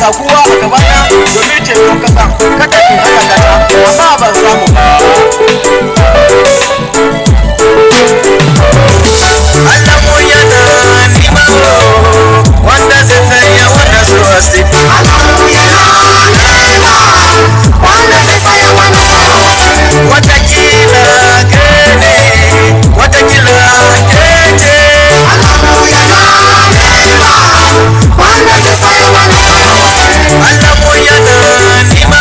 ga kowa a gabana domin ceton kasa kada in haka kasa amma ban samu ba. Allah mu yana nima wanda zai tsaya wanda su wasi. Allah mu yana nima wanda zai tsaya wanda su wasi. Watakila kene, watakila kete. Allah mu yana nima wanda zai tsaya wanda su wasi. Allah mu yana nima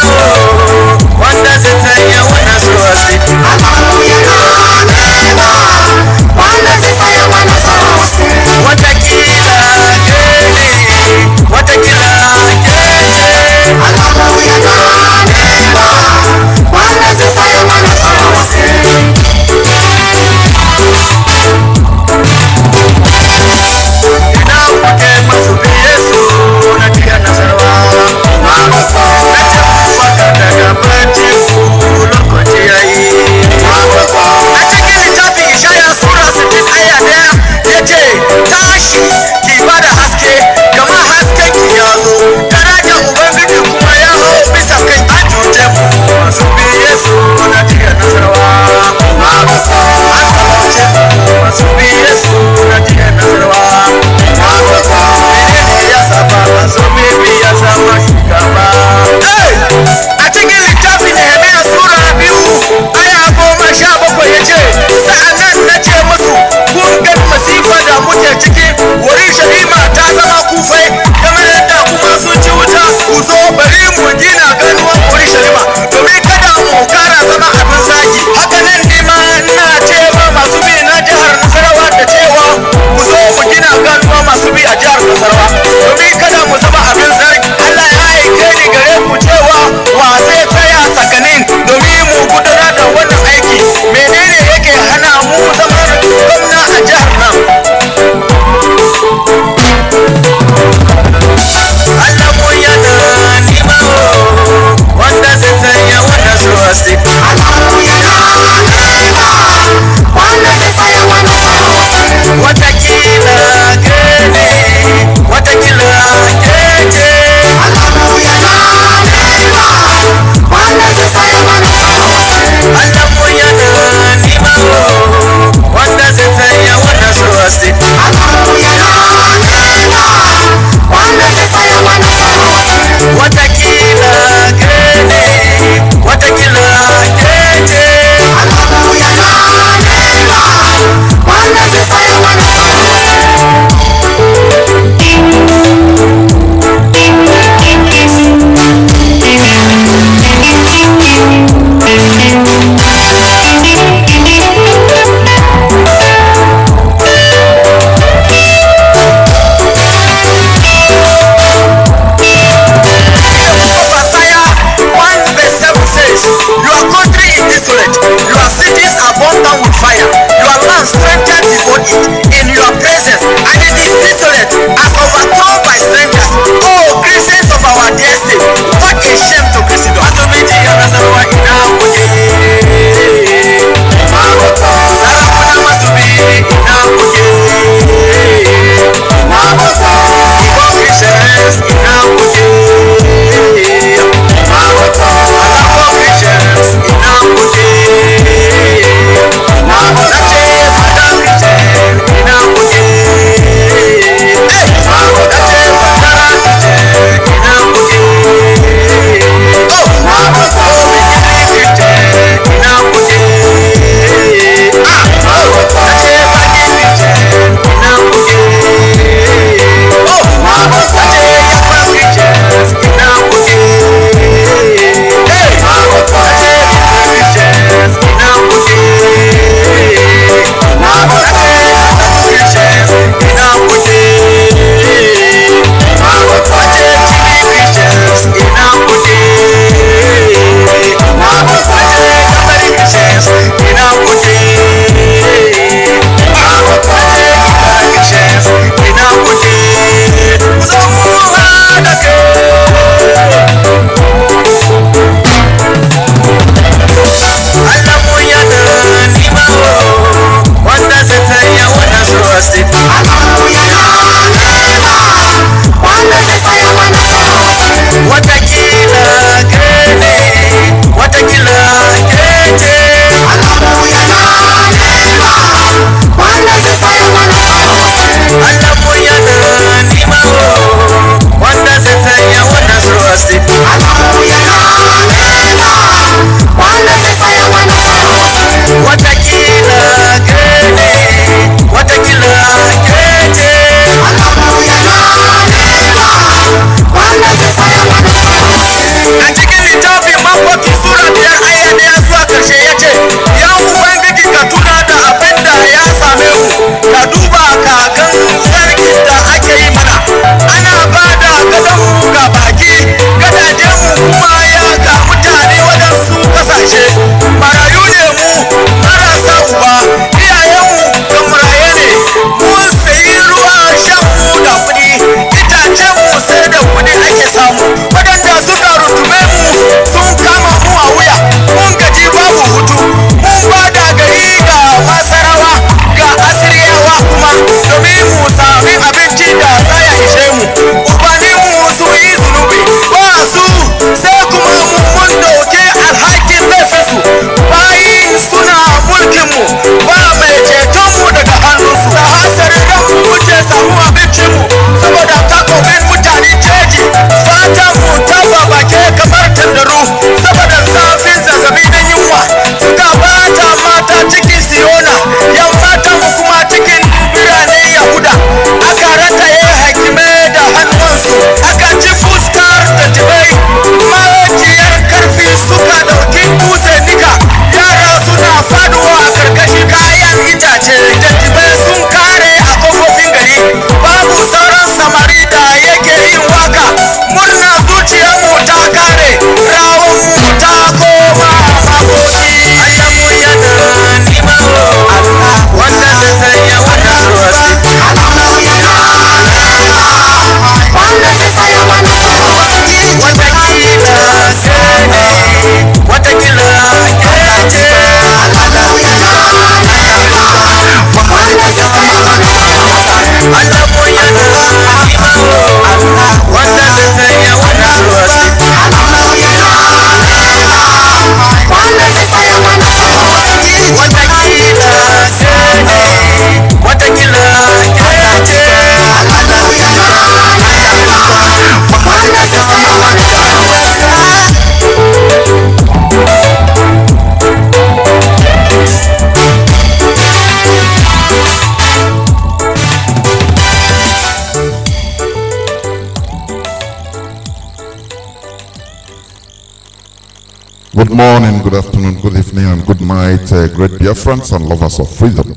Good morning, good afternoon, good evening, and good night, great Biafrans and lovers of freedom.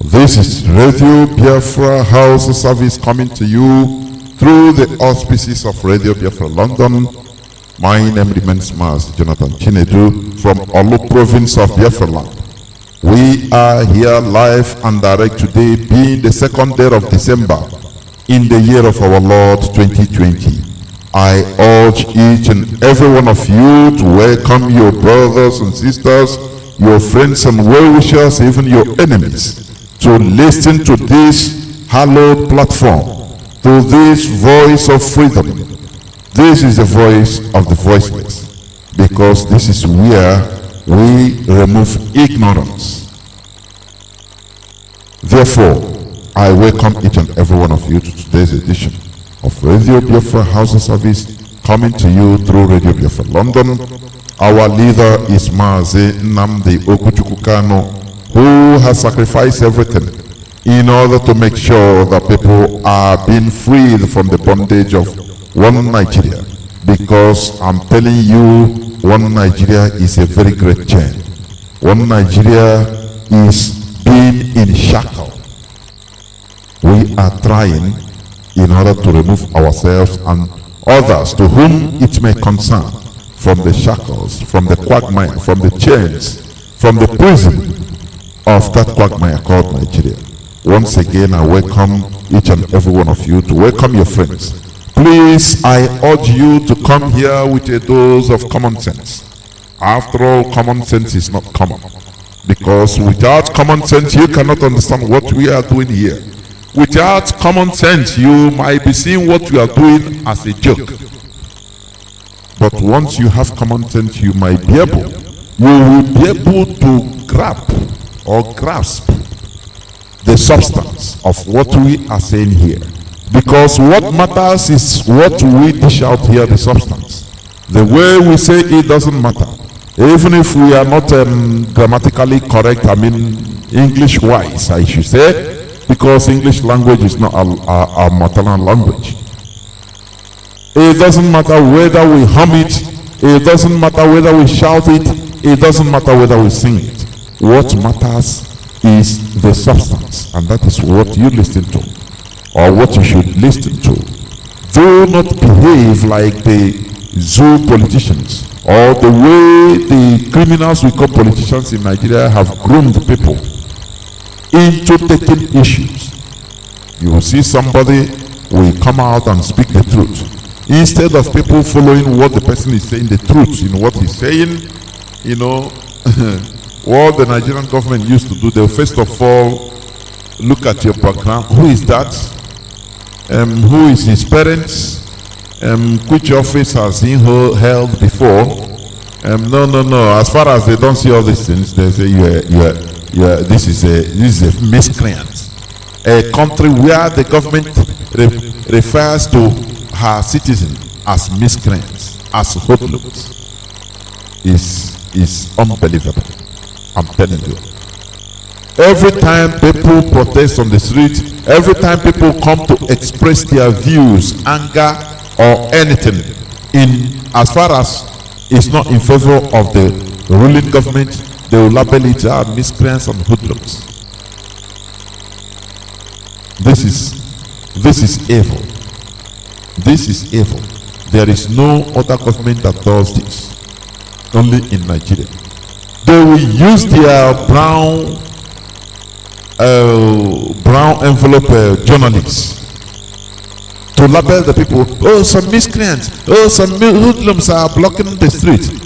This is Radio Biafra Hausa service coming to you through the auspices of Radio Biafra London. My name remains Mazi, Johnathan Chinedu from Olu province of Biafra land. We are here live and direct today, being the second day of December in the year of our Lord 2020. I urge each and every one of you to welcome your brothers and sisters, your friends and well-wishers, even your enemies, to listen to this hallowed platform, to this voice of freedom. This is the voice of the voiceless, because this is where we remove ignorance. Therefore, I welcome each and every one of you to today's edition of Radio Biafra Hausa service, coming to you through Radio Biafra London. Our leader is Mazi Nnamdi Okuchukwu, who has sacrificed everything in order to make sure that people are being freed from the bondage of one Nigeria. Because I'm telling you, one Nigeria is a very great chain. One Nigeria is being in shackle. We are trying in order to remove ourselves and others to whom it may concern from the shackles, from the quagmire, from the chains, from the prison of that quagmire called Nigeria. Once again, I welcome each and every one of you to welcome your friends. Please, I urge you to come here with a dose of common sense. After all, common sense is not common, because without common sense, you cannot understand what we are doing here. Without common sense, you might be seeing what you are doing as a joke. But once you have common sense, you will be able to grasp the substance of what we are saying here. Because what matters is what we dish out here, the substance. The way we say it doesn't matter. Even if we are not grammatically correct, English wise, I should say, because English language is not our maternal language. It doesn't matter whether we hum it, it doesn't matter whether we shout it, it doesn't matter whether we sing it. What matters is the substance, and that is what you listen to, or what you should listen to. Do not behave like the zoo politicians, or the way the criminals we call politicians in Nigeria have groomed people into taking issues. You will see somebody will come out and speak the truth. Instead of people following what the person is saying, the truth in what he's saying, what the Nigerian government used to do, they'll first of all look at your background. Who is that? Who is his parents? Which office has he held before? No. As far as they don't see all these things, they say this is a miscreant. A country where the government refers to her citizens as miscreants, as hoodlums, is unbelievable. I'm telling you. Every time people protest on the street, every time people come to express their views, anger, or anything, as far as it's not in favor of the ruling government, they will label it as miscreants and hoodlums. This is evil. This is evil. There is no other government that does this. Only in Nigeria. They will use their brown envelope journalists to label the people. Oh, some miscreants. Oh, some hoodlums are blocking the street.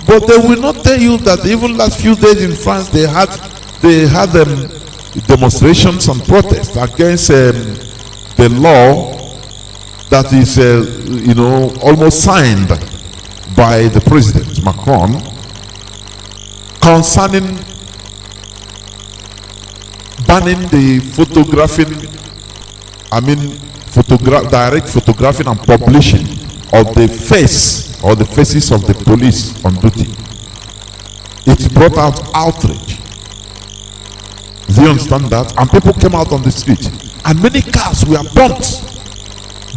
But they will not tell you that even last few days in France they had demonstrations and protests against the law that is almost signed by the president Macron concerning banning the direct photographing and publishing of the face or the faces of the police on duty. It brought out outrage. Do you understand that? And people came out on the street, and many cars were burnt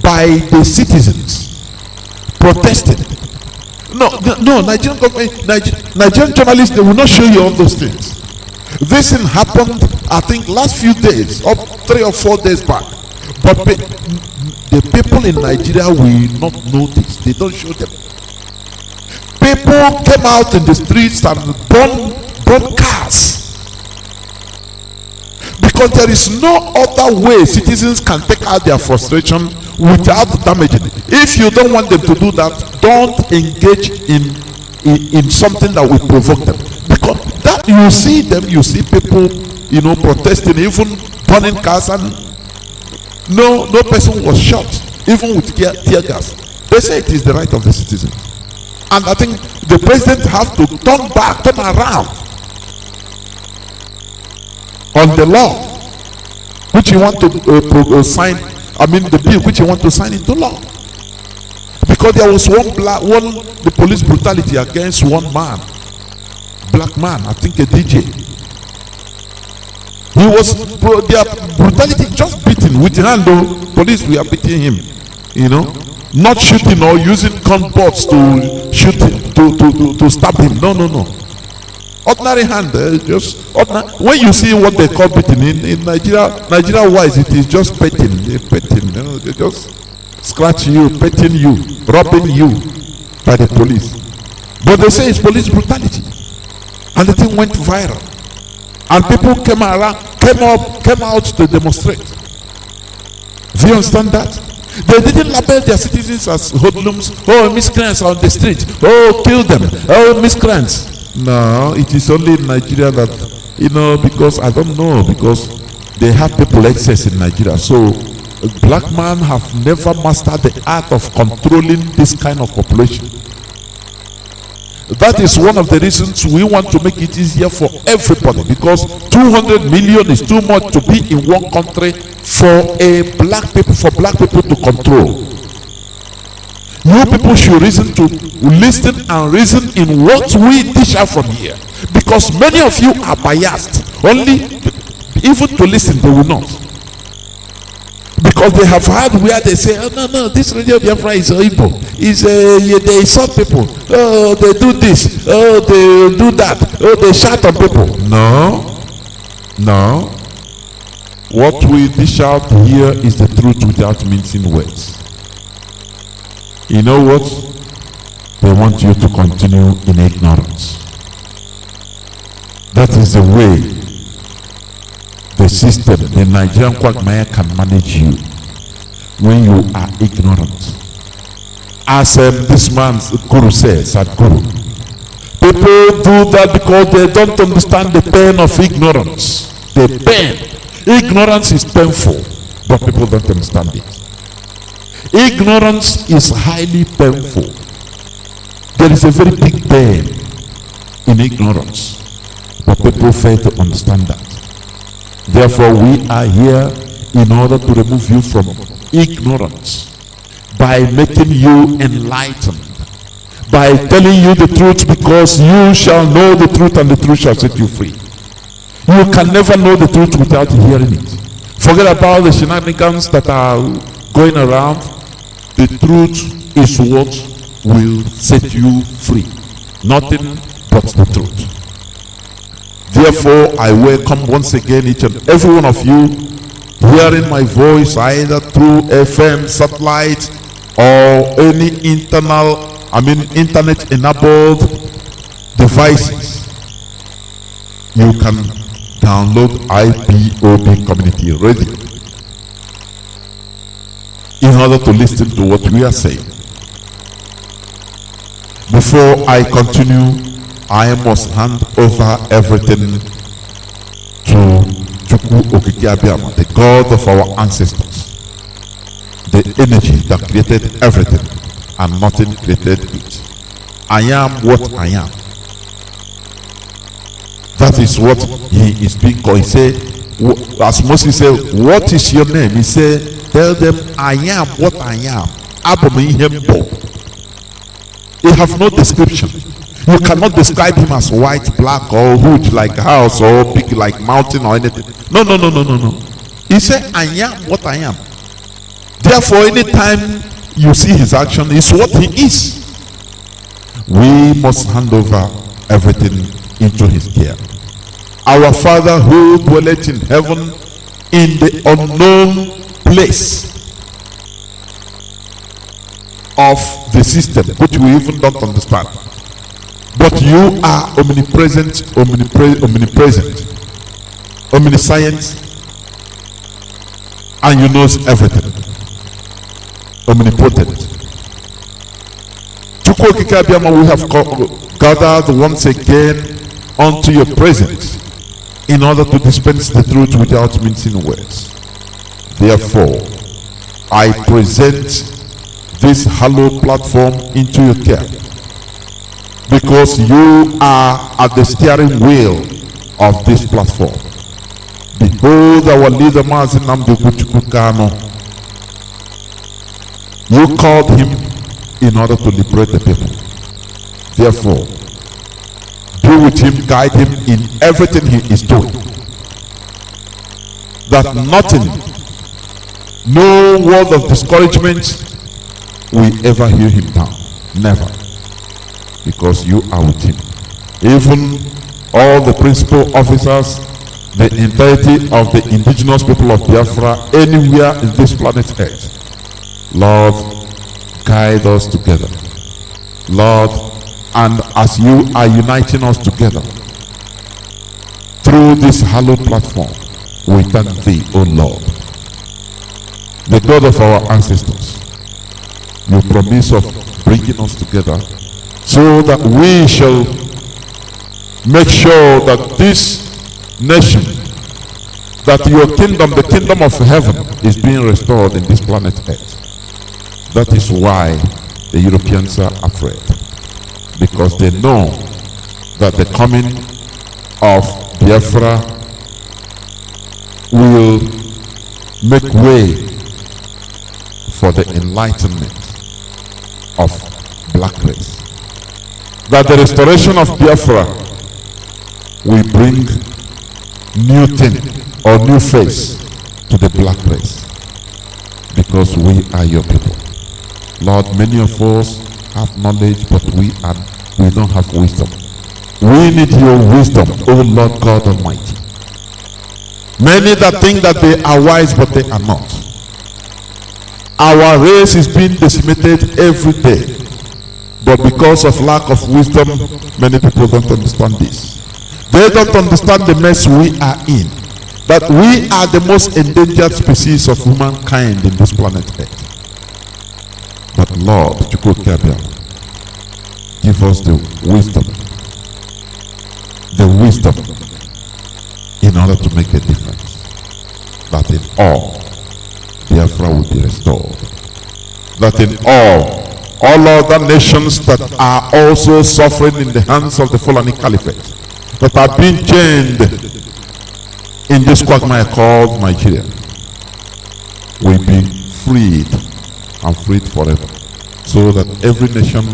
by the citizens protesting. No, Nigerian government, Nigerian journalists, they will not show you all those things. This thing happened, I think, last few days, or 3 or 4 days back. But the people in Nigeria will not know this. They don't show them. People came out in the streets and burn cars. Because there is no other way citizens can take out their frustration without damaging it. If you don't want them to do that, don't engage in something that will provoke them. Because that you see people, protesting, even burning cars, and no person was shot, even with tear gas. They say it is the right of the citizens. And I think the president has to turn around on the law which he want to sign. I mean, the bill which he want to sign into law. Because there was the police brutality against one man, black man, I think a DJ. He was their brutality, just beating with the hand. Though police were beating him, not shooting or using gun butts to shoot him, to stab him. No. Ordinary hand, just ordinary. When you see what they call beating in Nigeria wise, it is just petting. They just scratch you, petting you, robbing you by the police. But they say it's police brutality, and the thing went viral, and people came out to demonstrate. Do you understand that? They didn't label their citizens as hoodlums, miscreants on the street, kill them, miscreants. No, it is only in Nigeria that, because I don't know, because they have people excess in Nigeria. So a black man have never mastered the art of controlling this kind of population. That is one of the reasons we want to make it easier for everybody, because 200 million is too much to be in one country for black people to control. You people should listen and reason in what we dish out from here, because many of you are biased. Only even to listen they will not, because they have heard where they say, no, this Radio Biafra is Ipob, they insult people, they do this, they do that, they shout on people. No, what we dish out here is the truth without mincing words. You know what? They want you to continue in ignorance. That is the way the system, the Nigerian quagmire, can manage you when you are ignorant. As this man Guru says, Sadhguru, people do that because they don't understand the pain of ignorance. The pain. Ignorance is painful, but people don't understand it. Ignorance is highly painful. There is a very big pain in ignorance, but people fail to understand that. Therefore, we are here in order to remove you from ignorance by making you enlightened, by telling you the truth, because you shall know the truth and the truth shall set you free. You can never know the truth without hearing it. Forget about the shenanigans that are going around. The truth is what will set you free. Nothing but the truth. Therefore, I welcome once again each and every one of you hearing my voice, either through FM, satellite, or any internet enabled devices. You can download IPOB Community Radio in order to listen to what we are saying. Before I continue, I must hand over everything to Chukwu Okike Abiyama, the God of our ancestors, the energy that created everything and nothing created it. I am what I am. That is what he is being called. He said, as Moses said, what is your name? He said, tell them I am what I am. He have no description. You cannot describe him as white, black, or huge like a house, or big like mountain, or anything. No. He said, I am what I am. Therefore, anytime you see his action, it's what he is. We must hand over everything into his care. Our Father who dwelleth in heaven, in the unknown place of the system, which we even don't understand. But you are omnipresent, omnipresent, omniscient, and you know everything. Omnipotent. We have gathered once again unto your presence in order to dispense the truth without mincing words. Therefore, I present this hallowed platform into your care, because you are at the steering wheel of this platform. Behold our leader Mazi. You called him in order to liberate the people. Therefore, be with him, guide him in everything he is doing, that nothing, no word of discouragement will ever hear him down. Never. Because you are with him. Even all the principal officers, the entirety of the indigenous people of Biafra, anywhere in this planet Earth, Lord, guide us together. Lord, and as you are uniting us together through this hallowed platform, we thank thee, O Lord, the God of our ancestors. You promise of bringing us together so that we shall make sure that this nation, that your kingdom, the kingdom of heaven, is being restored in this planet Earth. That is why the Europeans are afraid, because they know that the coming of Biafra will make way for the enlightenment of black race. That the restoration of Biafra will bring new thing or new face to the black race, because we are your people. Lord, many of us have knowledge, but we don't have wisdom. We need your wisdom, O Lord God Almighty. Many that think that they are wise, but they are not. Our race is being decimated every day, but because of lack of wisdom, many people don't understand this. They don't understand the mess we are in, that we are the most endangered species of humankind in this planet Earth. But Lord, give us the wisdom in order to make a difference, that in all Biafra will be restored, that in all other nations that are also suffering in the hands of the Fulani Caliphate, that are being chained in this quagmire called Nigeria, will be freed and freed forever, so that every nation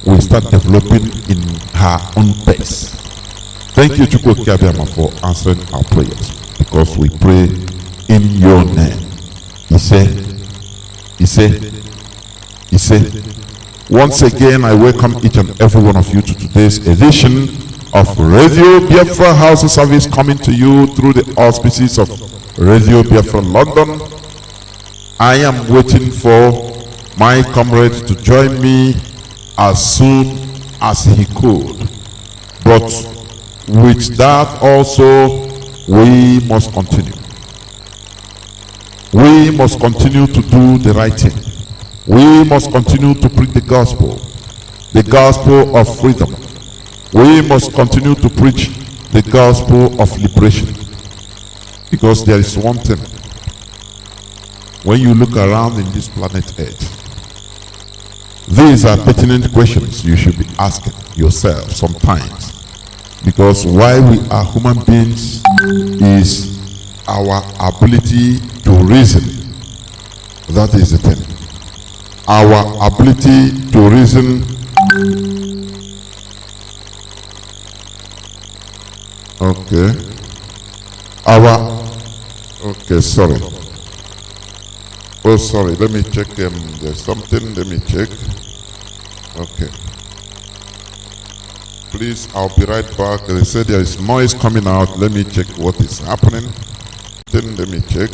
will start developing in her own pace. Thank you, Chukwu Kiabiama, for answering our prayers, because we pray in your name. He said, once again, I welcome each and every one of you to today's edition of Radio Biafra Hausa service, coming to you through the auspices of Radio Biafra London. I am waiting for my comrade to join me as soon as he could. But with that also, we must continue. We must continue to do the right thing. We must continue to preach the gospel of freedom. We must continue to preach the gospel of liberation. Because there is one thing. When you look around in this planet Earth, these are pertinent questions you should be asking yourself sometimes. Because why we are human beings is our ability to reason. That is the thing. Our ability to reason. Okay. Sorry. Oh, sorry. Let me check. There's something. Let me check. Okay. Please, I'll be right back. They said there is noise coming out. Let me check what is happening. Then let me check.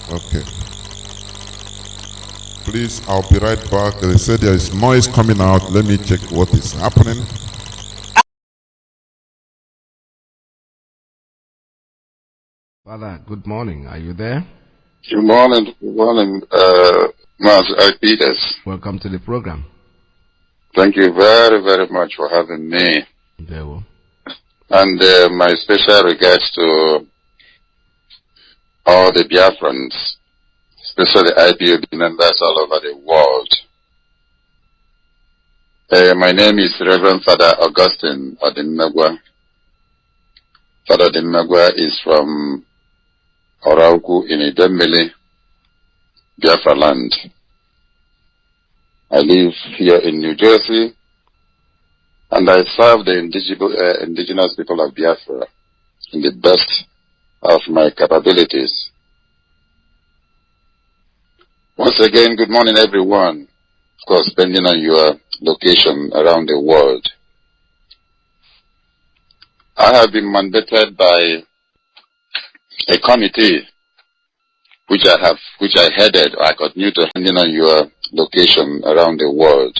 Okay. Please, I'll be right back. They said there is noise coming out. Let me check what is happening. Father, good morning. Are you there? Good morning, Mazi Peters. Welcome to the program. Thank you very, very much for having me. There will. And my special regards to all the Biafrans, especially IPOB members all over the world. My name is Reverend Father Augustine Odinmegwa. Father Odinmegwa is from Orauku in Idemili, Biafra land. I live here in New Jersey, and I serve the indigenous people of Biafra in the best of my capabilities. Once again, good morning, everyone. Of course, depending on your location around the world. I have been mandated by a committee which I headed, or I continue to, depending on your location around the world.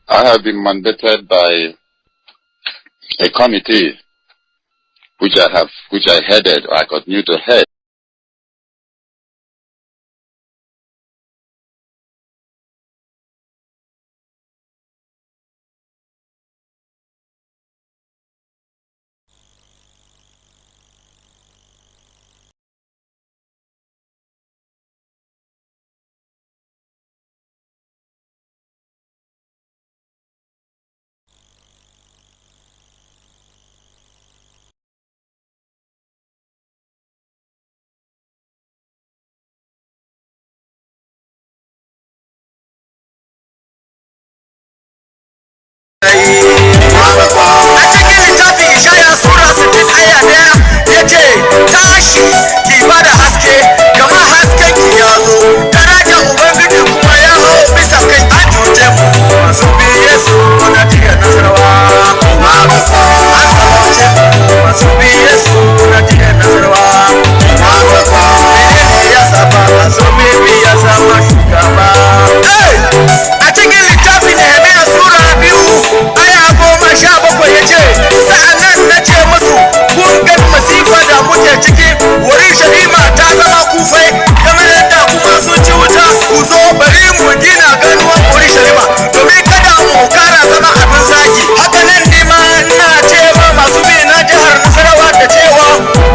I have been mandated by a committee which I headed, or I continue to head. a cikin littafin ishaya sura 60 aya 1 ya ce tashi ki bada haske gama hasken ki ya zo darajar ubangiji kuma ya hau bisa kai an cuce mu masu bi yesu na jiya nasarawa an salauce masu bi yesu na jiya nasarawa menene ya saba masu bi ya zama shugaba a cikin littafin Nehemiya sura 2 aya 17 ya ce sa'annan na ce musu kun ga masifa da muke ciki wurin sharima ta zama kufai kamar yadda kuma sun ci wuta ku zo bari mu gina ganuwan wurin sharima domin kada mu kara zama abin zagi haka nan ne ma ina ce ma masu bi na jihar Nasarawa da cewa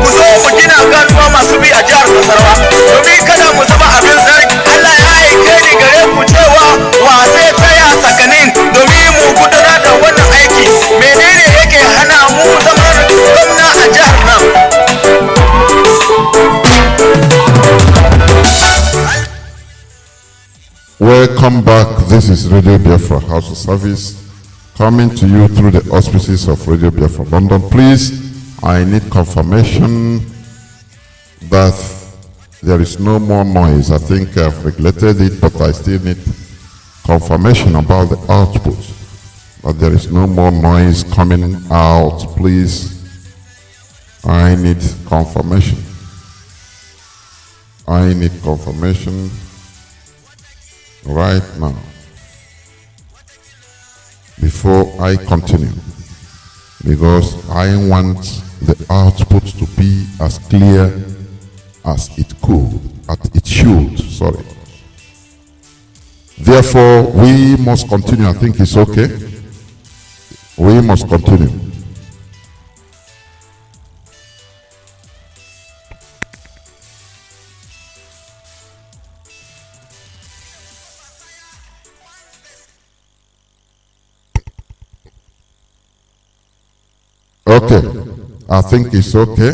ku zo mu gina ganuwa masu bi a jihar Nasarawa domin kada mu zama abin zargi Allah ya aike ni gare ku cewa wa zai tsaya tsakanin domin mu gudanar da wannan aiki menene yake hana mu zama gwamna a jihar nan. Welcome back. This is Radio Biafra House of Service, coming to you through the auspices of Radio Biafra London. Please, I need confirmation that there is no more noise. I think I've regulated it, but I still need confirmation about the output, that there is no more noise coming out. Please, I need confirmation. I need confirmation right now before I continue, because I want the output to be as clear as it should. Sorry. Therefore, we must continue. I think it's okay. We must continue. Okay, I think it's okay.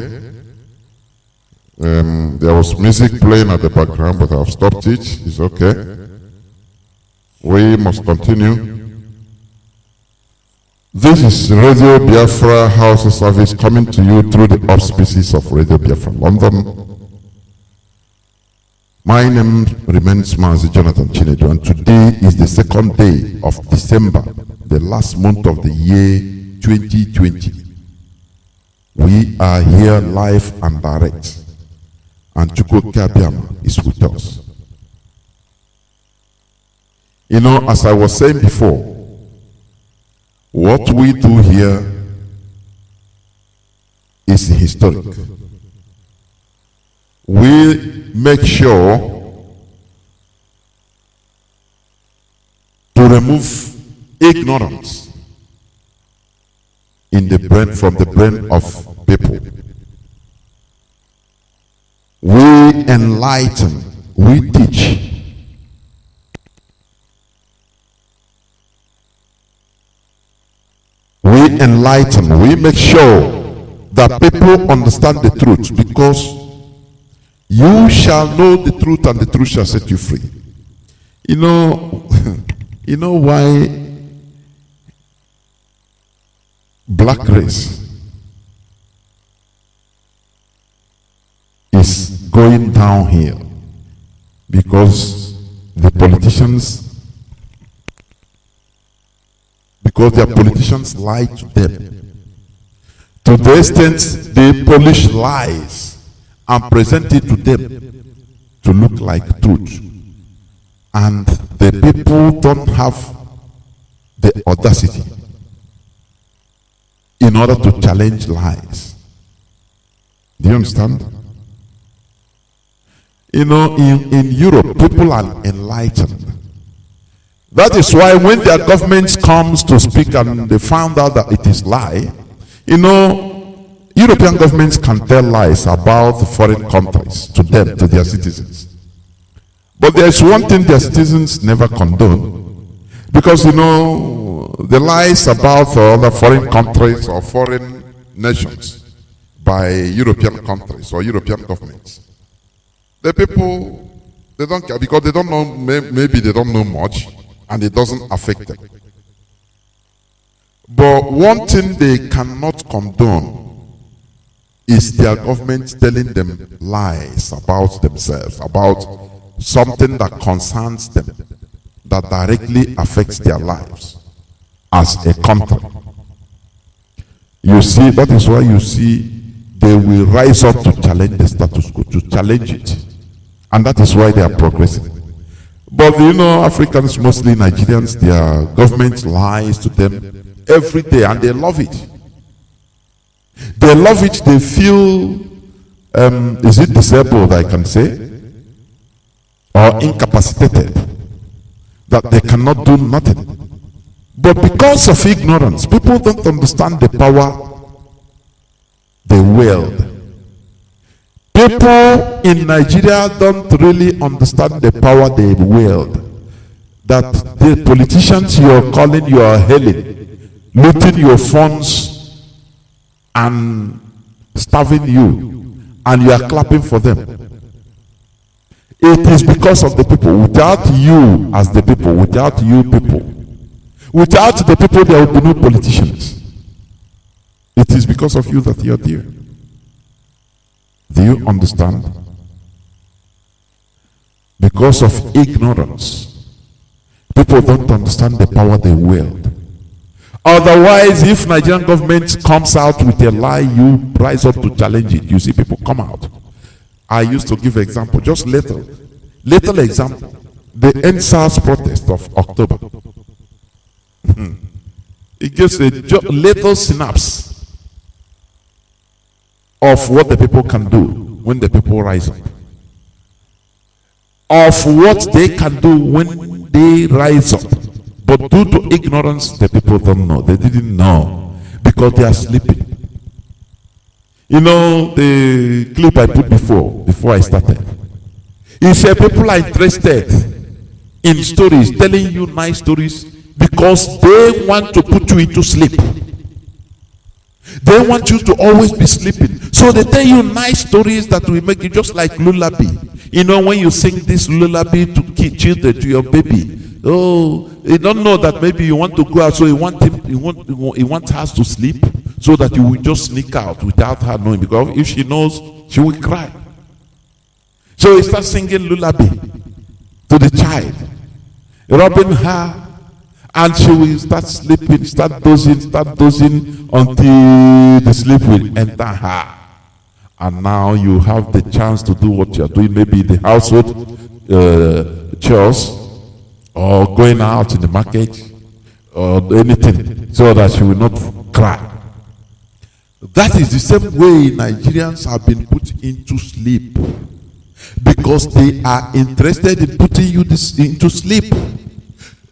There was music playing at the background, but I've stopped it. It's okay. We must continue. This is Radio Biafra House of Service, coming to you through the auspices of Radio Biafra London. My name remains Mazi Johnathan Chinedu, and today is the second day of December, the last month of the year 2020. We are here live and direct, and Chukwu Kabiama is with us. You know, as I was saying before, what we do here is historic. We make sure to remove ignorance in the brain, from the brain of people. We enlighten, we teach. We enlighten, we make sure that people understand the truth, because you shall know the truth and the truth shall set you free. You know, you know why black race is going down here? Because the politicians, because their politicians lie to them. To the extent they polish lies and present it to them to look like truth. And the people don't have the audacity in order to challenge lies. Do you understand? You know, in Europe, people are enlightened. That is why when their government comes to speak and they found out that it is lie, you know, European governments can tell lies about foreign countries to them, to their citizens. But there is one thing their citizens never condone, because, you know, the lies about other foreign countries or foreign nations by European countries or European governments, the people, they don't care, because they don't know, maybe they don't know much, and it doesn't affect them. But one thing they cannot condone is their government telling them lies about themselves, about something that concerns them, that directly affects their lives as a country. You see, that is why you see they will rise up to challenge the status quo, to challenge it. And that is why they are progressing. But you know, Africans, mostly Nigerians, their government lies to them every day, and they love it. They love it. They feel, is it disabled, I can say, or incapacitated, that they cannot do nothing. But because of ignorance, people don't understand the power they wield. People in Nigeria don't really understand the power they wield. That the politicians you are calling, you are hailing, looting your funds and starving you, and you are clapping for them. It is because of the people. Without you as the people, without you people, without the people, there will be no politicians. It is because of you that you are there. Do you understand? Because of ignorance, people don't understand the power they wield. Otherwise, if Nigerian government comes out with a lie, you rise up to challenge it. You see people come out. I used to give example, just little example. The NSAS protest of October. It gives a little synapse of what the people can do when the people rise up. Of what they can do when they rise up. But due to ignorance, the people don't know. They didn't know because they are sleeping. You know, the clip I put before I started. He said people are interested in stories, telling you nice stories because they want to put you into sleep. They want you to always be sleeping. So they tell you nice stories that will make you just like lullaby. You know, when you sing this lullaby to children, to your baby. Oh, you don't know that maybe you want to go out, so you want her to sleep, so that you will just sneak out without her knowing. Because if she knows, she will cry. So he starts singing lullaby to the child, rubbing her, and she will start sleeping, start dozing until the sleep will enter her. And now you have the chance to do what you are doing, maybe the household chores, or going out in the market, or anything, so that she will not cry. That is the same way Nigerians have been put into sleep, because they are interested in putting you into sleep.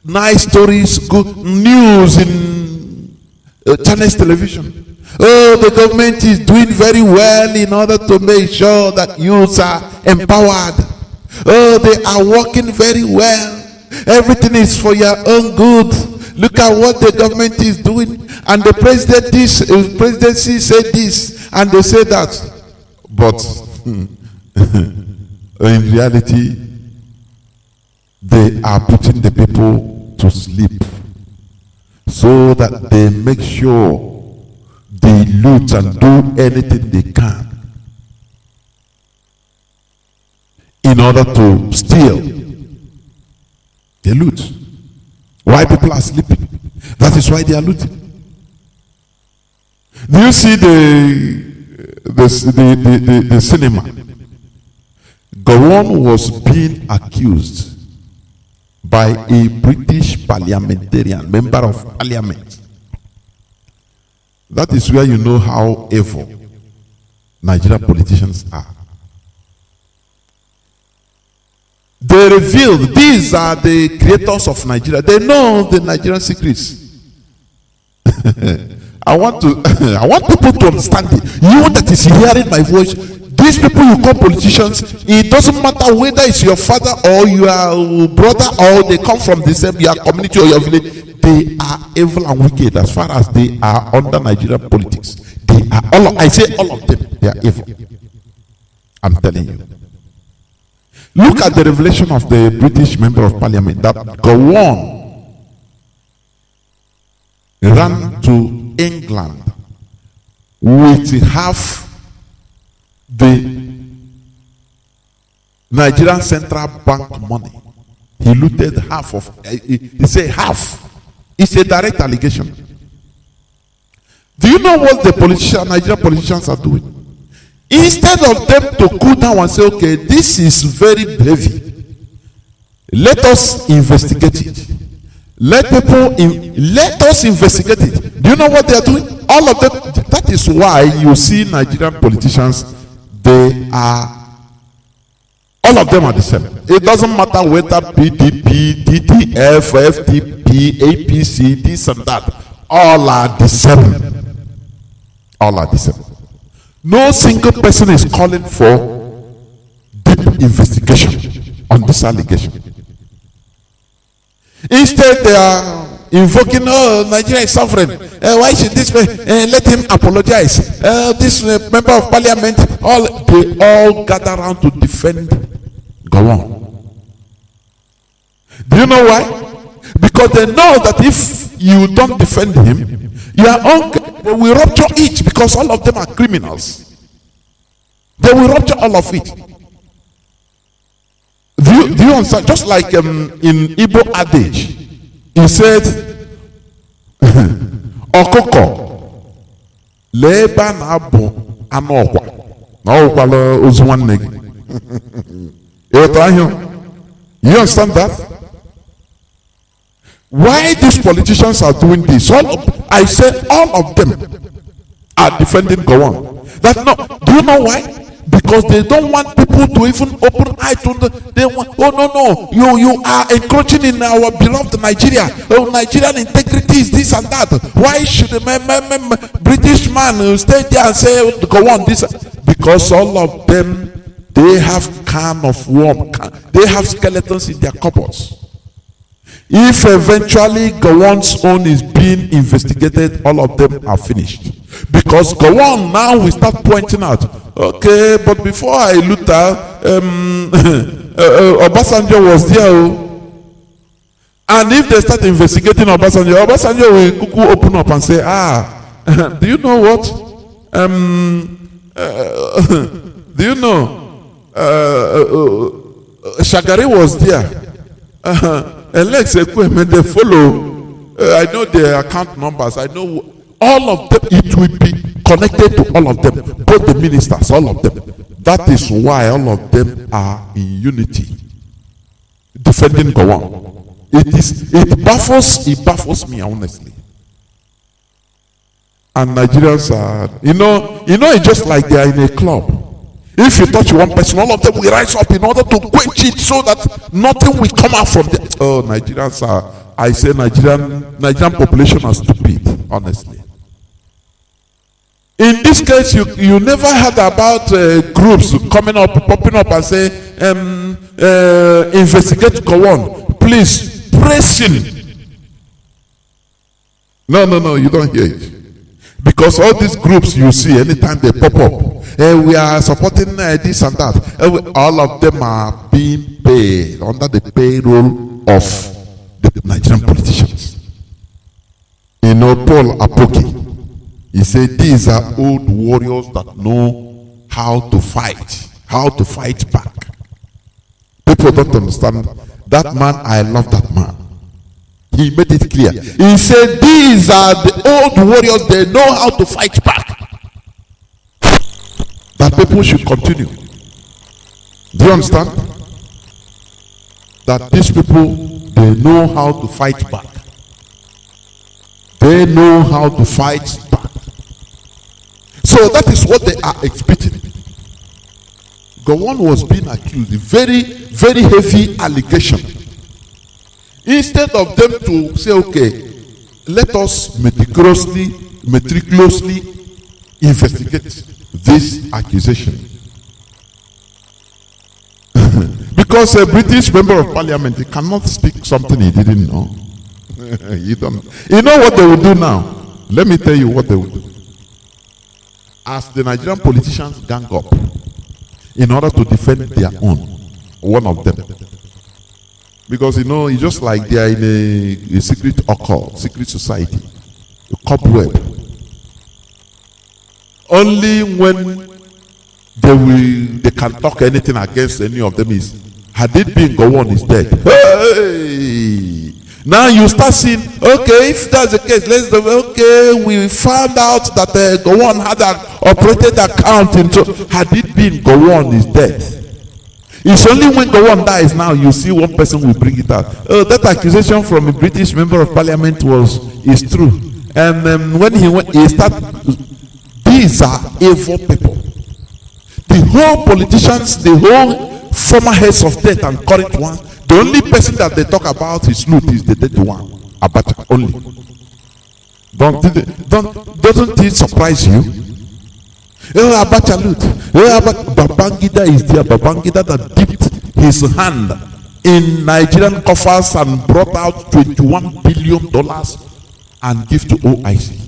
Nice stories, good news in Chinese television. Oh, the government is doing very well in order to make sure that youths are empowered. Oh, they are working very well. Everything is for your own good. Look at what the government is doing. And the presidency said this, and they say that. But in reality, they are putting the people to sleep so that they make sure they loot and do anything they can in order to steal. They loot. Why people are sleeping? That is why they are looting. Do you see the cinema? Gowon was being accused by a British parliamentarian, member of parliament. That is where you know how evil Nigerian politicians are. They revealed these are the creators of Nigeria. They know the Nigerian secrets. I want people to understand it. You that is hearing my voice, these people you call politicians, it doesn't matter whether it's your father or your brother or they come from the same your community or your village. They are evil and wicked as far as they are under Nigerian politics. They are I say all of them, they are evil. I'm telling you. Look at the revelation of the British member of parliament that Gowon ran to England with half the Nigerian Central Bank money. He looted half of, he said half. It's a direct allegation. Do you know what the Nigerian politicians are doing? Instead of them to cool down and say, okay, this is very heavy, let us investigate it. Let us investigate it. Do you know what they are doing? All of them. That is why you see Nigerian politicians, all of them are the same. It doesn't matter whether PDP, DTF, FDP, APC, this and that. All are the same. All are the same. No single person is calling for deep investigation on this allegation. Instead, they are invoking, oh, Nigeria is sovereign. Why should this let him apologize? This member of parliament, they all gather around to defend Gowon. Do you know why? Because they know that if you don't defend him, they will rupture it, because all of them are criminals. They will rupture all of it. Do you understand? Just like in Igbo adage, he said, Okoko leba na abo anokwa na okwala ozu nwanne gị. You understand that? Why these politicians are doing this? I say all of them are defending Gowon. Do you know why? Because they don't want people to even open eyes to they want, oh no, you are encroaching in our beloved Nigeria. Oh, Nigerian integrity is this and that. Why should a British man stay there and say, go on this? Because all of them, they have can of worm. They have skeletons in their cupboards. If eventually Gowon's own is being investigated, all of them are finished. Because Gowon now will start pointing out, okay, but before I looked at Obasanjo was there. And if they start investigating Obasanjo will cuckoo open up and say, do you know what? Do you know Shagari was there. Alex Ekweme, they follow. I know their account numbers. I know all of them. It will be connected to all of them, both the ministers, all of them. That is why all of them are in unity, defending Gowon. It baffles me honestly. And Nigerians are, it's just like they are in a club. If you touch one person, all of them will rise up in order to quench it so that nothing will come out from them. Oh, Nigerians are, I say Nigerian population are stupid, honestly. In this case, you never heard about groups popping up and say, investigate Gowon. Please, pressing. No, you don't hear it. Because all these groups you see, anytime they pop up, we are supporting this and that. All of them are being paid under the payroll of the Nigerian politicians. Paul Apoki, he said, these are old warriors that know how to fight back. People don't understand. That man, I love that man. He made it clear. He said, these are the old warriors, they know how to fight back. That people should continue. Do you understand? That these people, they know how to fight back. They know how to fight back. So that is what they are exhibiting. Gowon was being accused, a very, very heavy allegation. Instead of them to say, okay, let us meticulously investigate this accusation. Because a British member of parliament, he cannot speak something he didn't know. You know what they will do now? Let me tell you what they will do. As the Nigerian politicians gang up in order to defend their own, one of them. Because it's just like they are in a secret occult, secret society, a cobweb. Only when they can talk anything against any of them is, had it been Gowon is dead. Hey! Now you start seeing, okay, if that's the case, we found out that Gowon had an operated account into, had it been Gowon is dead. It's only when Gowon dies now you see one person will bring it out. Oh, that accusation from a British member of parliament is true. And when he started, these are evil people. The whole politicians, the whole former heads of state and current ones, the only person that they talk about is loot is the dead one, Abacha only. Doesn't it surprise you? Abacha loot. Babangida is there. Babangida that dipped his hand in Nigerian coffers and brought out $21 billion and give to OIC.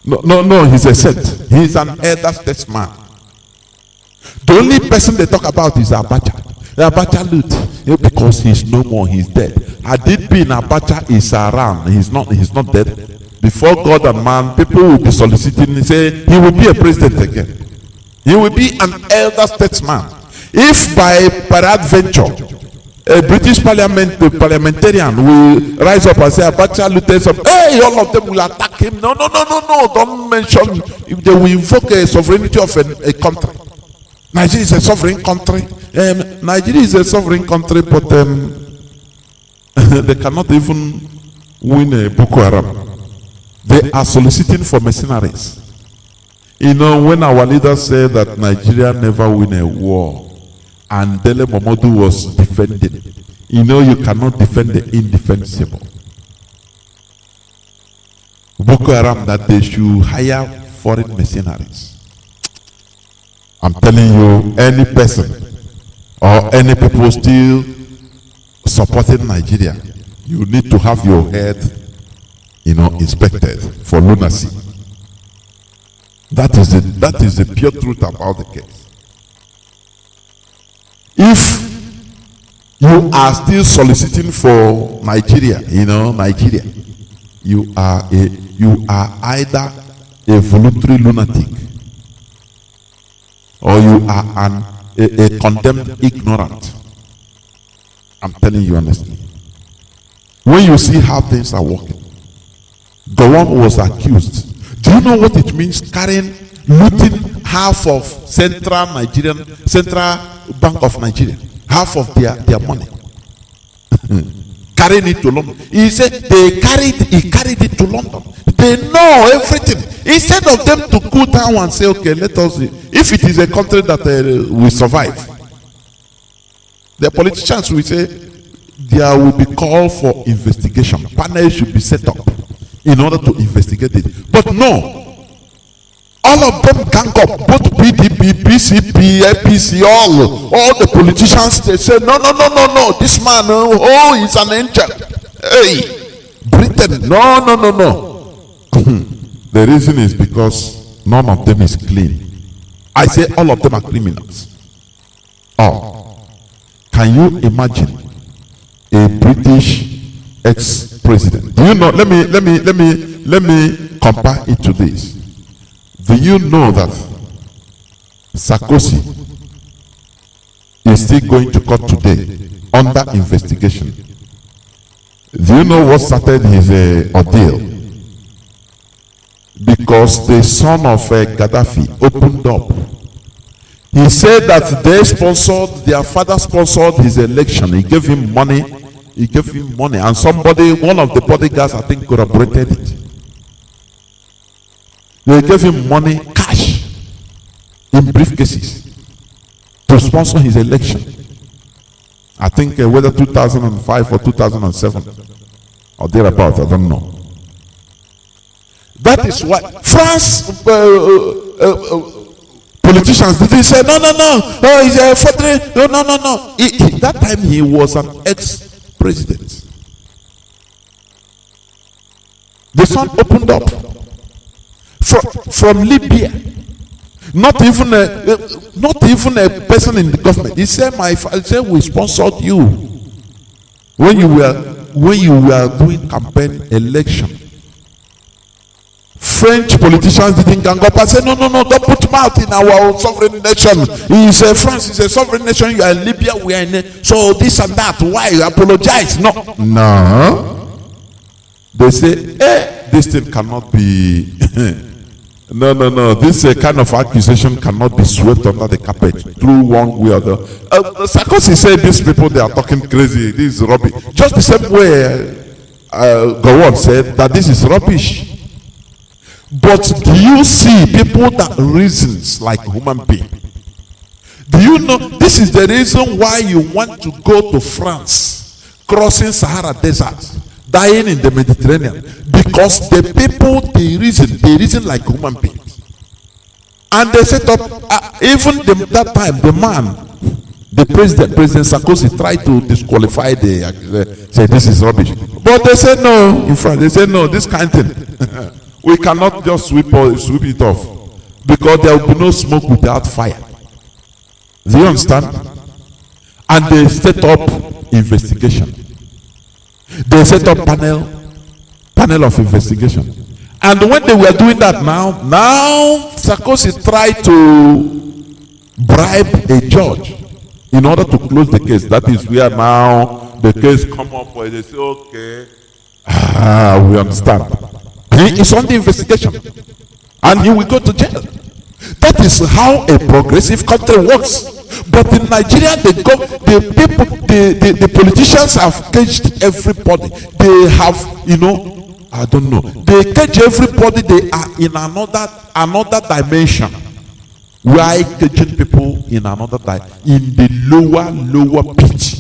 No, he's a saint. He's an elder statesman. The only person they talk about is Abacha. Abacha loot, because he's no more, he's dead. Had it been Abacha is around, he's not dead. Before God and man, people will be soliciting and say he will be a president again. He will be an elder statesman. If by peradventure a British parliamentarian will rise up and say Abacha looted some, hey, all of them will attack him. No, don't mention. If they will invoke a sovereignty of a country. Nigeria is a sovereign country. Nigeria is a sovereign country, but they cannot even win a Boko Haram. They are soliciting for mercenaries. When our leaders say that Nigeria never win a war, and Dele Momodu was defending, you cannot defend the indefensible. Boko Haram, that they should hire foreign mercenaries. I'm telling you, any person or any people still supporting Nigeria, you need to have your head, inspected for lunacy. That is the pure truth about the case. If you are still soliciting for Nigeria, Nigeria, you are either a voluntary lunatic or you are a condemned ignorant. I'm telling you honestly. When you see how things are working, the one who was accused, do you know what it means carrying, looting half of Central Bank of Nigeria, half of their money, carrying it to London? He said he carried it to London. They know everything. Instead of them to cool down and say, okay, let us see. If it is a country that will survive, the politicians will say there will be call for investigation. Panel should be set up in order to investigate it. But no, all of them gang up, both PDP, PCP, APC, all the politicians, they say, no, this man, he's an angel. Hey, Britain, no. The reason is because none of them is clean. I say all of them are criminals. Oh, can you imagine a British ex-president? Do you know? Let me compare it to this. Do you know that Sarkozy is still going to court today under investigation? Do you know what started his ordeal? Because the son of Gaddafi opened up. He said that their father sponsored his election. He gave him money. And one of the bodyguards, I think, corroborated it. They gave him money, cash, in briefcases to sponsor his election. I think whether 2005 or 2007 or thereabout, I don't know. That is why France politicians didn't say no. He's a foreign. No. That time he was an ex-president. The son opened up from Libya. Not even a person in the government. He said, we sponsored you when you were doing campaign election. French politicians didn't gang up and say, no, don't put mouth in our sovereign nation. France is a sovereign nation. You are in Libya, we are in so this and that. Why you apologize? No. They say, this thing cannot be. No. This kind of accusation cannot be swept under the carpet through one way or the other. Sarkozy said these people, they are talking crazy. This is rubbish. Just the same way Gowon said that this is rubbish. But do you see people that reasons like human being? Do you know this is the reason why you want to go to France, crossing Sahara Desert, dying in the Mediterranean? Because the people, they reason like human beings. And they set up, that time, the man, the President Sarkozy tried to disqualify say this is rubbish. But they said no, in France, they said no, this kind of thing. We cannot just sweep it off, because there will be no smoke without fire. Do you understand? And they set up investigation. They set up panel of investigation. And when they were doing that, now Sarkozy tried to bribe a judge in order to close the case. That is where now the case come up where they say, okay, we understand. He is on the investigation and he will go to jail. That is how a progressive country works. But in Nigeria, the politicians have caged everybody. They have, I don't know. They cage everybody. They are in another dimension. We are caging people in in the lower pitch.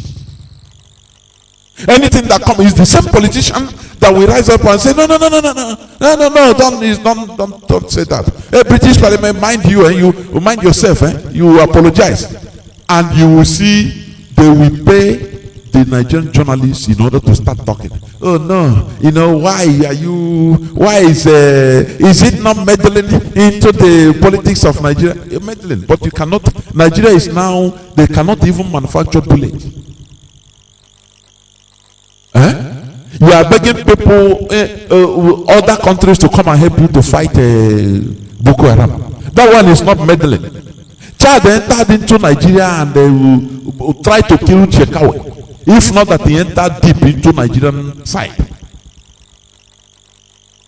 Anything that comes is the same politician that will rise up and say, no, don't say that. Hey, British Parliament, mind you, and you mind yourself, you apologize. And you will see they will pay the Nigerian journalists in order to start talking. Oh no, why is it not meddling into the politics of Nigeria? Meddling, but you cannot. Nigeria is now, they cannot even manufacture bullets. You are begging people, other countries to come and help you to fight Boko Haram. That one is not meddling. Chad entered into Nigeria and they will try to kill Chekawe. If not that he entered deep into Nigerian side.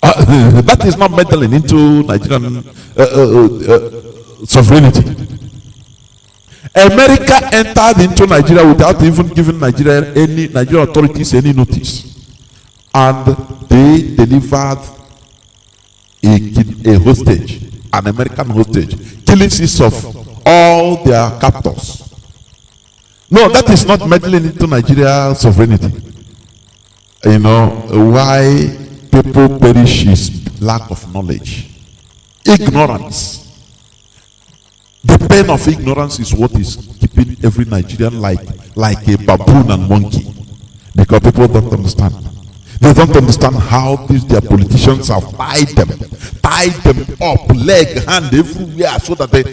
That is not meddling into Nigerian sovereignty. America entered into Nigeria without even giving Nigerian authorities any notice. And they delivered a hostage, an American hostage, killing six of all their captors. No, that is not meddling into Nigeria sovereignty. You know, why people perish is lack of knowledge. Ignorance. The pain of ignorance is what is keeping every Nigerian like a baboon and monkey. Because people don't understand. They don't understand how their politicians have tied them up, leg, hand, everywhere, so that they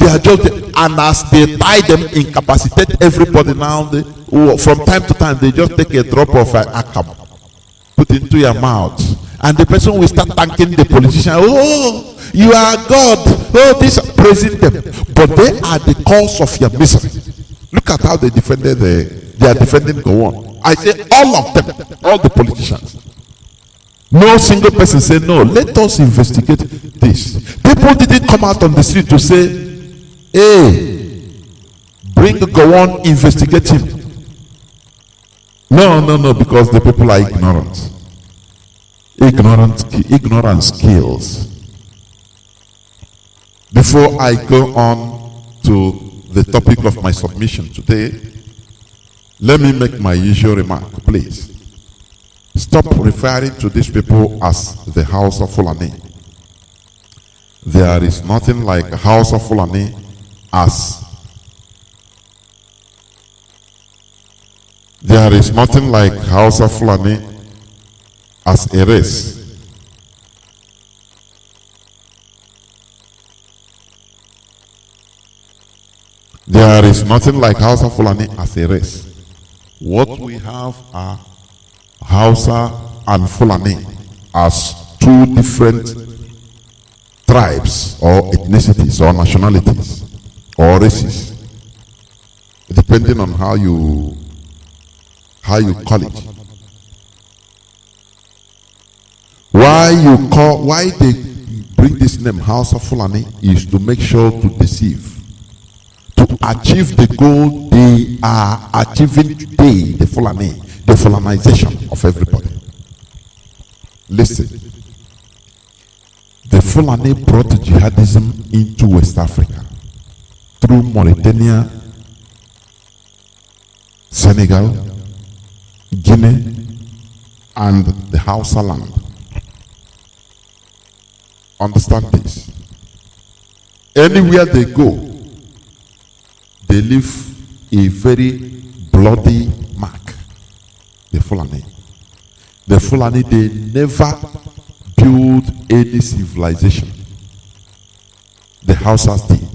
are just, and as they tie them, incapacitate everybody now. From time to time, they just take a drop of akam, put into your mouth, and the person will start thanking the politician. Oh, you are God. Oh, this praising them, but they are the cause of your misery. Look at how they defended they are defending go on. I say all of them, all the politicians. No single person say no. Let us investigate this. People didn't come out on the street to say, "Hey, bring go on, investigate him." No, because the people are ignorant. Ignorance kills. Before I go on to the topic of my submission today, let me make my usual remark, please. Stop referring to these people as the Hausa Fulani. There is nothing like Hausa Fulani as there is nothing like Hausa Fulani as a race. There is nothing like Hausa Fulani as a race. What we have are Hausa and Fulani as two different tribes or ethnicities or nationalities or races, depending on how you call it. Why they bring this name Hausa Fulani is to make sure to deceive, to achieve the goal they are achieving today, the Fulanization of everybody. Listen, the Fulani brought jihadism into West Africa through Mauritania, Senegal, Guinea, and the Hausa land. Understand this. Anywhere they go, they leave a very bloody mark. The Fulani. The Fulani, they never build any civilization. The Hausas did.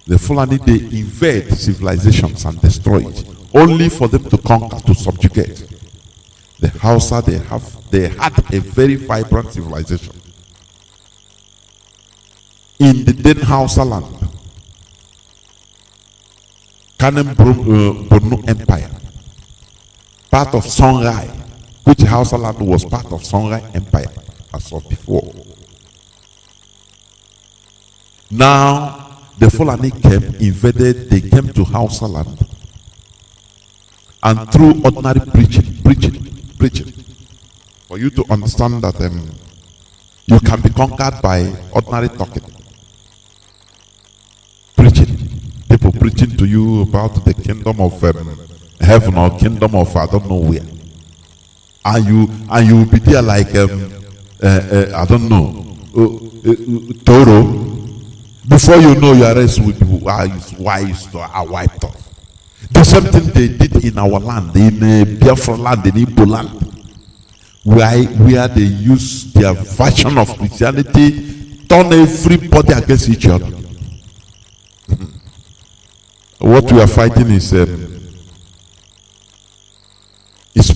The Fulani, they invade civilizations and destroy it, only for them to conquer, to subjugate. The Hausa, they had a very vibrant civilization. In the then Hausa land, Kanem Borno Empire, part of Songhai, which Hausa land was part of Songhai Empire as of before. Now, the Fulani they came to Hausa land, and through ordinary preaching, for you to understand that you can be conquered by ordinary talking. People preaching to you about the kingdom of heaven or kingdom of I don't know where, and you will be there like I don't know Toro. Before you know, your rest will be wiped off. The same thing they did in our land, in Biafra land, in Ipob land, where they use their version of Christianity, turn everybody against each other. What we are fighting is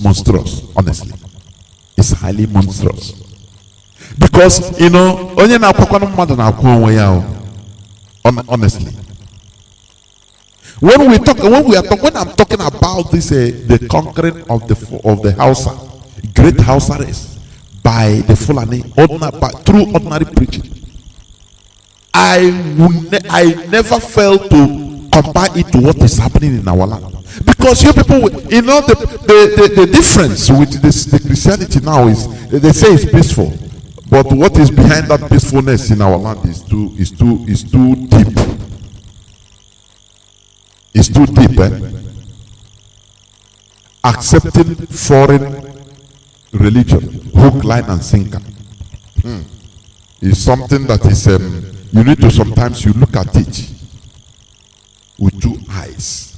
monstrous, honestly. It's highly monstrous. Because, onye na-akwakwana mmadụ na-akwụ onwe ya. Honestly. When I'm talking about this, the conquering of the Hausa, great Hausa race by the Fulani, through ordinary preaching, I never failed to compare it to what is happening in our land. Because you people, you know, the difference with the Christianity now is they say it's peaceful, but what is behind that peacefulness in our land is too deep. It's too deep. Accepting foreign religion, hook, line, and sinker, is something that is you need to sometimes you look at it with two eyes.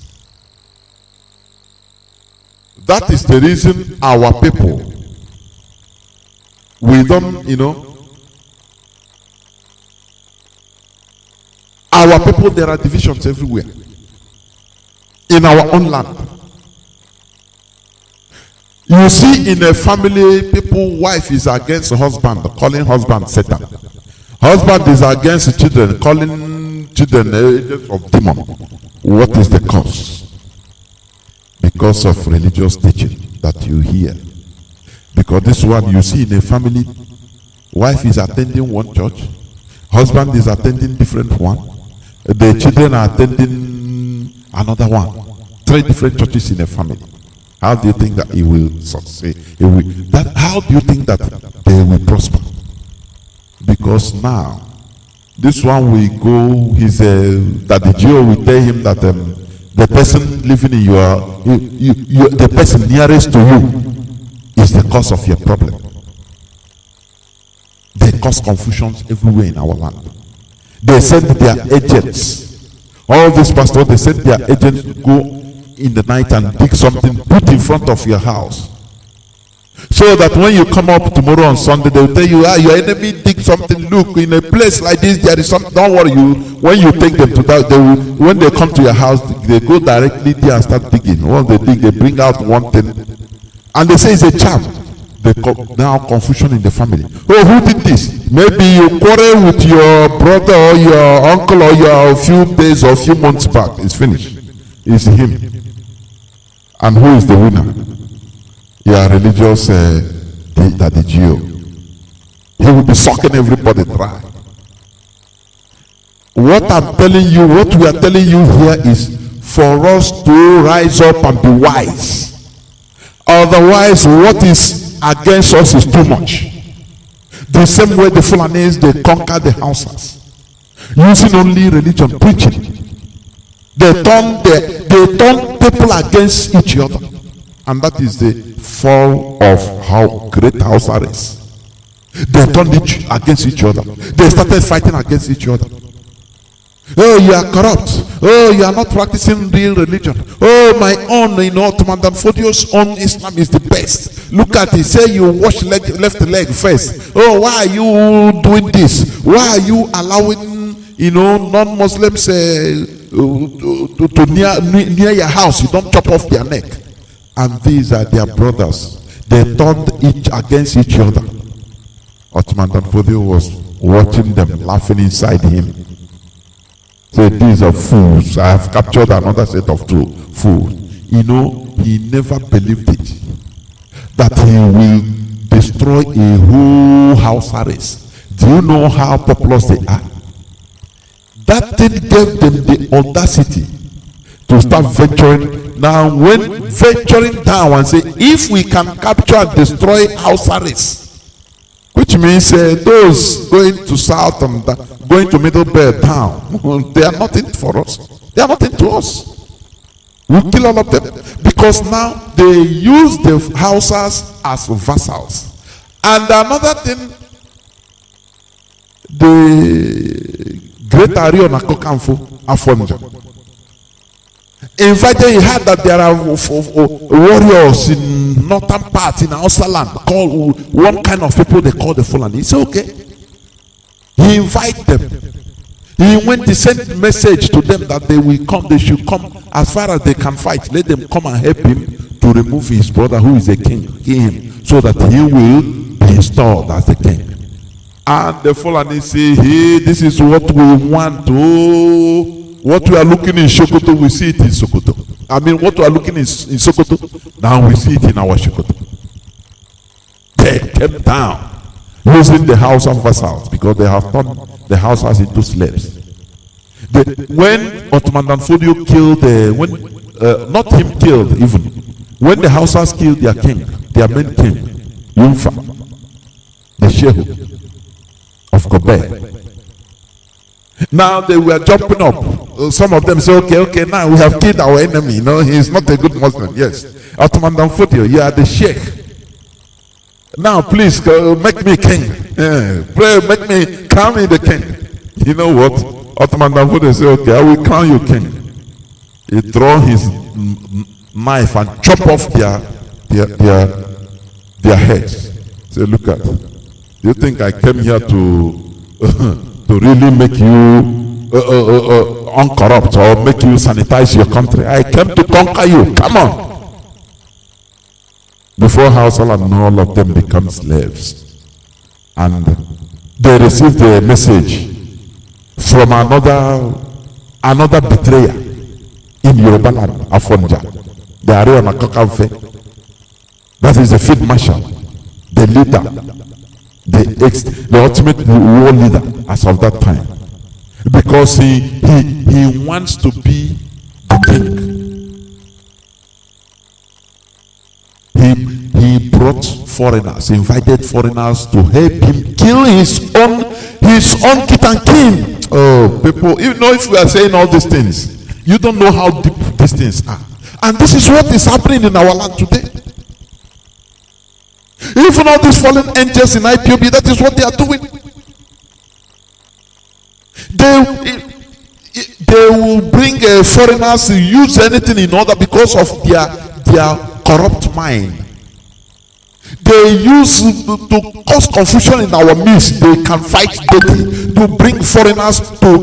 That is the reason our people, we don't, you know, our people, there are divisions everywhere in our own land. You see in a family, people, wife is against husband, calling husband Satan. Husband is against children, calling children agents of demon. What is the cause? Because of religious teaching that you hear. Because this one you see in a family, wife is attending one church, husband is attending different one, the children are attending another one. 3 different churches in a family. How do you think that he will succeed? How do you think that they will prosper? Because now, this one will go, that the Geo will tell him that the person living in the person nearest to you is the cause of your problem. They cause confusions everywhere in our land. They send their agents. All these pastors, they send their agents to go in the night and dig something, put in front of your house. So that when you come up tomorrow on Sunday, they will tell you, your enemy dig something. Look, in a place like this, there is something. Don't worry, when you take them to that, when they come to your house, they go directly there and start digging. Once they dig, they bring out one thing. And they say it's a charm. Now confusion in the family. Oh, who did this? Maybe you quarrel with your brother or your uncle or your few days or few months back. It's finished. It's him. And who is the winner? Your religious Daddy Geo. He will be sucking everybody dry. What I'm telling you, what we are telling you here is for us to rise up and be wise. Otherwise, what is against us is too much. The same way the Fulanis, they conquer the Hausas, using only religion, preaching. They turn people against each other. And that is the fall of how great Hausa is. They turned against each other. They started fighting against each other. Oh, you are corrupt. Oh, you are not practicing real religion. Oh, my own, Ottoman Fodio's own Islam is the best. Look at it. Say you wash left leg first. Oh, why are you doing this? Why are you allowing, non-Muslims to near your house? You don't chop off their neck. And these are their brothers. They turned each against each other. Ottoman Fodio was watching them, laughing inside him. Say, these are fools. I have captured another set of fools. He never believed it. That he will destroy a whole house race. Do you know how populous they are? That thing gave them the audacity to start venturing. Now, when venturing down and say, if we can capture and destroy Hausa race, which means those going to south and going to middle belt down, they are nothing for us. They are nothing to us. We'll kill all of them. Because now they use the Hausas as vassals. And another thing, the great Arion Akokanfo Afonja. In fact, he heard that there are warriors in northern part in Hausa land called one kind of people they call the Fulani. He said, okay. He invited them. He went to send a message to them that they will come, they should come as far as they can fight. Let them come and help him to remove his brother who is a king, him, so that he will be installed as the king. And the Fulani say, hey, this is what we want. Oh, what we are looking in Sokoto, we see it in Sokoto. I mean, what we are looking in Sokoto, now we see it in our Sokoto. They came down using the Hausa vassals because they have turned the Hausas into slaves. When Ottoman Danfodio killed, not him killed even, when the Hausas killed their king, their main king, Yunfa, the Shehu of Kobe. Now they were jumping up. Some of them say, okay, now we have killed our enemy. No, he is not a good Muslim. Yes. Ottoman Danfodio, you are the sheikh. Now please make me king. Pray, make me crown me the king. You know what? Ottoman Danfodio say, okay, I will crown you king. He throw his knife and chop off their heads. Say, look at. Do you think I came here to to really make you uncorrupt or make you sanitize your country? I came to conquer you. Come on. Before Hausa and all of them become slaves, and they received a message from another betrayer in Yoruba land, Afonja, the Ariwa Makokamfe. That is the field marshal, the leader, the ultimate war leader as of that time, because he wants to be the king. He brought foreigners, invited foreigners to help him kill his own kit and kin. Oh, people, you know, if we are saying all these things, you don't know how deep these things are. And this is what is happening in our land today. Even all these fallen angels in Ipob, that is what they are doing. They will bring foreigners to use anything in order because of their corrupt mind. They use to cause confusion in our midst. They can fight daily to bring foreigners to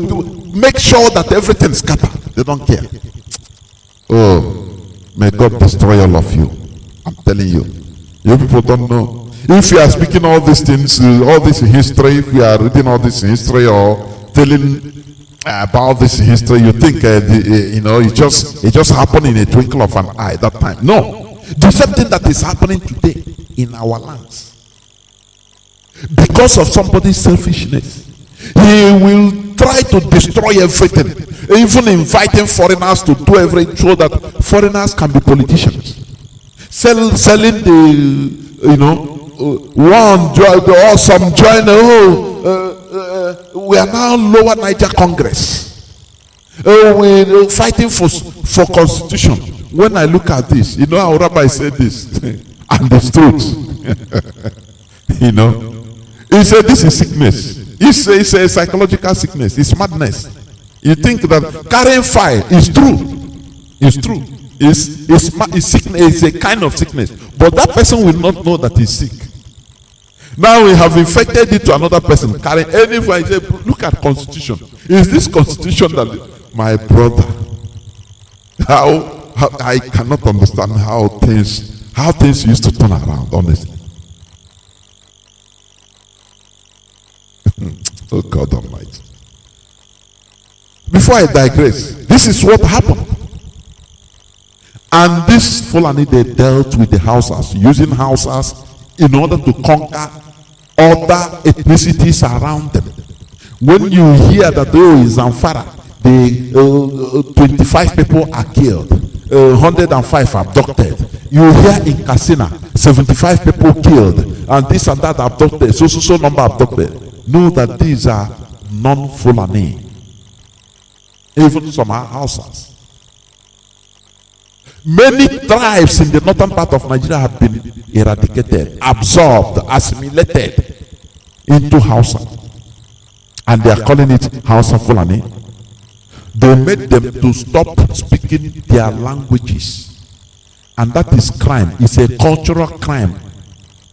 make sure that everything is scattered. They don't care. Oh, may God destroy all of you. I'm telling you. You people don't know. If you are speaking all these things, all this history, if you are reading all this history or telling about this history, you think it just happened in a twinkle of an eye that time. No, the same thing that is happening today in our lands. Because of somebody's selfishness, he will try to destroy everything, even inviting foreigners to do everything so that foreigners can be politicians. Selling some join. We are now Lower Niger Congress. We're fighting for constitution. When I look at this, you know how Rabbi said this, and the truth. He said this is sickness. It's a psychological sickness. It's madness. You think that carrying fire is true. It's true. It's sickness. It's a kind of sickness. But that person will not know that he's sick. Now we have infected it to another person carrying any fire. Say, look at constitution. Is this constitution that my brother? How I cannot understand how things used to turn around, honestly. Oh God Almighty. Before I digress, this is what happened. And this Fulani, they dealt with the Hausas, using Hausas in order to conquer other ethnicities around them. When you hear that in Zamfara, 25 people are killed, 105 abducted. You hear in Katsina, 75 people killed, and this and that abducted, so number abducted. Know that these are non-Fulani. Even some are Hausas. Many tribes in the northern part of Nigeria have been eradicated, absorbed, assimilated into Hausa. And they are calling it Hausa Fulani. They made them to stop speaking their languages. And that is crime. It's a cultural crime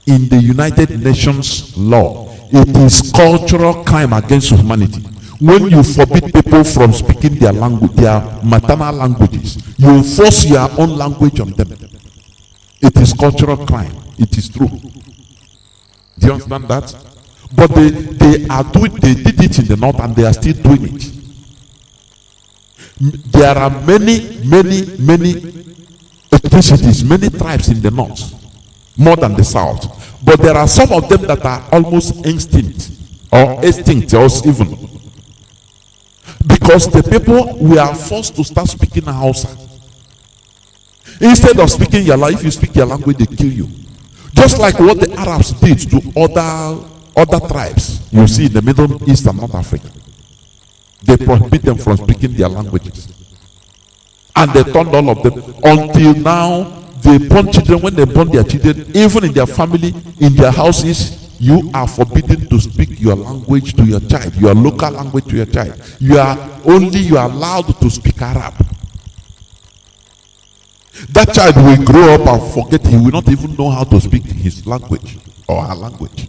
in the United Nations law. It is cultural crime against humanity. When you forbid people from speaking their language, their maternal languages, you force your own language on them. It is cultural crime. It is true. Do you understand that? But they did it in the north and they are still doing it. There are many ethnicities, many tribes in the north, more than the south. But there are some of them that are almost extinct, or even. Because the people were forced to start speaking Hausa. Instead of speaking your life, you speak your language, they kill you. Just like what the Arabs did to other tribes you see in the Middle East and North Africa. They prohibit them from speaking their languages. And they turned all of them. Until now, they born children. When they born their children, even in their family, in their houses, you are forbidden to speak your language to your child, your local language to your child. You are allowed to speak Arab. That child will grow up and forget. He will not even know how to speak his language or her language.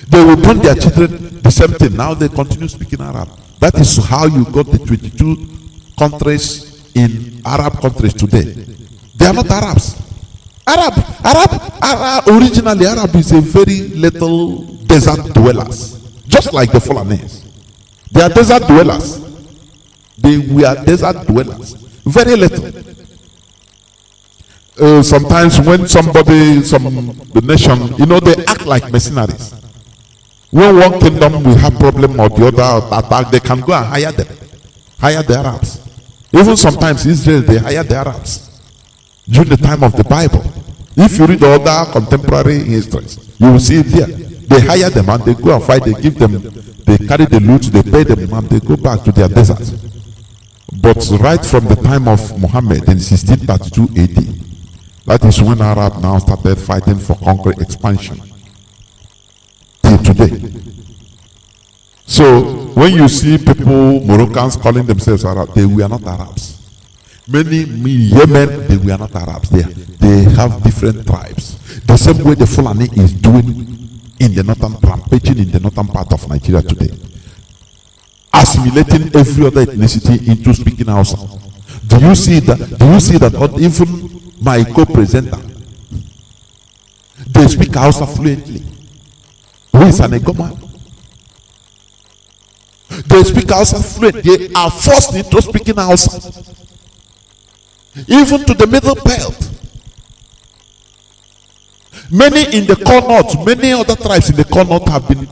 They will born their children the same thing. Now they continue speaking Arab. That is how you got the 22 countries in Arab countries today. They are not Arabs. Originally Arab is a very little desert dwellers, just like the Fulanese. They are desert dwellers. They were desert dwellers, very little. Sometimes when the nation, they act like mercenaries. When one kingdom will have problem or the other attack, they can go and hire them, hire the Arabs. Even sometimes Israel, they hire the Arabs during the time of the Bible. If you read other contemporary histories, you will see it there. They hire them and they go and fight. They give them, they carry the loot, they pay them, and they go back to their desert. But right from the time of Muhammad in 1632 AD, that is when Arab now started fighting for concrete expansion till today. So when you see people, Moroccans calling themselves Arab, they were not Arabs. Many Yemen, they were not Arabs. They have different tribes. The same way the Fulani is doing in the northern, rampaging in the northern part of Nigeria today, assimilating every other ethnicity into speaking Hausa. Do you see that? Even my co-presenter, they speak Hausa fluently. Who is an Egoma? They speak Hausa fluently. They are forced into speaking Hausa. Even to the middle belt. Many in the core north, many other tribes in the core north have been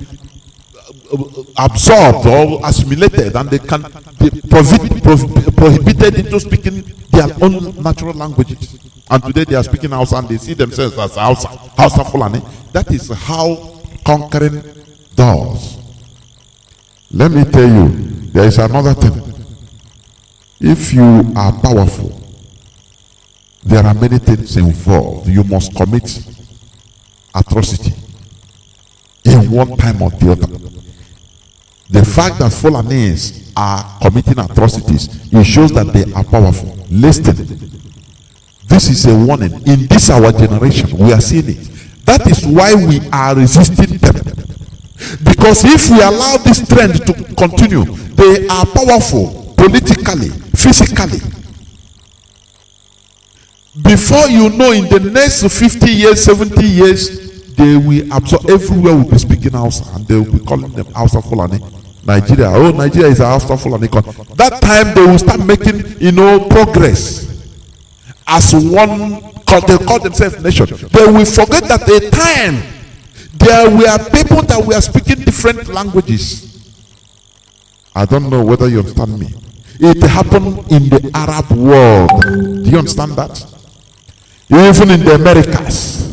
absorbed or assimilated, and they can be prohibited into speaking their own natural languages. And today they are speaking Hausa and they see themselves as Hausa Fulani. That is how conquering does. Let me tell you, there is another thing. If you are powerful, there are many things involved. You must commit atrocity in one time or the other. The fact that Fulanese are committing atrocities, it shows that they are powerful. Listen, this is a warning. In this our generation, we are seeing it. That is why we are resisting them. Because if we allow this trend to continue, they are powerful politically, physically. Before you know, in the next 50 years, 70 years, they will absorb, everywhere will be speaking Hausa, and they will be calling them Hausa Fulani. Nigeria, oh, Nigeria is a Hausa Fulani country. That time they will start making, progress as one, they call themselves nation. They will forget that at a time there were people that were speaking different languages. I don't know whether you understand me. It happened in the Arab world. Do you understand that? Even in the Americas.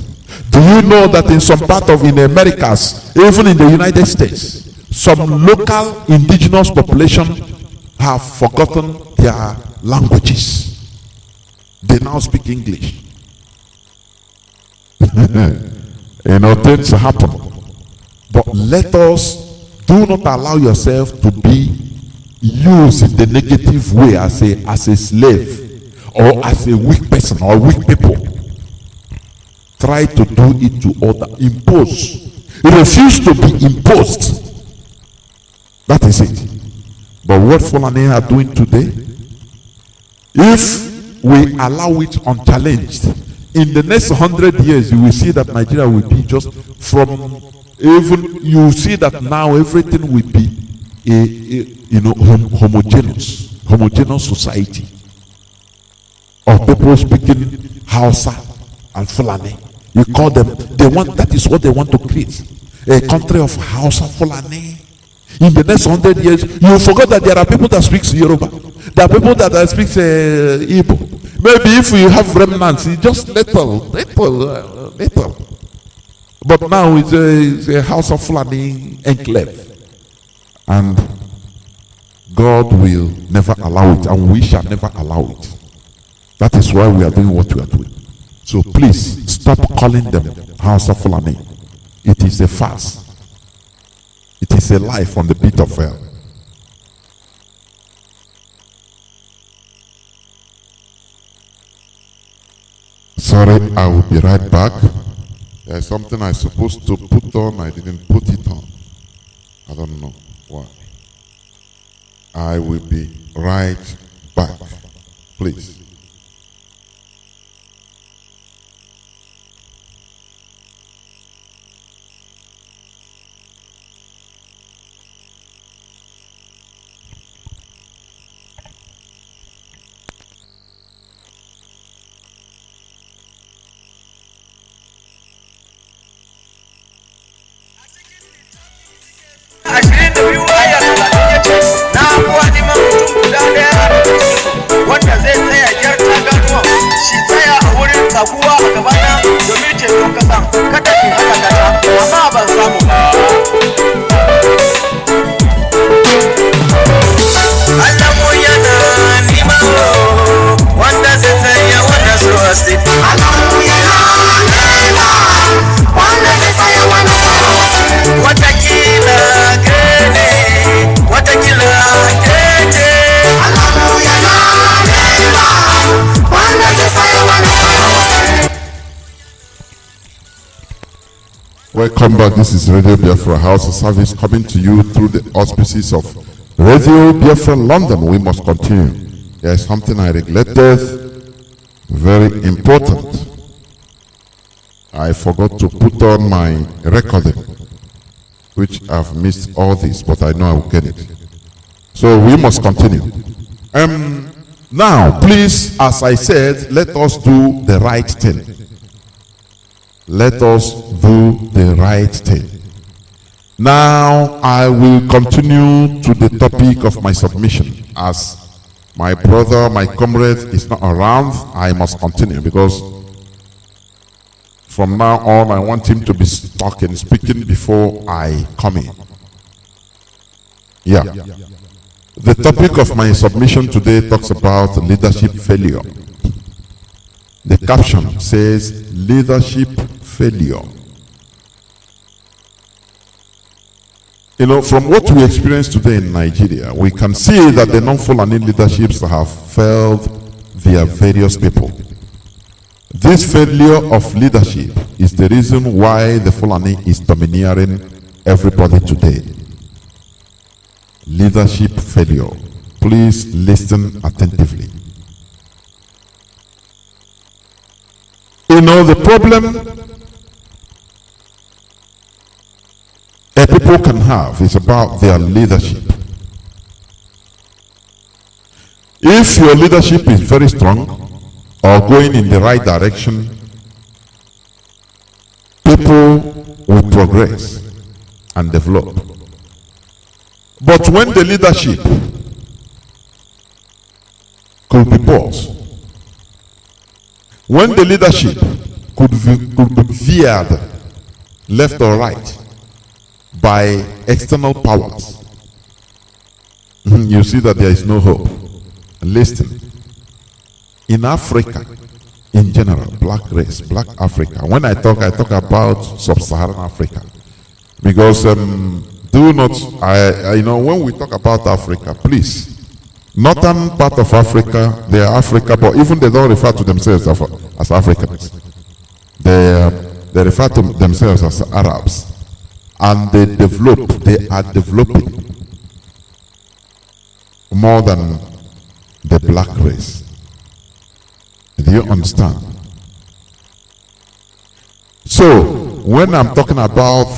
Do you know that in some part of the Americas, even in the United States, some local indigenous population have forgotten their languages? They now speak English. Things happen. But let us, do not allow yourself to be used in the negative way as a slave or as a weak person or weak people. Try to do it to other. Impose. Refuse to be imposed. That is it. But what Fulani are doing today, if we allow it unchallenged, in the next 100 years, you will see that Nigeria will be just from Even you see that now everything will be homogeneous society of people speaking Hausa and Fulani. You call them, that is what they want to create. A country of Hausa Fulani. In the next 100 years, you forget that there are people that speak Yoruba. There are people that speak Ipob. Maybe if you have remnants, it's just little. But now it's a House of Fulani enclave. And God will never allow it, and we shall never allow it. That is why we are doing what we are doing. So please, stop calling them House of Fulani. It is a farce. It is a life on the pit of hell. Sorry, I will be right back. There's something I'm supposed to put on, I didn't put it on. I don't know why. I will be right back, please. wanda zai tsaya jar tagaruwa shi tsaya a wurin tsakuwa a gabana domin ceton kasan kada in haka gata amma ban samu ba. Allah mu yana nima wanda zai tsaya wanda so asti. Allah mu yana nima wanda zai tsaya wanda so asti. Watakila kene, watakila kete. Allah mu yana nima wanda zai tsaya wanda so asti. Welcome back. This is Radio Biafra Hausa service coming to you through the auspices of Radio Biafra London. We must continue. There is something I neglected, very important. I forgot to put on my recording, which I've missed all this, but I know I will get it. So we must continue. Now, please, as I said, let us do the right thing. Let us do the right thing. Now, I will continue to the topic of my submission. As my brother, my comrade is not around, I must continue because from now on, I want him to be talking, speaking before I come in. Yeah. The topic of my submission today talks about leadership failure. The caption says, leadership failure. You know, from what we experience today in Nigeria, we can see that the non-Fulani leaderships have failed their various people. This failure of leadership is the reason why the Fulani is domineering everybody today. Leadership failure. Please listen attentively. You know, the problem that people can have is about their leadership. If your leadership is very strong or going in the right direction, people will progress and develop. But when the leadership could be bought, when the leadership could be veered left or right by external powers, you see that there is no hope. Listen, in Africa, in general, black race, black Africa, when I talk about sub-Saharan Africa, because do not, you know, when we talk about Africa, please, northern part of Africa, they are Africa, but even they don't refer to themselves as Africans. They refer to themselves as Arabs. And they are developing more than the black race. Do you understand? So, when I'm talking about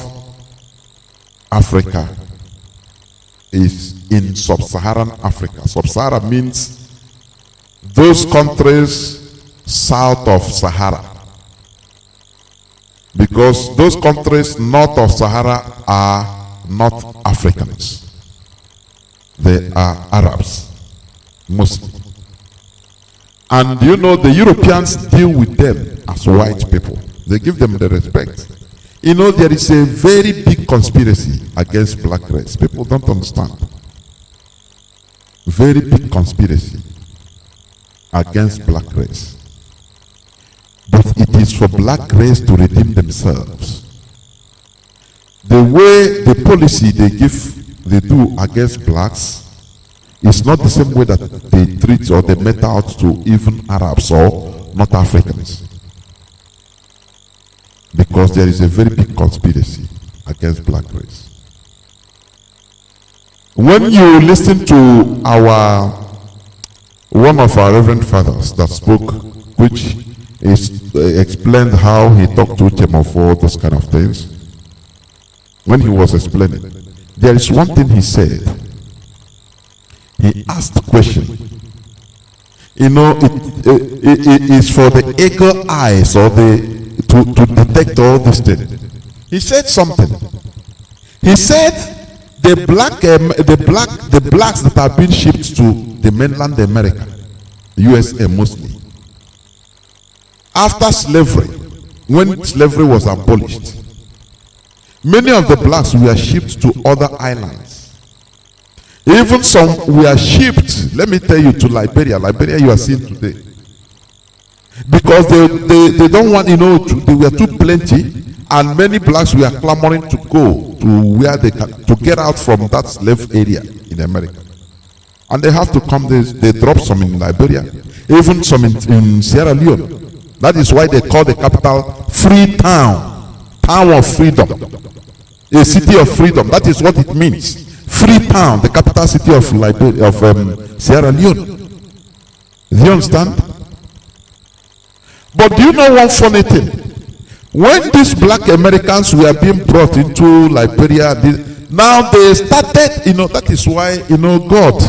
Africa is in sub-Saharan Africa. Sub-Saharan means those countries south of Sahara. Because those countries north of Sahara are not Africans. They are Arabs, mostly. And you know, the Europeans deal with them as white people. They give them the respect. You know, there is a very big conspiracy against black race. People don't understand. Very big conspiracy against black race. But it is for black race to redeem themselves. The way the policy they do against blacks is not the same way that they treat or they mete out to even Arabs or not Africans. Because there is a very big conspiracy against black race. When you listen to one of our reverend fathers that spoke, which is explained how he talked to him of all those kind of things, when he was explaining, there is one thing he said. He asked the question. You know, it is for the eagle eyes or to detect all these things. He said something. He said the blacks that have been shipped to the mainland America, USA mostly, after slavery, when slavery was abolished, many of the blacks were shipped to other islands. Even some were shipped, let me tell you, to Liberia. Liberia you are seeing today. Because they don't want, you know, they were too plenty, and many blacks were clamoring to go to where they can, to get out from that slave area in America. And they have to come, they drop some in Liberia, even some in Sierra Leone. That is why they call the capital Free Town, Town of Freedom, a city of freedom. That is what it means. Free Town, the capital city of Liberia, of Sierra Leone. Do you understand? But do you know one funny thing? When these black Americans were being brought into Liberia, now they started, you know, that is why, you know, God,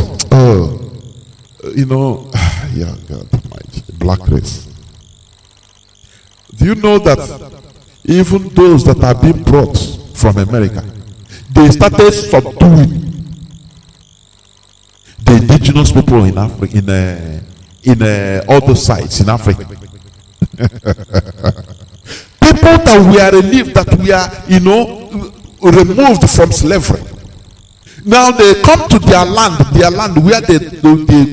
you know, yeah, God, black race. Do you know that even those that are being brought from America, they started subduing the indigenous people in Africa, in other sites in Africa. People that were relieved, that were, you know, removed from slavery. Now they come to their land where they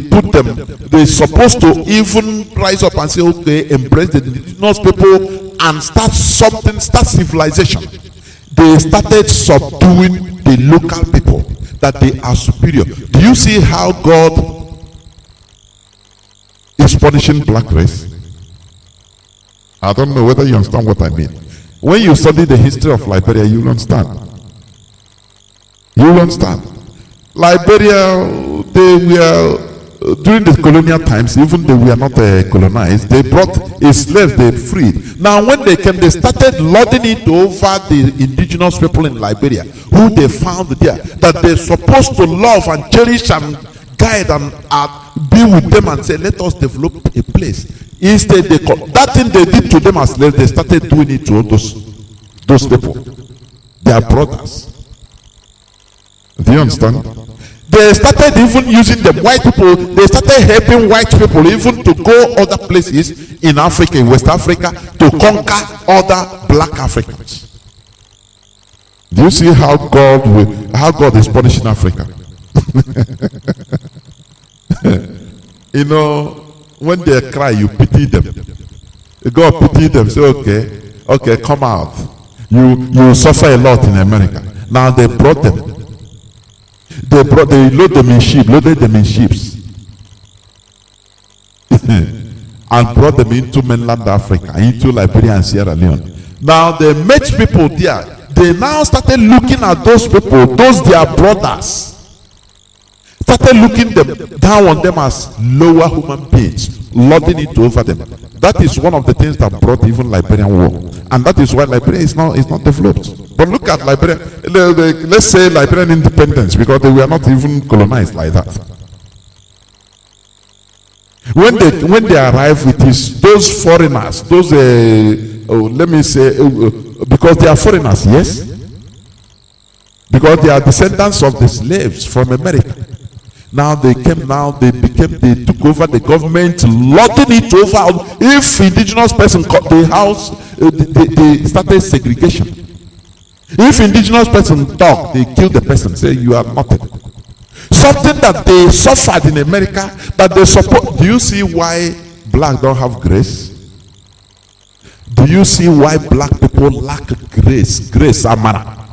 put them. They're supposed to even rise up and say, okay, embrace the indigenous people and start something, start civilization. They started subduing the local people, that they are superior. Do you see how God is punishing black race? I don't know whether you understand what I mean. When you study the history of Liberia, you will understand. You will understand. Liberia, they were, during the colonial times, even they were not colonized, they brought a slave, they freed. Now when they came, they started lording it over the indigenous people in Liberia, who they found there, that they're supposed to love and cherish and guide and be with them and say, let us develop a place. Instead, that thing they did to them as slaves, they started doing it to all those people, their brothers. Do you understand? They started even using the white people. They started helping white people even to go other places in Africa, in West Africa, to conquer other black Africans. Do you see how God is punishing Africa? You know, when they cry, you pity them. God pity them. Say, okay, come out. You suffer a lot in America. Now they brought them. They loaded them in ships, and brought them into mainland Africa, into Liberia and Sierra Leone. Now they met people there. They now started looking at those people, those their brothers. Started looking down on them as lower human beings, lording it over them. That is one of the things that brought even Liberian war, and that is why Liberia is not developed. But look at Liberia. Let's say Liberian independence, because they were not even colonized like that. When they arrive, it is those foreigners, those let me say, because they are foreigners, yes, because they are descendants of the slaves from America. Now they came. Now they took over the government, lording it over. If indigenous person got the house, they started segregation. If indigenous person talk, they kill the person. Say you are nothing. Something that they suffered in America, that they support. Do you see why black don't have grace? Do you see why black people lack grace, amana?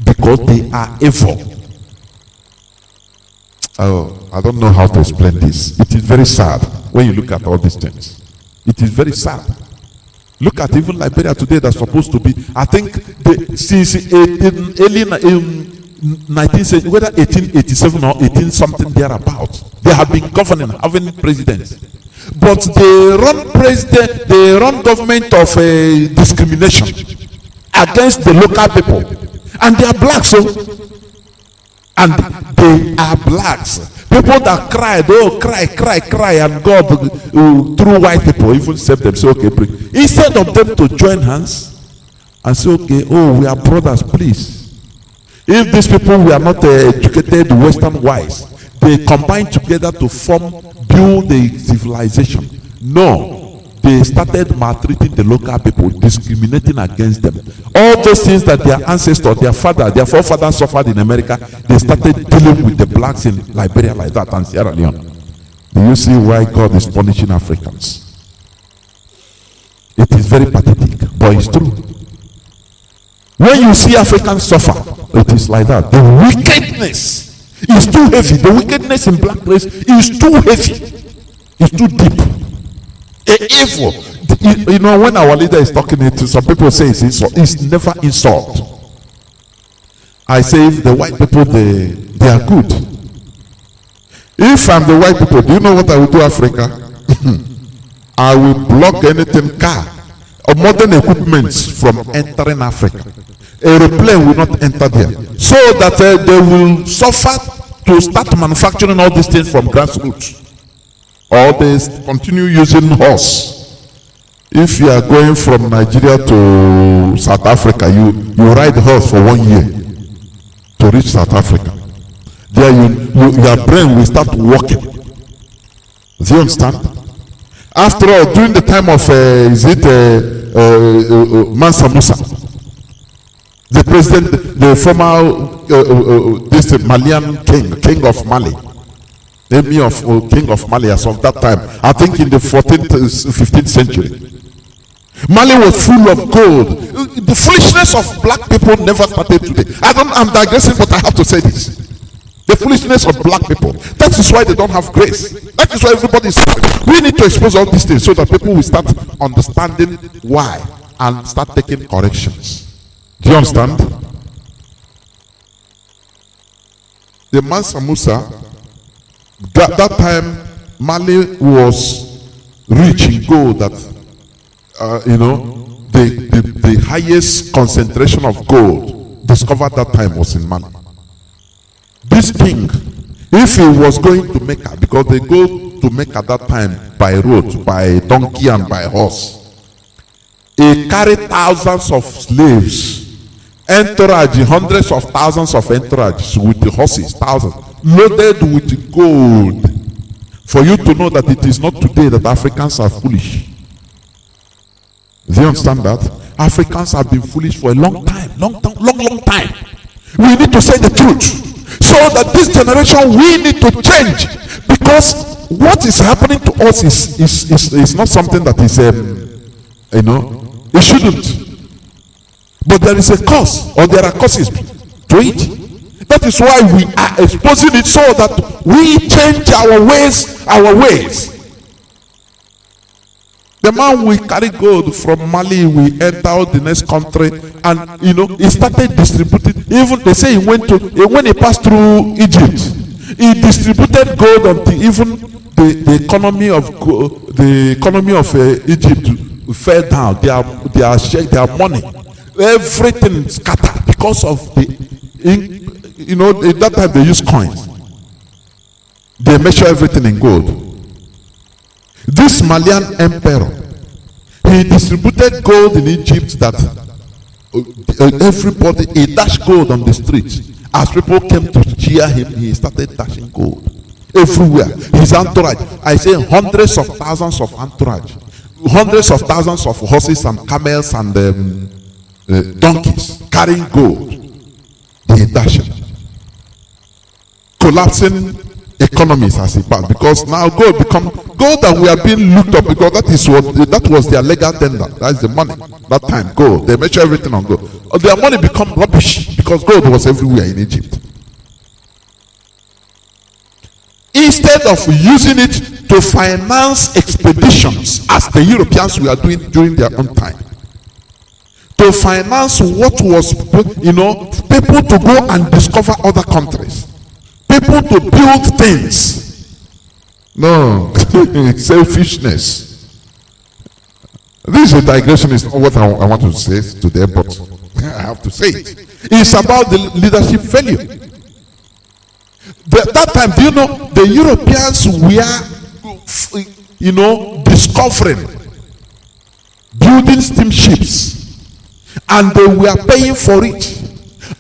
Because they are evil. Oh, I don't know how to explain this. It is very sad when you look at all these things. It is very sad. Look at even Liberia today, that's supposed to be, I think, since early in 19th century, whether 1887 or 18 something thereabouts, they have been governing, having presidents. But they run government of discrimination against the local people. And they are blacks, so. And they are blacks. People that cried, oh, cry, and God, through white people, even saved them. Say, okay, bring. Instead of them to join hands and say, okay, oh, we are brothers, please. If these people were not educated Western wise, they combined together to build the civilization. No. They started maltreating the local people, discriminating against them. All those things that their ancestors, their forefathers suffered in America, they started dealing with the blacks in Liberia like that and Sierra Leone. Do you see why God is punishing Africans? It is very pathetic, but it's true. When you see Africans suffer, it is like that. The wickedness is too heavy. The wickedness in black race is too heavy. It's too deep. Evil. You know, when our leader is talking to some people say it's insult. It's never insult. I say if the white people they are good. If I'm the white people, do you know what I will do, Africa? I will block anything car or modern equipments from entering Africa. Aeroplane will not enter there, so that they will suffer to start manufacturing all these things from grassroots. Or they continue using horse. If you are going from Nigeria to South Africa, you ride horse for 1 year to reach South Africa. There your brain will start working. Do you understand? After all, during the time of Mansa Musa, the president, the former this Malian king of Mali, emir of king of Mali as of that time, I think in the 14th 15th century, Mali was full of gold. The foolishness of black people never started today. I'm digressing, but I have to say this. The foolishness of black people. That is why they don't have grace. That is why everybody is suffering. We need to expose all these things so that people will start understanding why and start taking corrections. Do you understand? The Mansa Musa, that time Mali was rich in gold. That the highest concentration of gold discovered that time was in Mali. This king, if he was going to Mecca, because they go to Mecca that time by road, by donkey and by horse, he carried thousands of slaves, entourage, hundreds of thousands of entourage with the horses, thousands, loaded with gold, for you to know that it is not today that Africans are foolish. Do you understand that? Africans have been foolish for a long time. Long time. We need to say the truth. So that this generation, we need to change. Because what is happening to us is not something that is, it shouldn't. But there is a cause, or there are causes to it. That is why we are exposing it, so that we change our ways. The man will carry gold from Mali, we enter the next country, and he started distributing. Even they say when he passed through Egypt, he distributed gold until even the economy of Egypt fell down. Their money, everything scattered because of the, at that time they used coins. They measure everything in gold. This Malian emperor, he distributed gold in Egypt that everybody, he dashed gold on the streets. As people came to cheer him, he started dashing gold everywhere. His entourage, I say hundreds of thousands of entourage, hundreds of thousands of horses and camels and donkeys carrying gold. They dash it, collapsing economies as it passed, because now gold that we are being looked up, because that was their legal tender. That's the money. That time gold, they measure everything on gold. Their money become rubbish because gold was everywhere in Egypt. Instead of using it to finance expeditions as the Europeans were doing during their own time, to finance what was, people to go and discover other countries, people to build things. No, selfishness. This is a digression, is not what I want to say today, but I have to say it. It's about the leadership failure. That time, do you know, the Europeans were, discovering, building steamships, and they were paying for it.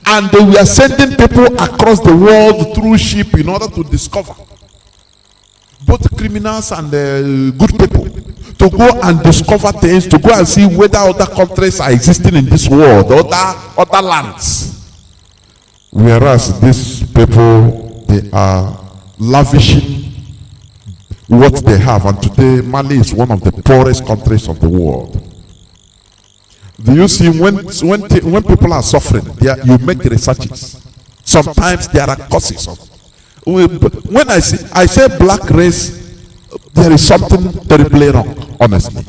And they were sending people across the world through ship in order to discover, both criminals and good people, to go and discover things, to go and see whether other countries are existing in this world, other lands. Whereas these people, they are lavishing what they have, and today Mali is one of the poorest countries of the world. Do you see, when people are suffering, you make researches. Sometimes there are causes of. When I say black race, there is something terribly wrong. Honestly,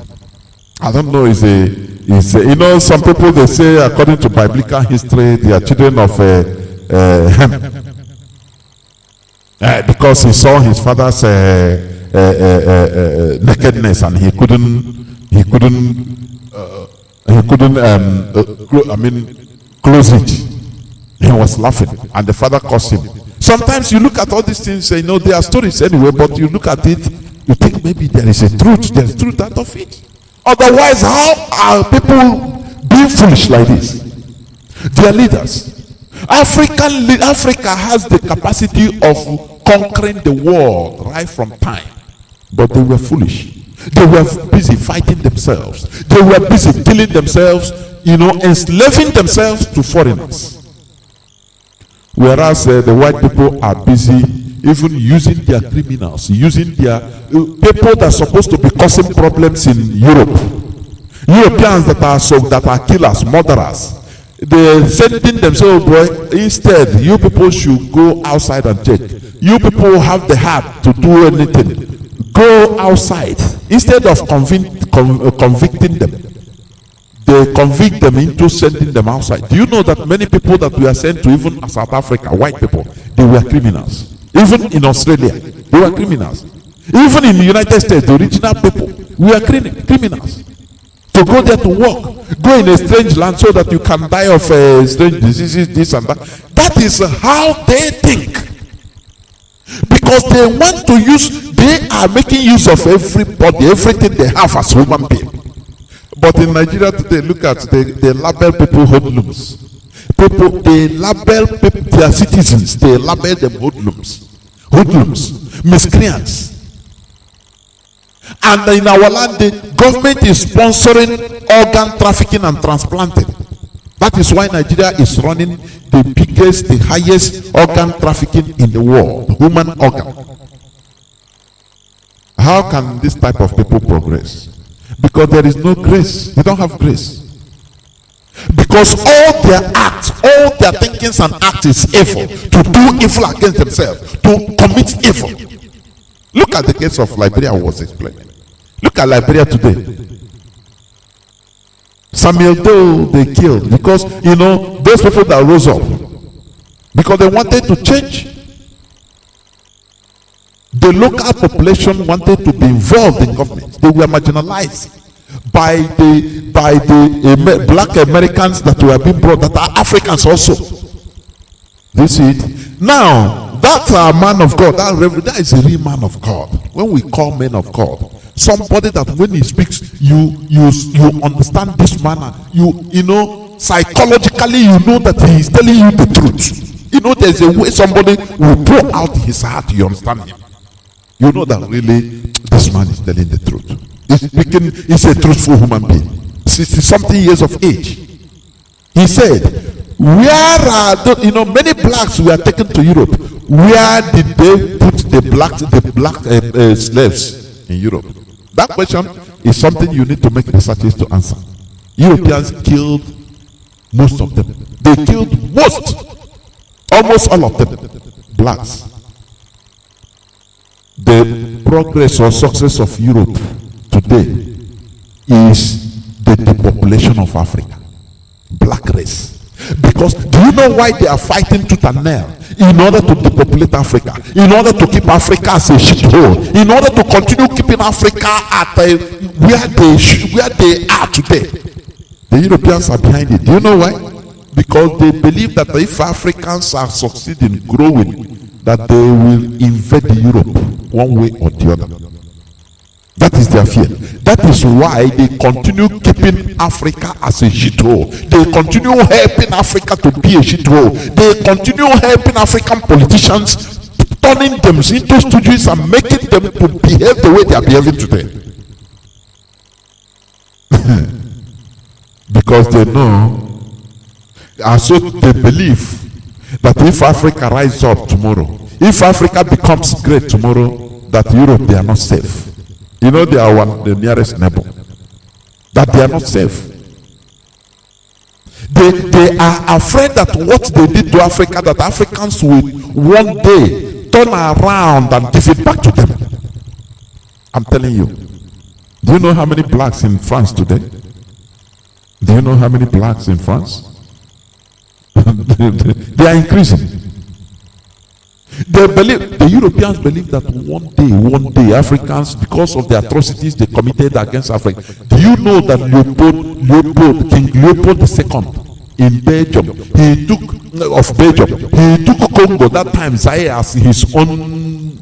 I don't know. Some people, they say, according to biblical history, they are children of Ham, because he saw his father's nakedness and he couldn't close it. He was laughing and the father cursed him. Sometimes you look at all these things, they are stories anyway, but you look at it, you think maybe there's truth out of it. Otherwise, how are people being foolish like this? Their leaders. Africa has the capacity of conquering the world right from time, but they were foolish. They were busy fighting themselves. They were busy killing themselves, enslaving themselves to foreigners. Whereas the white people are busy even using their criminals, using their people that are supposed to be causing problems in Europe. Europeans that are killers, murderers. They're sending themselves, instead, you people should go outside and check. You people have the heart to do anything. Go outside. Instead of convicting them, they convict them into sending them outside. Do you know that many people that were sent to even South Africa, white people, they were criminals? Even in Australia, they were criminals. Even in the United States, the original people were criminals. To go there to work, go in a strange land so that you can die of strange diseases, this and that. That is how they think. Because they want to they are making use of everybody, everything they have as human being. But in Nigeria today, look at, they label people hoodlums. They label their citizens, they label them hoodlums, miscreants. And in our land, the government is sponsoring organ trafficking and transplanting. That is why Nigeria is running the biggest, the highest organ trafficking in the world, human organ. How can this type of people progress? Because there is no grace. They don't have grace. Because all their acts, all their thinkings and acts is evil. To do evil against themselves, to commit evil. Look at the case of Liberia I was explaining. Look at Liberia today. Samuel Doe they killed because those people that rose up because they wanted to change. The local population wanted to be involved in government. They were marginalized. by the black Americans that were being brought, that are Africans also. This is it. Now, that's a man of God. That is a real man of God. When we call men of God, somebody that when he speaks, you understand this manner. You know, psychologically, you know that he is telling you the truth. You know, there's a way somebody will pour out his heart. You understand him. You know that really this man is telling the truth. He's a truthful human being. 60-something years of age. He said, where are the, many blacks were taken to Europe. Where did they put the black slaves in Europe? That question is something you need to make researches to answer. Europeans killed most of them. They killed almost all of them, blacks. The progress or success of Europe today is the depopulation of Africa, black race. Because do you know why they are fighting tooth and nail? In order to depopulate Africa, in order to keep Africa as a shithole, in order to continue keeping Africa at where they are today. The Europeans are behind it. Do you know why? Because they believe that if Africans are succeeding growing, that they will invade Europe one way or the other. That is their fear. That is why they continue keeping Africa as a shithole. They continue helping Africa to be a shithole. They continue helping African politicians, turning them into stooges and making them to behave the way they are behaving today. Because they know, and so they believe that if Africa rises up tomorrow, if Africa becomes great tomorrow, that Europe, they are not safe. You know, they are the nearest neighbor. That they are not safe. They are afraid that what they did to Africa, that Africans will one day turn around and give it back to them. I'm telling you. Do you know how many blacks in France today? Do you know how many blacks in France? They are increasing. The Europeans believe that one day Africans, because of the atrocities they committed against Africa. Do you know that King Leopold II in Belgium, he took Congo, that time Zaire, as his own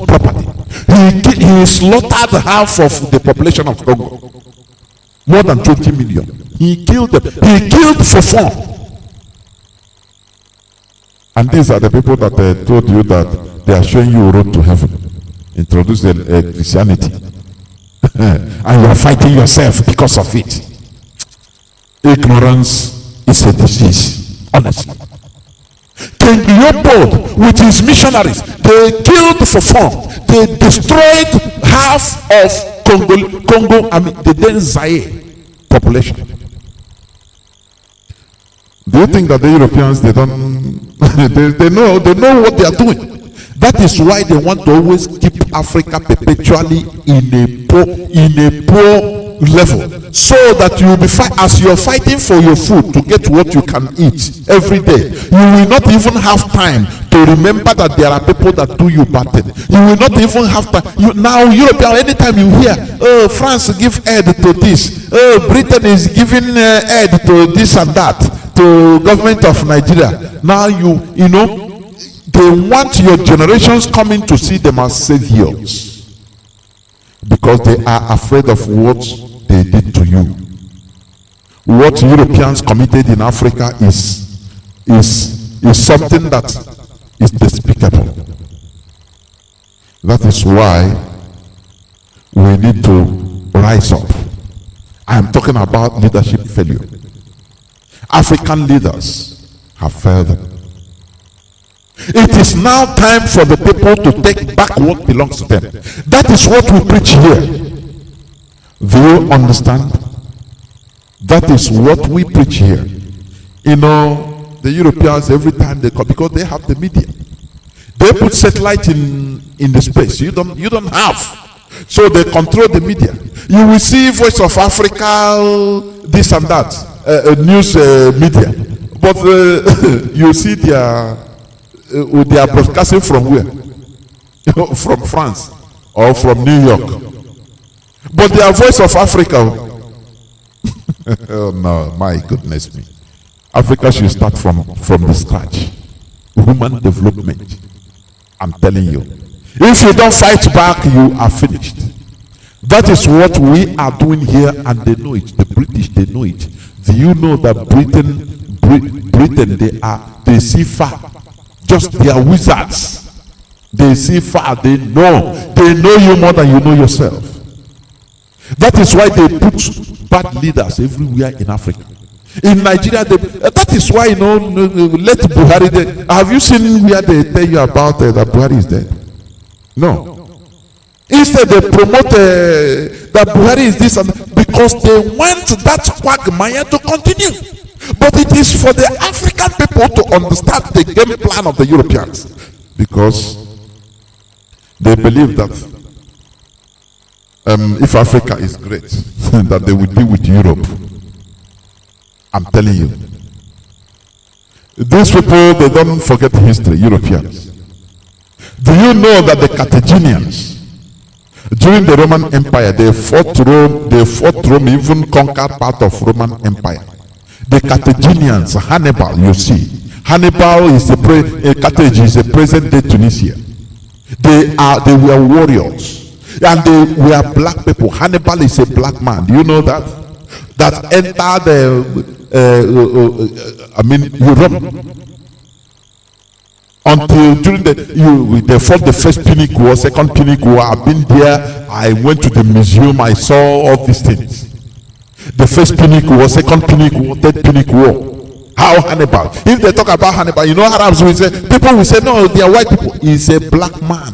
property. He slaughtered half of the population of Congo, more than 20 million. He killed them. He killed for fun. And these are the people that told you that they are showing you a road to heaven. Introduce Christianity. And you are fighting yourself because of it. Ignorance is a disease, honestly. King Leopold, with his missionaries, they killed for fun. They destroyed half of Congo, the then Zaire population. Do you think that the Europeans, they know what they are doing? That is why they want to always keep Africa perpetually in a poor level, so that you will be as you are fighting for your food to get what you can eat every day. You will not even have time to remember that there are people that do you bad thing. You will not even have time. Now European, anytime you hear, oh, France give aid to this, oh, Britain is giving aid to this and that, to government of Nigeria. Now you know, they want your generations coming to see them as saviors, because they are afraid of what they did to you. What Europeans committed in Africa is something that is despicable. That is why we need to rise up. I am talking about leadership failure. African leaders have failed. It is now time for the people to take back what belongs to them. That is what we preach here. Do you understand? That is what we preach here. You know, the Europeans, every time they come, because they have the media, they put satellite in the space. You don't have. So they control the media. You will see Voice of Africa, this and that, news media. But you see they are broadcasting from where? From France or from New York. But they are voice of Africa. Oh no, my goodness me. Africa should start from the scratch. Human development. I'm telling you. If you don't fight back, you are finished. That is what we are doing here, and they know it. The British, they know it. Do you know that Britain, they see far. Just they are wizards. They see far. They know you more than you know yourself. That is why they put bad leaders everywhere in Africa. In Nigeria, that is why, let Buhari dead. Have you seen where they tell you about that Buhari is dead? No. Instead, they promote that Buhari is this, and because they want that quagmire to continue. But it is for the African people to understand the game plan of the Europeans, because they believe that if Africa is great, that they will be with Europe. I'm telling you. These people, they don't forget history, Europeans. Do you know that the Carthaginians, during the Roman Empire, they fought Rome, even conquered part of Roman Empire. The Carthaginians, Hannibal, you see. Hannibal is Carthage is a present-day Tunisia. They were warriors. And they were black people. Hannibal is a black man. Do you know that? That entered Europe. Until during they fought the first Punic War, second Punic War. I've been there. I went to the museum. I saw all these things. The first Punic War, second Punic War, third Punic War. How Hannibal? If they talk about Hannibal, Arabs will say, people will say, no, they are white people. He's a black man.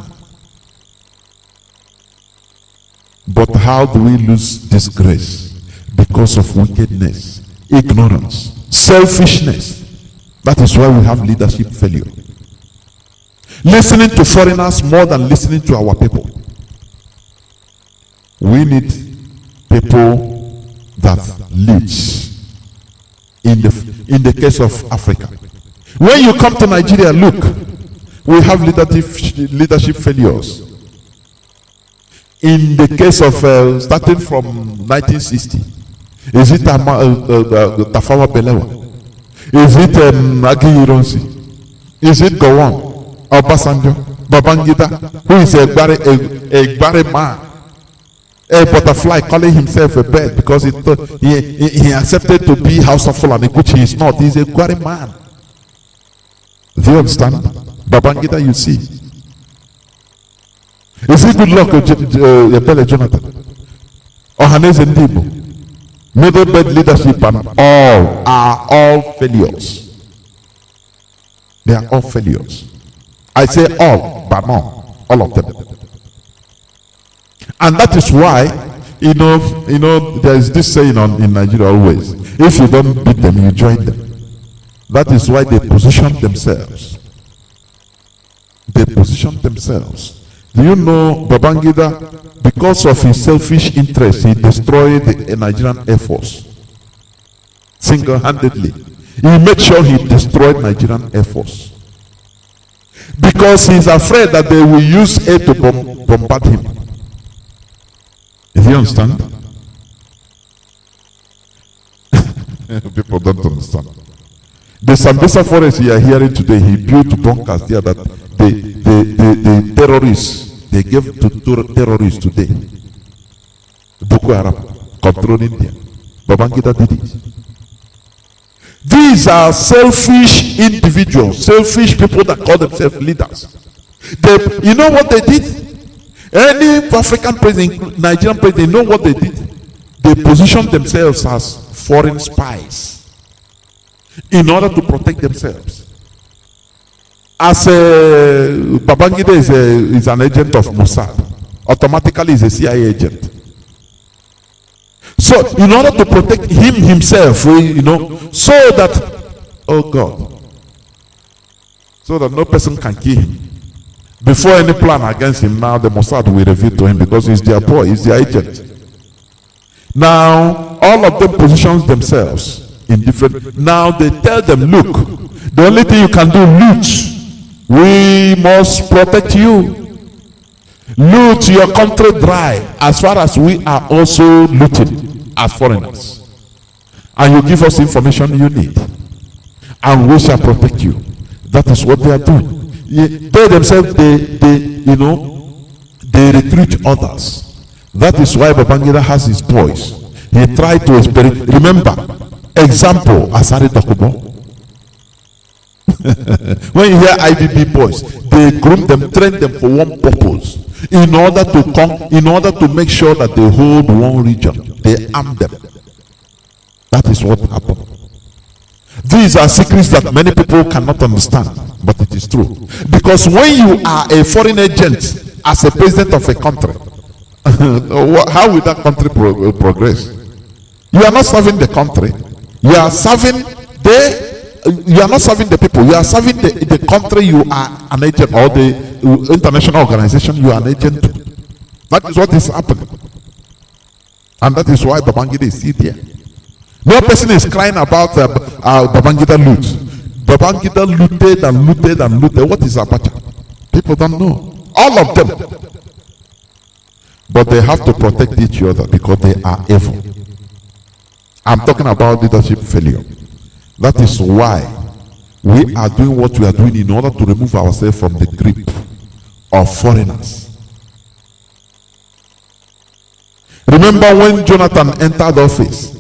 But how do we lose this grace? Because of wickedness, ignorance, selfishness. That is why we have leadership failure. Listening to foreigners more than listening to our people. We need people that lead. In the case of Africa, when you come to Nigeria, look, we have leadership failures. In the case of starting from 1960, is it Tafawa Balewa? Is it Agi Ironsi? Is it Gowon? Obasanjo, Babangida, who is a Gbare man, a butterfly calling himself a bird because he accepted to be Hausa Fulani, which he is not. He is a Gbare man. Do you understand? Babangida, you see. Is it good luck, Johnathan? Ohanes and Dibo? Middle bed leadership and all are all failures. They are all failures. I say all, but not all of them. And that is why, there is this saying in Nigeria always: if you don't beat them, you join them. That is why they position themselves. They position themselves. Do you know Babangida, because of his selfish interest, he destroyed the Nigerian Air Force single-handedly. He made sure he destroyed Nigerian Air Force. Because he's afraid that they will use air to bombard him. Do you understand? People don't understand. The Sambisa forest you are hearing today, he built bunkers there that the terrorists, they gave to terrorists today. Boko Haram control India. Babangida did it. These are selfish individuals, selfish people that call themselves leaders. You know what they did? Any African president, Nigerian president, they know what they did. They positioned themselves as foreign spies in order to protect themselves. As Babangida is an agent of Mossad, automatically is a CIA agent. So, in order to protect himself, so that, oh God, so that no person can kill him. Before any plan against him, now the Mossad will reveal to him, because he's their boy, he's their agent. Now, all of them positions themselves in different. Now they tell them, look, the only thing you can do, loot. We must protect you. Loot your country dry, as far as we are also looting as foreigners. And you give us information you need, and we shall protect you. That is what they are doing. They themselves, they recruit others. That is why Babangida has his boys. He tried to experiment. Remember, example, Asari Dokubo. When you hear IBB boys, they groom them, train them for one purpose. In order to make sure that they hold one region, they arm them. That is what happened. These are secrets that many people cannot understand, but it is true. Because when you are a foreign agent as a president of a country, how will that country progress? You are not serving the country. You are serving you are not serving the people. You are serving the country you are an agent, or the international organization you are an agent to. That is what is happening. And that is why Babangida is still there. No person is crying about Babangida loot. Babangida looted and looted and looted. What is Abacha? People don't know. All of them. But they have to protect each other because they are evil. I'm talking about leadership failure. That is why we are doing what we are doing in order to remove ourselves from the grip of foreigners. Remember when Johnathan entered office?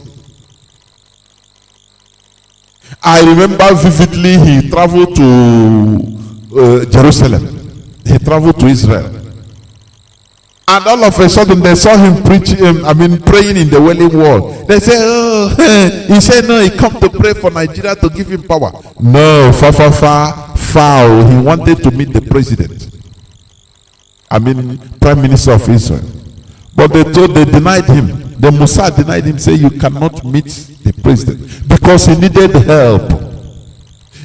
I remember vividly he traveled to Jerusalem. He traveled to Israel. And all of a sudden they saw him preaching, praying in the Wailing Wall. They say, oh, he said, no, he come to pray for Nigeria to give him power. No, foul. He wanted to meet the president. Prime Minister of Israel. But they denied him. The Mossad denied him, say you cannot meet the president. Because he needed help.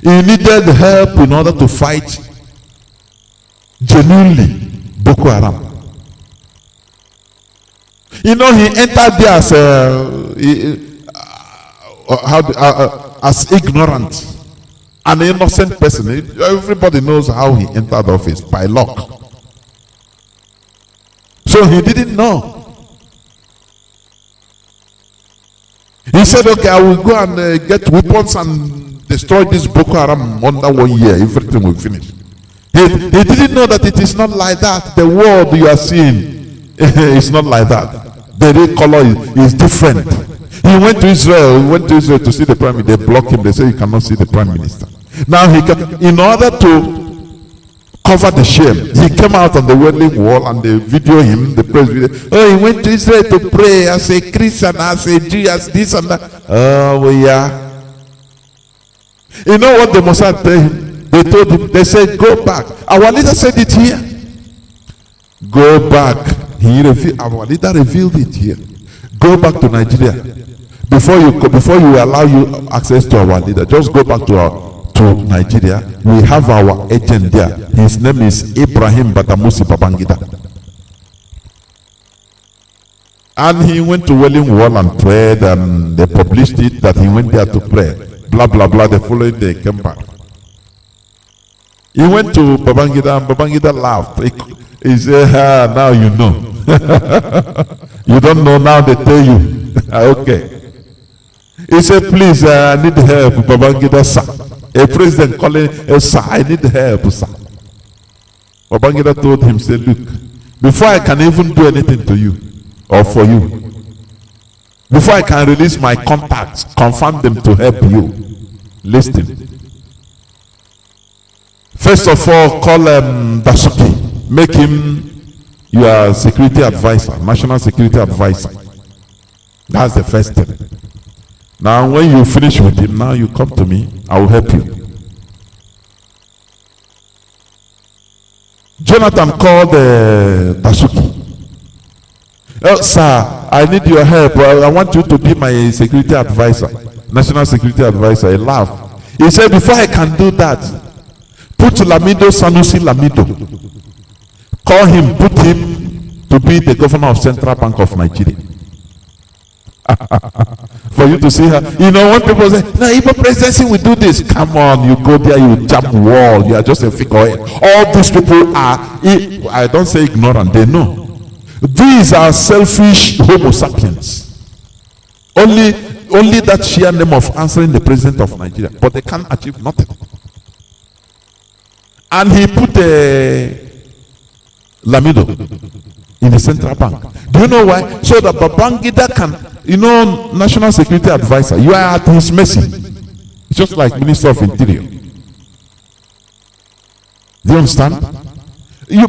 He needed help in order to fight genuinely Boko Haram. You know, he entered there as ignorant, an innocent person. Everybody knows how he entered office, by luck. So he didn't know. He said, okay, I will go and get weapons and destroy this Boko Haram under 1 year. Everything will finish. He didn't know that it is not like that. The world you are seeing is not like that. The red color is different. He went to Israel. To see the prime minister. They blocked him. They say you cannot see the prime minister. Now in order to cover the shame, he came out on the Wailing Wall and they video him. The press video. Oh, he went to Israel to pray as a Christian, as a Jew, as this and that. Oh, yeah. You know what the Mossad told him? They told him. They said, go back. Our leader said it here. Go back. Our leader revealed it here. Go back to Nigeria. Before you allow you access to our leader, just go back to Nigeria. We have our agent there. His name is Ibrahim Batamusi Babangida. And he went to Wailing Wall and prayed, and they published it that he went there to pray. Blah blah blah. The following day came back. He went to Babangida and Babangida laughed. He said, now you know. You don't know, now they tell you. Okay. He said, please, I need help, Babangida, sir. A president calling, sir, I need help, sir. Babangida told him, say, look, before I can even do anything to you or for you, before I can release my contacts, confirm them to help you, listen. First of all, call Dasuki, make him your security advisor, national security advisor. That's the first step. Now when you finish with him, now you come to me, I will help you. Johnathan called Dasuki. Oh, sir, I need your help. I want you to be my security advisor, national security advisor. He laughed. He said, before I can do that, put Lamido Sanusi Lamido. Call him, put him to be the governor of Central Bank of Nigeria. For you to see her, you know, when people say, no, Igbo presidency will do this. Come on, you go there, you jump wall, you are just a figurehead. All these people are, I don't say ignorant, they know. These are selfish Homo sapiens. Only that sheer name of answering the president of Nigeria, but they can't achieve nothing. And he put Lamido in the central bank. Do you know why? So that Babangida can, you know, national security advisor, you are at his mercy. It's just like Minister of Interior. Do you understand?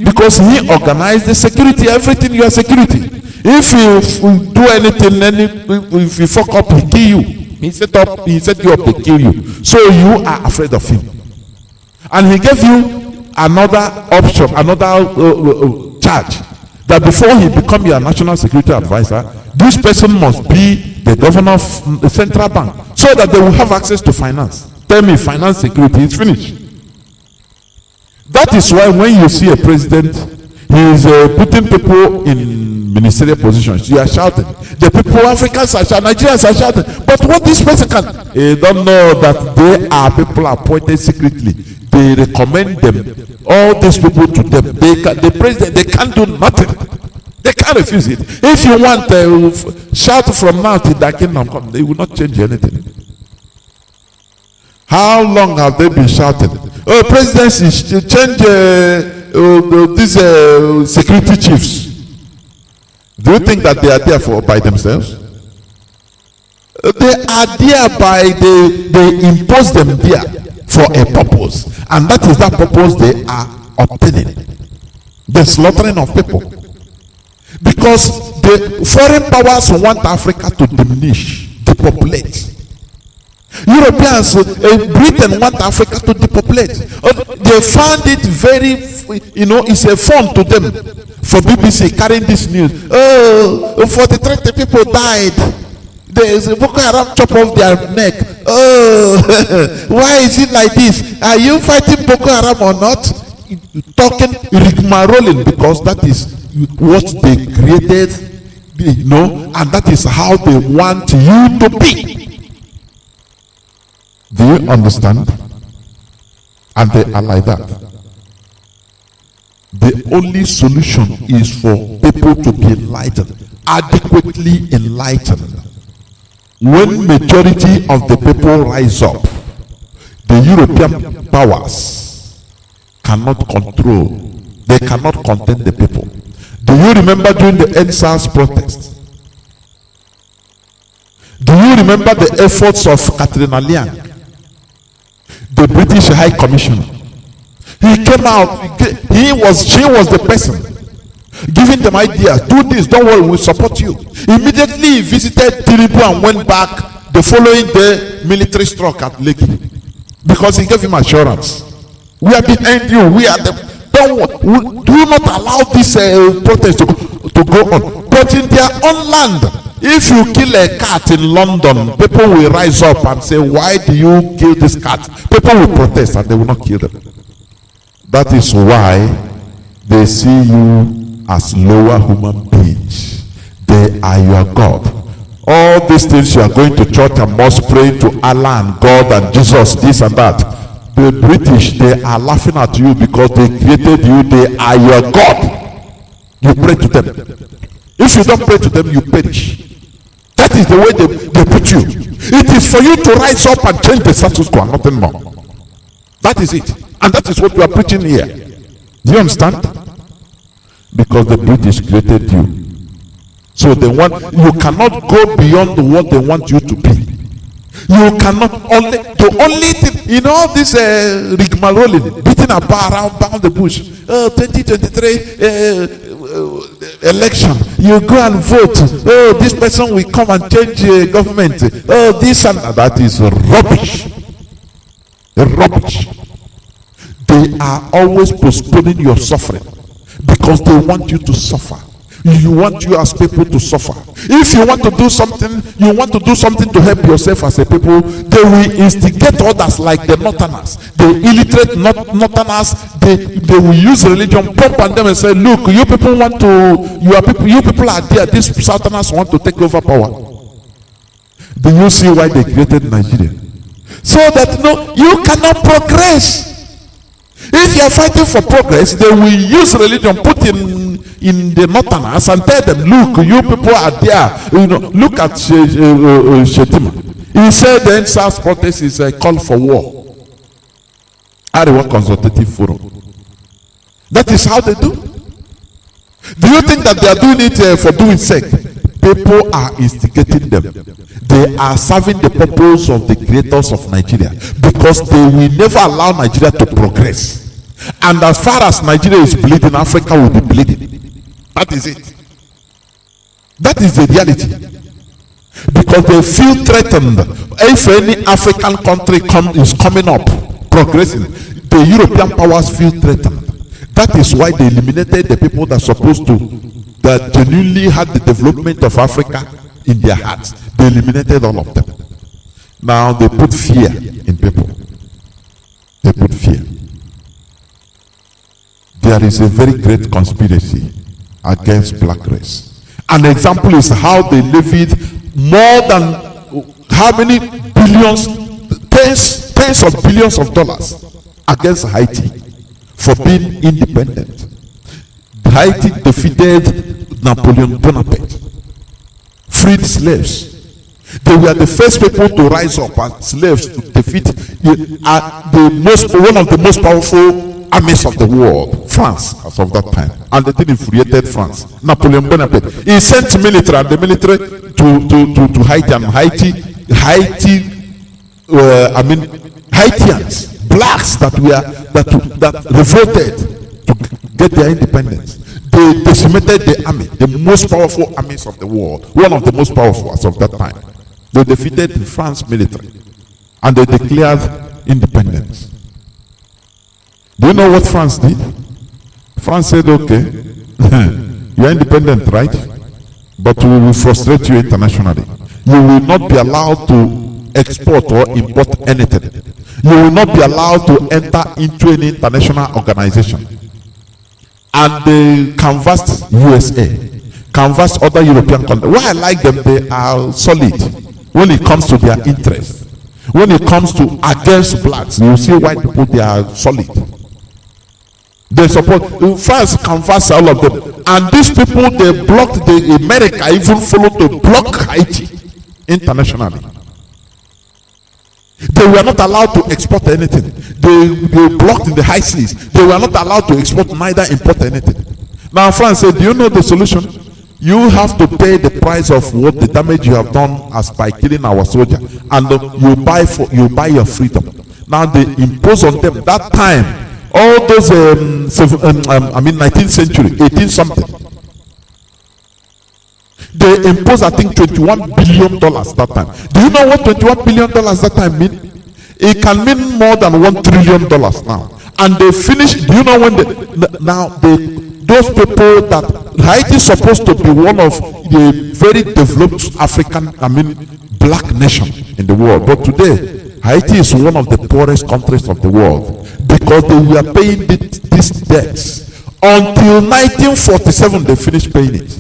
Because he organized the security, everything, you are security. If you do anything, if you fuck up, he kill you. He set you up, they kill you. So you are afraid of him. And he gave you another option, another charge, that before he become your national security advisor, this person must be the governor of the central bank, so that they will have access to finance. Tell me, finance security is finished. That is why when you see a president, he is putting people in ministerial positions, you are shouting. The people, Africans are shouting, Nigerians are shouting. But what this person can, they don't know that they are people appointed secretly. They recommend them, all these people to them. The president, they can't do nothing. They can't refuse it. If you want to shout from now till the kingdom come, they will not change anything. How long have they been shouting? Oh, presidency, change these security chiefs. Do you think that they are there by themselves? They are there they impose them there for a purpose, and that is that purpose they are obtaining. The slaughtering of people. Because the foreign powers want Africa to diminish, depopulate. Europeans, Britain want Africa to depopulate. They found it very, it's a fun to them. For BBC carrying this news, 43 people died. There is a Boko Haram chop off their neck. Oh, why is it like this? Are you fighting Boko Haram or not? Talking rigmarolling, because that is what they created, and that is how they want you to be. Do you understand? And they are like that. The only solution is for people to be enlightened, adequately enlightened. When majority of the people rise up, the European powers cannot control, they cannot contain the people. Do you remember during the NSAS protest? Do you remember the efforts of Katrina Liang, the British High Commissioner? He came out, she was the person giving them ideas. Do this, don't worry, we'll support you. Immediately he visited Tinubu and went back the following day, military struck at Lekki, because he gave him assurance. We are behind you, we are the, do not allow this protest to go on. But in their own land, if you kill a cat in London, people will rise up and say, why do you kill this cat? People will protest and they will not kill them. That is why they see you as lower human beings. They are your God. All these things, you are going to church and must pray to Allah and God and Jesus, this and that. The British, they are laughing at you because they created you. They are your God. You pray to them. If you don't pray to them, you perish. That is the way they put you. It is for you to rise up and change the status quo, nothing more. That is it. And that is what we are preaching here. Do you understand? Because the British created you. So they want, you cannot go beyond what they want you to be. You cannot, the only thing, this rigmarolling, beating about around the bush. 2023 election, you go and vote. This person will come and change government. This and that is rubbish. Rubbish. They are always postponing your suffering because they want you to suffer. You want you as people to suffer. If you want to do something, you want to do something to help yourself as a people, they will instigate others like the Northerners, the illiterate Northerners. They will use religion, pump on them and say, look, you people are there, these Southerners want to take over power. Do you see why they created Nigeria? So that no, you cannot progress. If you are fighting for progress, they will use religion, put in the northerners and tell them, look, you people are there. You know, look at Shetima. He said the NSAS protest is a call for war. Arewa Consultative Forum. That is how they do. Do you think that they are doing it for doing sake? People are instigating them. They are serving the purpose of the creators of Nigeria, because they will never allow Nigeria to progress. And as far as Nigeria is bleeding, Africa will be bleeding. That is it. That is the reality. Because they feel threatened. If any African country is coming up, progressing, the European powers feel threatened. That is why they eliminated the people that are supposed to, that genuinely had the development of Africa in their hearts. They eliminated all of them. Now they put fear in people. They put fear. There is a very great conspiracy against black race. An example is how they levied more than how many billions, tens of billions of dollars against Haiti for being independent. Haiti defeated Napoleon Bonaparte, freed slaves. They were the first people to rise up as slaves to defeat one of the most powerful armies of the world, France, as of that time. And the thing infuriated France. Napoleon Bonaparte, he sent military, and the military to Haiti, and Haitians, blacks that revolted to get their independence. They decimated the army, the most powerful armies of the world, one of the most powerful as of that time. They defeated the France military, and they declared independence. Do you know what France did? France said, okay, you are independent, right? But we will frustrate you internationally. You will not be allowed to export or import anything. You will not be allowed to enter into any international organization. And they canvassed USA, canvassed other European countries. Why I like them, they are solid when it comes to their interests. When it comes to against blacks, you see white people, they are solid. They support. France canvassed all of them, and these people, they blocked America even followed to block Haiti internationally. They were not allowed to export anything. They blocked in the high seas. They were not allowed to export, neither import anything. Now France said, do you know the solution? You have to pay the price of what the damage you have done as by killing our soldier, and you buy your freedom. Now they impose on them that time all those 19th century, 18 something. They impose, I think, $21 billion that time. Do you know what $21 billion that time mean? It can mean more than $1 trillion now. And they finish. Do you know when those people that Haiti is supposed to be one of the very developed African, black nation in the world, but today Haiti is one of the poorest countries of the world, because they were paying these debts until 1947. They finished paying it.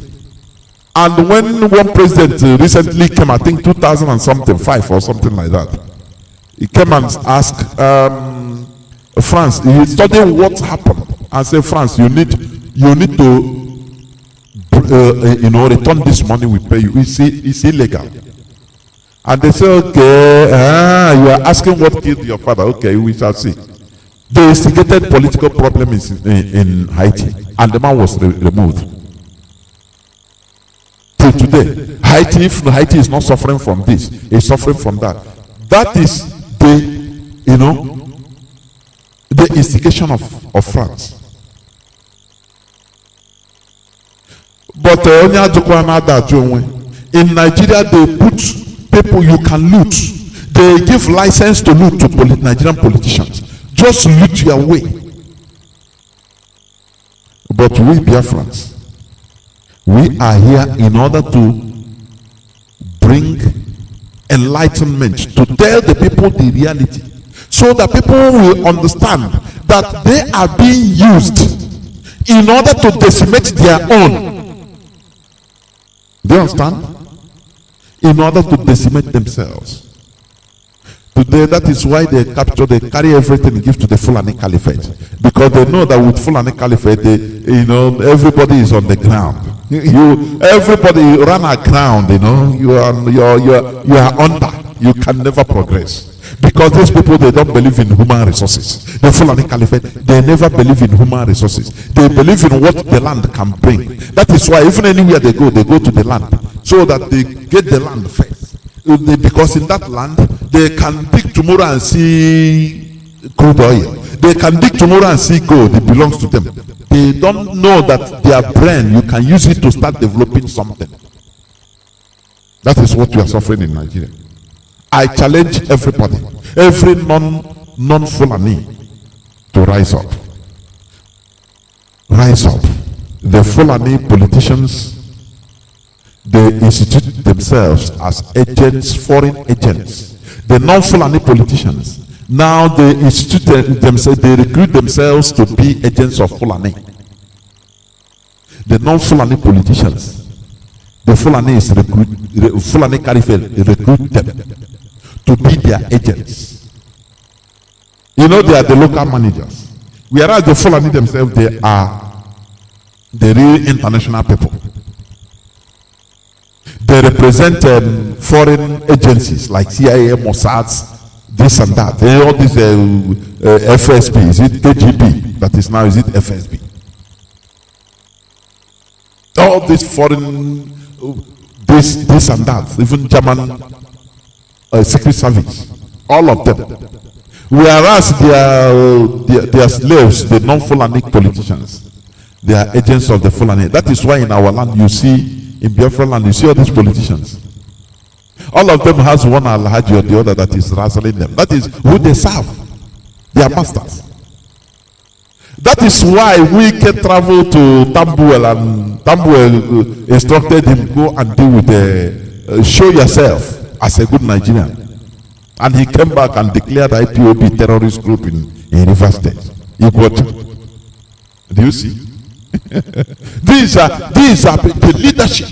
And when one president recently came, I think 2005 or something like that, he came and asked France, he studied what happened, and said, France, you need to return this money we pay you. It's illegal. And they say, okay, you are asking what killed your father. Okay, we shall see. They instigated political problems in Haiti, and the man was removed. Till today, if Haiti is not suffering from this, it's suffering from that. That is the instigation of France. But in Nigeria, they put people you can loot. They give license to loot to Nigerian politicians. Just loot your way. But we Biafrans, we are here in order to bring enlightenment, to tell the people the reality, so that people will understand that they are being used in order to decimate their own. Do you understand? in order to decimate themselves. Today, that is why they capture, they carry everything and give to the Fulani Caliphate. Because they know that with Fulani Caliphate, everybody is on the ground. Everybody run aground, you are under. You can never progress. Because these people, they don't believe in human resources. The Fulani Caliphate, they never believe in human resources. They believe in what the land can bring. That is why even anywhere they go to the land. So that they get the land first. Because in that land, they can dig tomorrow and see crude oil. They can dig tomorrow and see gold. It belongs to them. They don't know that their brain, you can use it to start developing something. That is what we are suffering in Nigeria. I challenge everybody, every non-Fulani, to rise up. Rise up. The Fulani politicians, they institute themselves as agents, foreign agents. The non-Fulani politicians, now they institute themselves, they recruit themselves to be agents of Fulani. The non-Fulani politicians, the Fulani Caliphate recruit them to be their agents. They are the local managers. Whereas the Fulani themselves, they are the real international people. They represent foreign agencies like CIA, Mossad, this and that. All these FSB, is it KGB? That is now, is it FSB? All these foreign, this and that, even German Secret Service, all of them. Whereas they are slaves, the non-Fulani politicians, they are agents of the Fulani. That is why in our land you see, in Biafra land, you see all these politicians. All of them has one Alhaji or the other that is wrestling them. That is who they serve. They are masters. That is why we can travel to Tambuel, and Tambuel instructed him, go and deal with show yourself as a good Nigerian. And he came back and declared IPOB terrorist group in River State. Do you see? These are the leadership.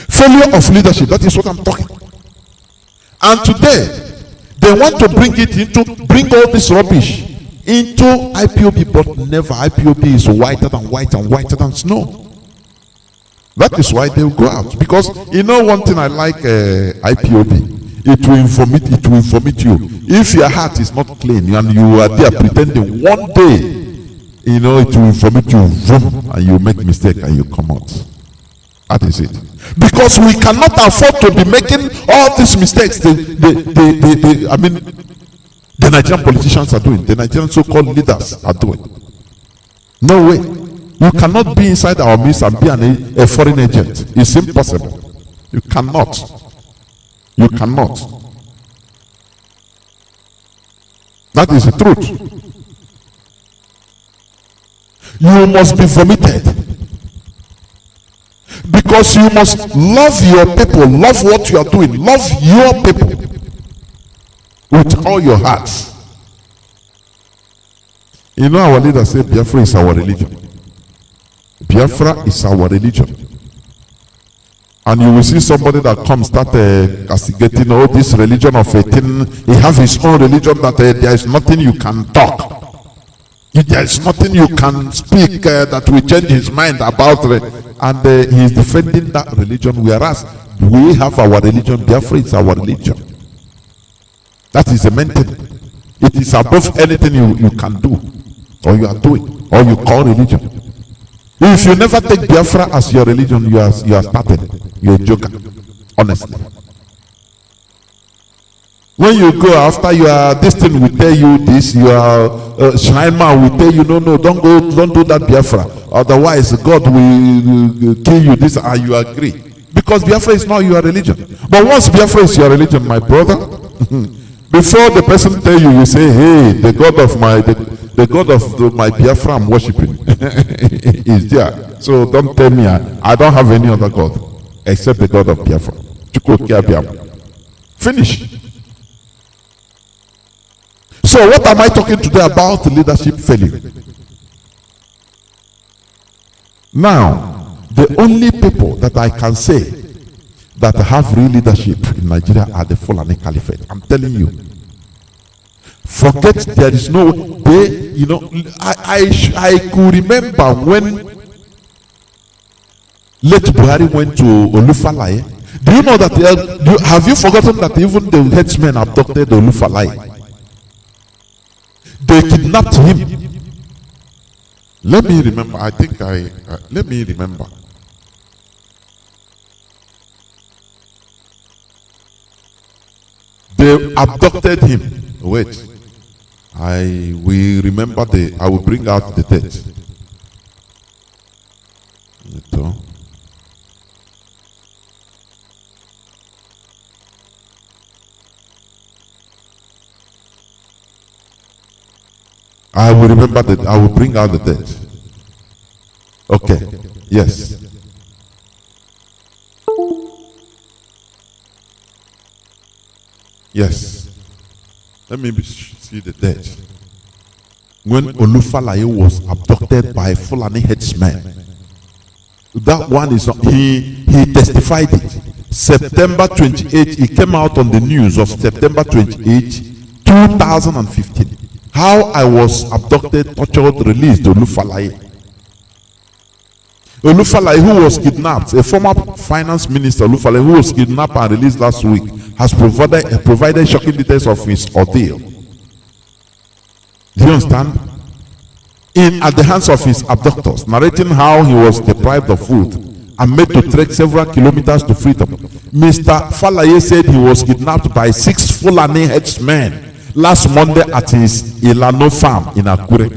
Failure of leadership, that is what I'm talking. And today, they want to bring all this rubbish into IPOB, but never. IPOB is whiter than white and whiter than snow. That is why they will go out. Because one thing I like IPOB, it will vomit you. If your heart is not clean and you are there pretending, one day, it will vomit you, and you make mistake and you come out. That is it. Because we cannot afford to be making all these mistakes. The Nigerian politicians are doing. The Nigerian so-called leaders are doing. No way. You cannot be inside our midst and be a foreign agent. It's impossible. You cannot. You cannot. That is the truth. You must be vomited. Because you must love your people, love what you are doing, love your people with all your hearts. Our leader said Biafra is our religion. Biafra is our religion. And you will see somebody that comes start castigating all this religion of 18. He has his own religion that there is nothing you can talk. There is nothing you can speak that will change his mind about it. And he is defending that religion, whereas we have our religion. Biafra is our religion. That is the main thing. It is above anything you can do, or you are doing, or you call religion. If you never take Biafra as your religion, you are started. You are a joker, honestly. When you go after this thing will tell you this, your shrine man will tell you, no, don't do that Biafra. Otherwise, God will kill you. This, and you agree. Because Biafra is not your religion. But once Biafra is your religion, my brother, before the person tell you, you say, hey, the God of my Biafra I'm worshiping is there. So don't tell me I don't have any other God except the God of Biafra. Finish. So what am I talking today about? Leadership failure. Now, the only people that I can say that have real leadership in Nigeria are the Fulani Caliphate. I'm telling you. Forget there is no way, you know, I could remember when late Buhari went to Olufalaye. Do you know that, have you forgotten that even the headsmen abducted Olufalaye? They kidnapped him. Let me remember, I think let me remember. They abducted him. Wait. I will remember I will bring out the date. I will remember that. I will bring out the date. Okay. Yes. Yes. Let me see the date. When Olufalaye was abducted by Fulani headsmen. That one is he testified it. September 28, he came out on the news of September 28, 2015. How I was abducted, tortured, released Olufalaye. Olufalaye, who was kidnapped, a former finance minister, Olufalaye, who was kidnapped and released last week, has provided shocking details of his ordeal. Do you understand? At the hands of his abductors, narrating how he was deprived of food and made to trek several kilometers to freedom. Mr. Falaye said he was kidnapped by 6 Fulani headsmen last Monday at his Ilano farm in Akure.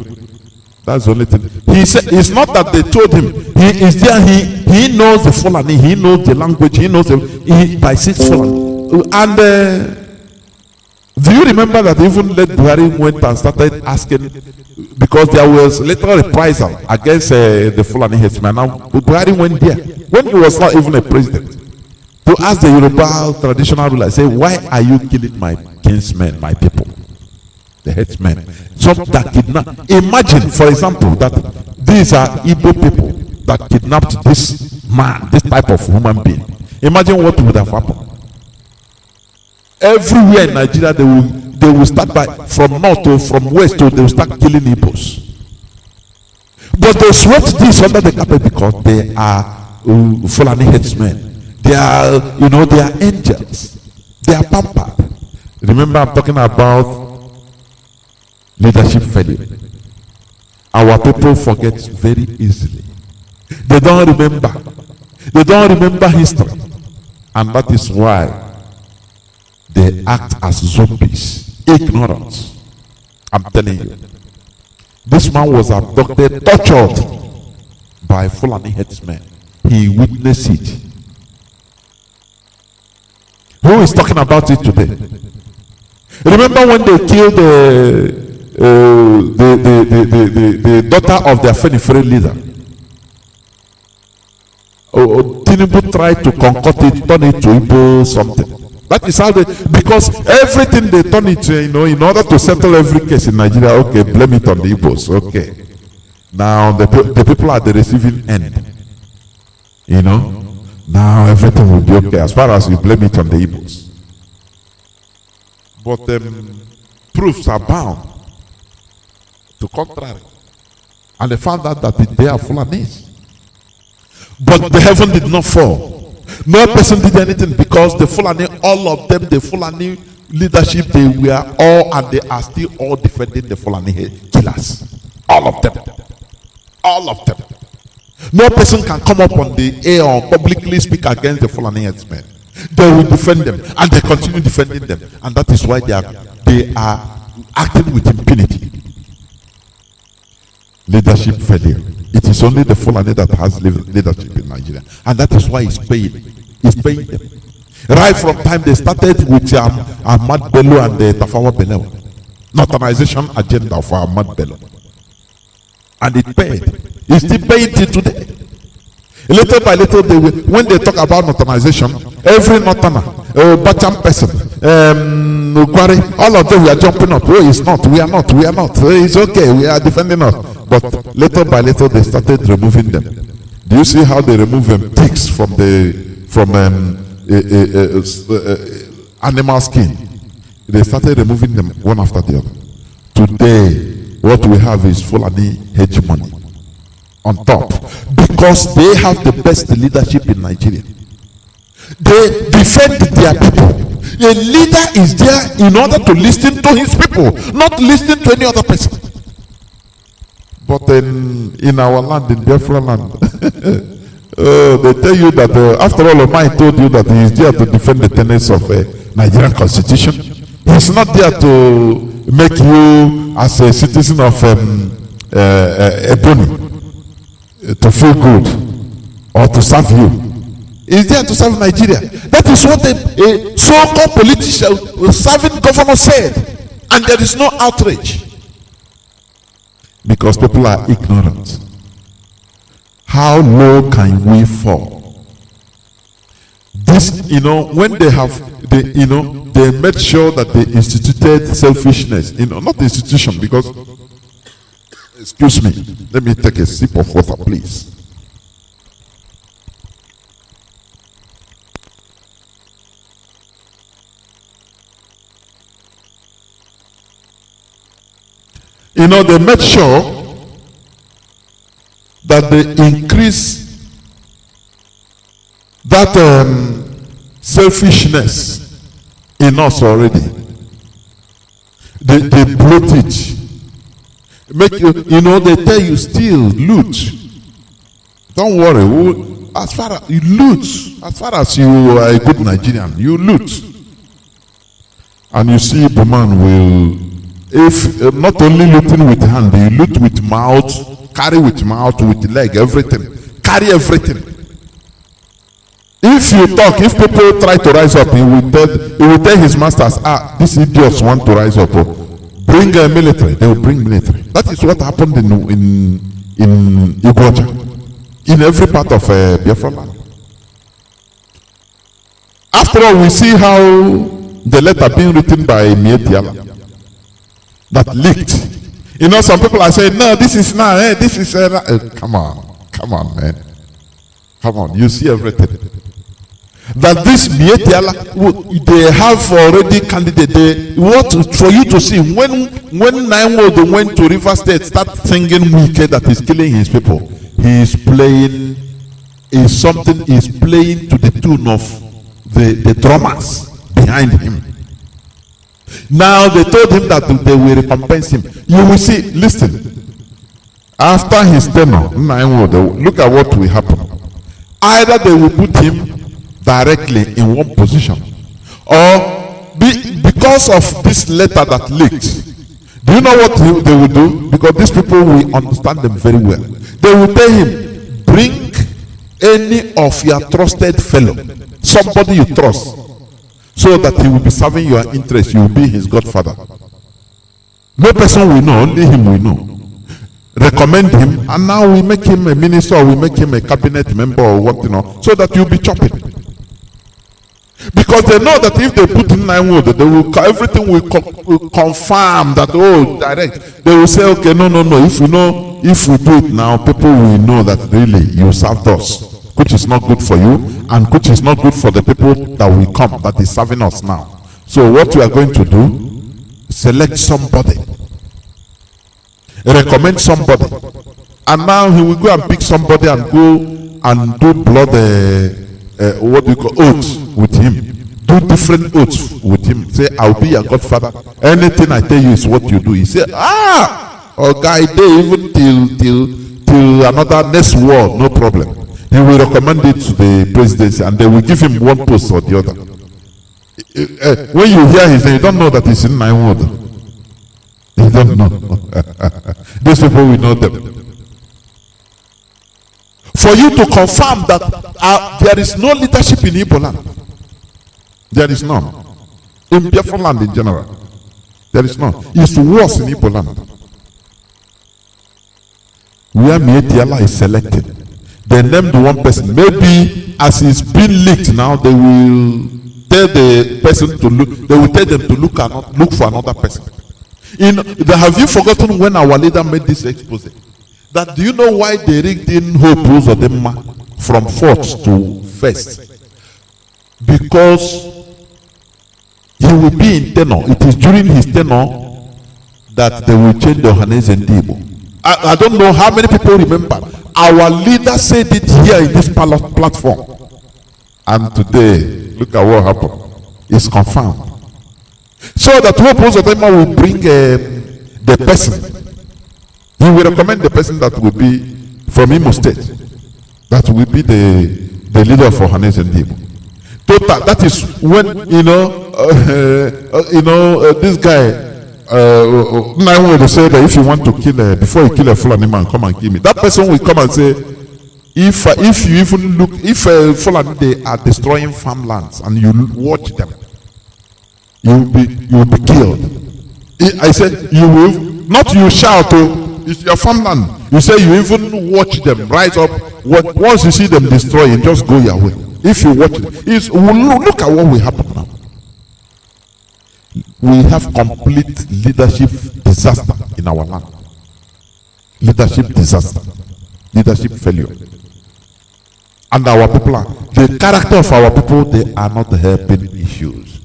That's the only thing. He said it's not that they told him. He is there. He knows the Fulani. He knows the language. He knows by 6 Fulani. And do you remember that even late Buhari went and started asking, because there was little reprisal against the Fulani headsman. Now Buhari went there when he was not even a president to ask the Yoruba traditional ruler, say, why are you killing my kinsmen, my people, the headsmen? Some that kidnap. Imagine, for example, that these are Ipob people that kidnapped this man, this type of human being. Imagine what would have happened. Everywhere in Nigeria, they will start by from north to from west to they will start killing Igbos. But they swept this under the carpet because they are Fulani headsmen. They are, they are angels. They are pampered. Remember, I'm talking about leadership failure. Our people forget very easily. They don't remember. They don't remember history. And that is why they act as zombies, ignorant. I'm telling you. This man was abducted, tortured by Fulani headsmen. He witnessed it. Who is talking about it today? Remember when they killed the daughter of their Fenifere leader? Chinedu tried to concoct it, turn it to Igbo something. That is how they, because everything they turn it, in order to settle every case in Nigeria, okay, blame it on the Igbos, okay. Now the people are the receiving end. Now everything will be okay as far as you blame it on the Igbos. But proofs are bound to contrary. And they found out that they are Fulanis. But the heaven did not fall. No person did anything because the Fulani, all of them, the Fulani leadership, they were all and they are still all defending the Fulani killers. All of them. All of them. No person can come up on the air or publicly speak against the Fulani headsmen. They will defend them and they continue defending them. And that is why they are acting with impunity. Leadership failure. It is only the Fulani that has leadership in Nigeria. And that is why it's paying. It's paying them. Right from time they started with Ahmad Bello and the Tafawa Bello. Northernization agenda for Ahmad Bello. And it paid. It's still paying till today. Little by little, when they talk about northernization, every northerner, Bacham person, Ukwari, all of them, we are jumping up. Oh, it's not, we are not. It's okay, we are defending us. But little by little, they started removing them. Do you see how they remove ticks from animal skin. They started removing them one after the other. Today, what we have is Fulani hegemony on top, because they have the best leadership in Nigeria. They defend their people. A leader is there in order to listen to his people, not listen to any other person. But in our land, in Biafra land, they tell you that after all, Omai told you that he is there to defend the tenets of Nigerian constitution. He is not there to make you as a citizen of Ebony to feel good or to serve you. He is there to serve Nigeria. That is what a so-called politician serving governor said, and there is no outrage because people are ignorant. How low can we fall? This, when they have, they made sure that they instituted selfishness. Not the institution, because, excuse me, let me take a sip of water, please. They made sure that they increase that selfishness in us already. They bloat it. Make you, they tell you still loot. Don't worry. As far as you loot, as far as you are a good Nigerian, you loot. And you see, the man will, if not only looting with hand, you loot with mouth, carry with mouth, with leg, everything. Carry everything. If you talk, if people try to rise up, he will tell his masters, these idiots want to rise up. Bring a military. They will bring military. That is what happened in Igoja, in every part of Biafra land. After all, we see how the letter being written by Mietiala that leaked. Some people are saying, no, this is not, this is, come on, man. Come on, you see everything. That this Mietiala, they have already candidate. What for you to see when Naimode went to River State, start singing Wike that is killing his people. He is playing to the tune of the drummers behind him. Now they told him that they will recompense him. You will see, listen, after his tenure, look at what will happen. Either they will put him directly in one position, or because of this letter that leaked, do you know what they will do? Because these people will understand them very well. They will tell him, bring any of your trusted fellow, somebody you trust, so that he will be serving your interest. You will be his godfather. No person will know, only him will know. Recommend him, and now we make him a minister, or we make him a cabinet member, or what, so that you'll be chopping. Because they know that if they put in 9 words, everything will confirm that, direct. They will say, okay, no. If we do it now, people will know that really you served us, which is not good for you, and which is not good for the people that will come, that is serving us now. So what we are going to do, select somebody, recommend somebody, and now he will go and pick somebody and go and do blood, oaths with him. Do different oaths with him. Say, I'll be your godfather. Anything I tell you is what you do. He said, guy, they even till another next war, no problem. He will recommend it to the presidency, and they will give him one post or the other. When you hear his name, you don't know that he's in 9 words. You don't know. These people will know them. For you to confirm that there is no leadership in Igbo land. There is none. In Biafra land in general. There is none. It's worse in Igbo land. Where Mietiala is selected. They named one person. Maybe as it's been leaked now, they will tell the person to look. They will tell them to look for another person. Have you forgotten when our leader made this expose? That do you know why they rigged in Hope Uzodinma from 4th to 1st? because he will be in tenure. It is during his tenure that they will change the Ohanese and Igbo. I don't know how many people remember. Our leader said it here in this platform. And today, look at what happened. It's confirmed. So that Hope Uzodinma will bring the person. He will recommend the person that will be from Imo State. That will be the leader for Ohanese and Igbo. Total. That is when this guy. Now will say that if you want to kill before you kill a Fulani man, come and kill me. That person will come and say, if you even look, if Fulani they are destroying farmlands and you watch them, you will be killed. I said you will not. You shout, oh, it's your farmland. You say you even watch them rise up. Once you see them destroying, just go your way. If you watch it, look at what will happen now. We have complete leadership disaster in our land. Leadership disaster. Leadership failure. And our people are, the character of our people, they are not helping issues.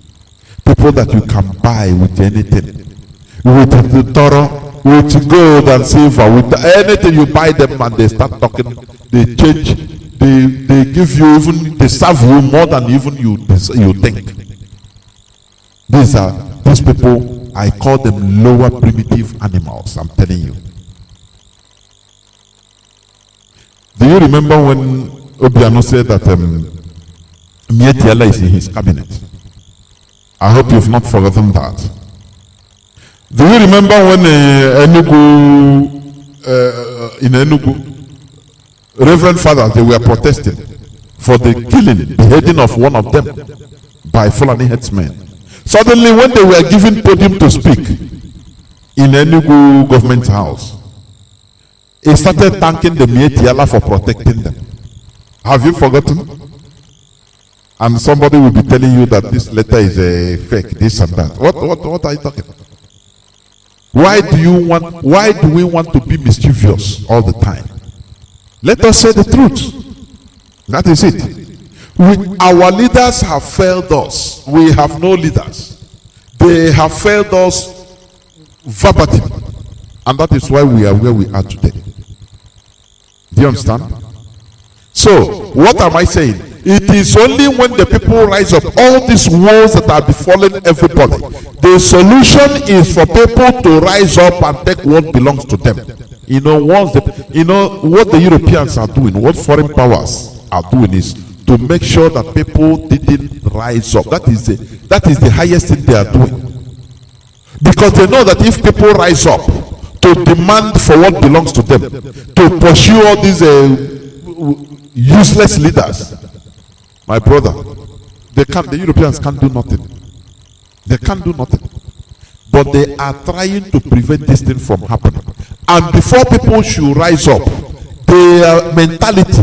People that you can buy with anything. With the thorough, with gold and silver, with anything you buy them and they start talking, they change, they give you even, they serve you more than even you think. These people, I call them lower primitive animals, I'm telling you. Do you remember when Obiano said that Mietiala is in his cabinet? I hope you've not forgotten that. Do you remember when in Enugu, Reverend Fathers, they were protesting for the killing, beheading of one of them by Fulani headsmen? Suddenly, when they were given podium to speak in Enugu government house, he started thanking the Mietiala for protecting them. Have you forgotten? And somebody will be telling you that this letter is a fake, this and that. What are you talking about? Why do we want to be mischievous all the time? Let us say the truth. That is it. Our leaders have failed us. We have no leaders. They have failed us verbatim. And that is why we are where we are today. Do you understand? So, what am I saying? It is only when the people rise up, all these woes that are befalling everybody, the solution is for people to rise up and take what belongs to them. You know, what the Europeans are doing, what foreign powers are doing is to make sure that people didn't rise up. That is the highest thing they are doing. Because they know that if people rise up to demand for what belongs to them, to pursue all these useless leaders, my brother, the Europeans can't do nothing. They can't do nothing. But they are trying to prevent this thing from happening. And before people should rise up, their mentality,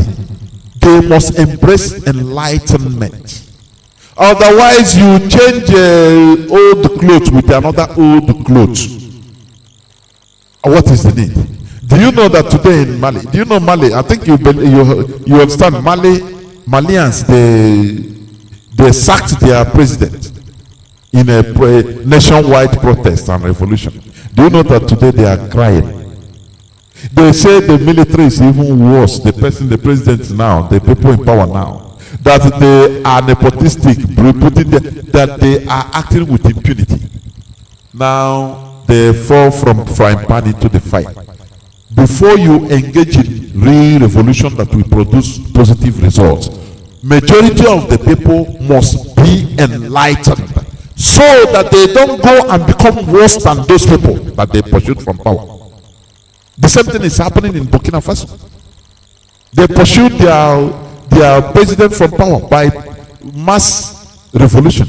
they must embrace enlightenment. Otherwise, you change old clothes with another old clothes. What is the need? Do you know that today in Mali? Do you know Mali? I think you understand. Malians, they sacked their president in a nationwide protest and revolution. Do you know that today they are crying? They say the military is even worse. The president now, the people in power now, that they are nepotistic, that they are acting with impunity. Now they fall from frying pan into the fire. Before you engage in real revolution that will produce positive results, majority of the people must be enlightened so that they don't go and become worse than those people that they pursued from power. The same thing is happening in Burkina Faso. They pursued their president from power by mass revolution.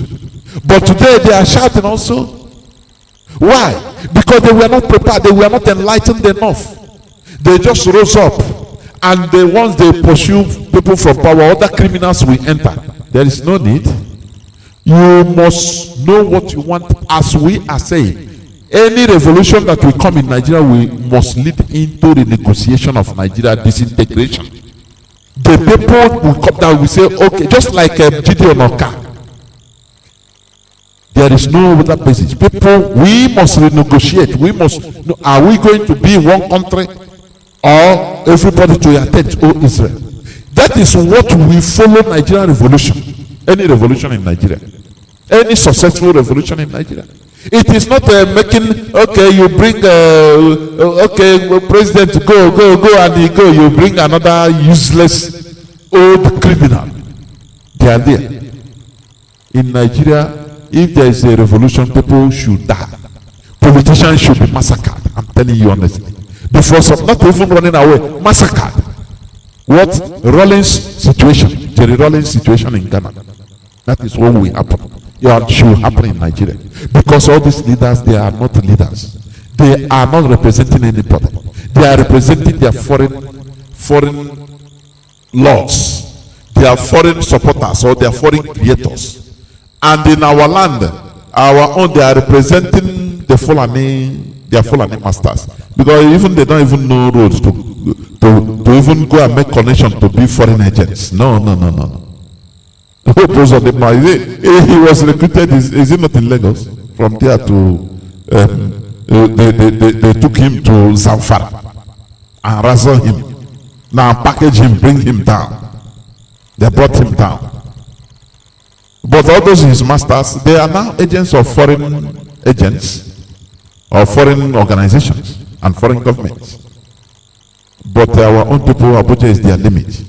But today they are shouting also. Why? Because they were not prepared, they were not enlightened enough. They just rose up, and once they pursue people from power, other criminals will enter. There is no need. You must know what you want. As we are saying, any revolution that will come in Nigeria, we must lead into the negotiation of Nigeria disintegration. The people will come down, will say, okay, just like Gideon Oka. There is no other basis. People, we must renegotiate. We must. Are we going to be in one country, or everybody to attend? Oh, Israel. That is what we follow Nigerian revolution. Any revolution in Nigeria, any successful revolution in Nigeria. It is not making, okay, you bring, okay, president, go, and he go, you bring another useless old criminal. They are there. In Nigeria, if there is a revolution, people should die. Politicians should be massacred. I'm telling you honestly. Before some, not even running away, massacred. What? Rawlings situation, Jerry Rawlings situation in Ghana. That is what will happen. It should happen in Nigeria. Because all these leaders, they are not leaders. They are not representing anybody. They are representing their foreign lords. They are foreign supporters or they are foreign creators. And in our land, our own, they are representing the Fulani, their Fulani masters. Because even they don't even know roads to even go and make connection to be foreign agents. No. He was recruited, is he not in Lagos? From there to, they took him to Zamfara and ransom him. Now package him, bring him down. They brought him down. But all those his masters, they are now agents of foreign agents or foreign organizations and foreign governments. But our own people, Abuja is their limit.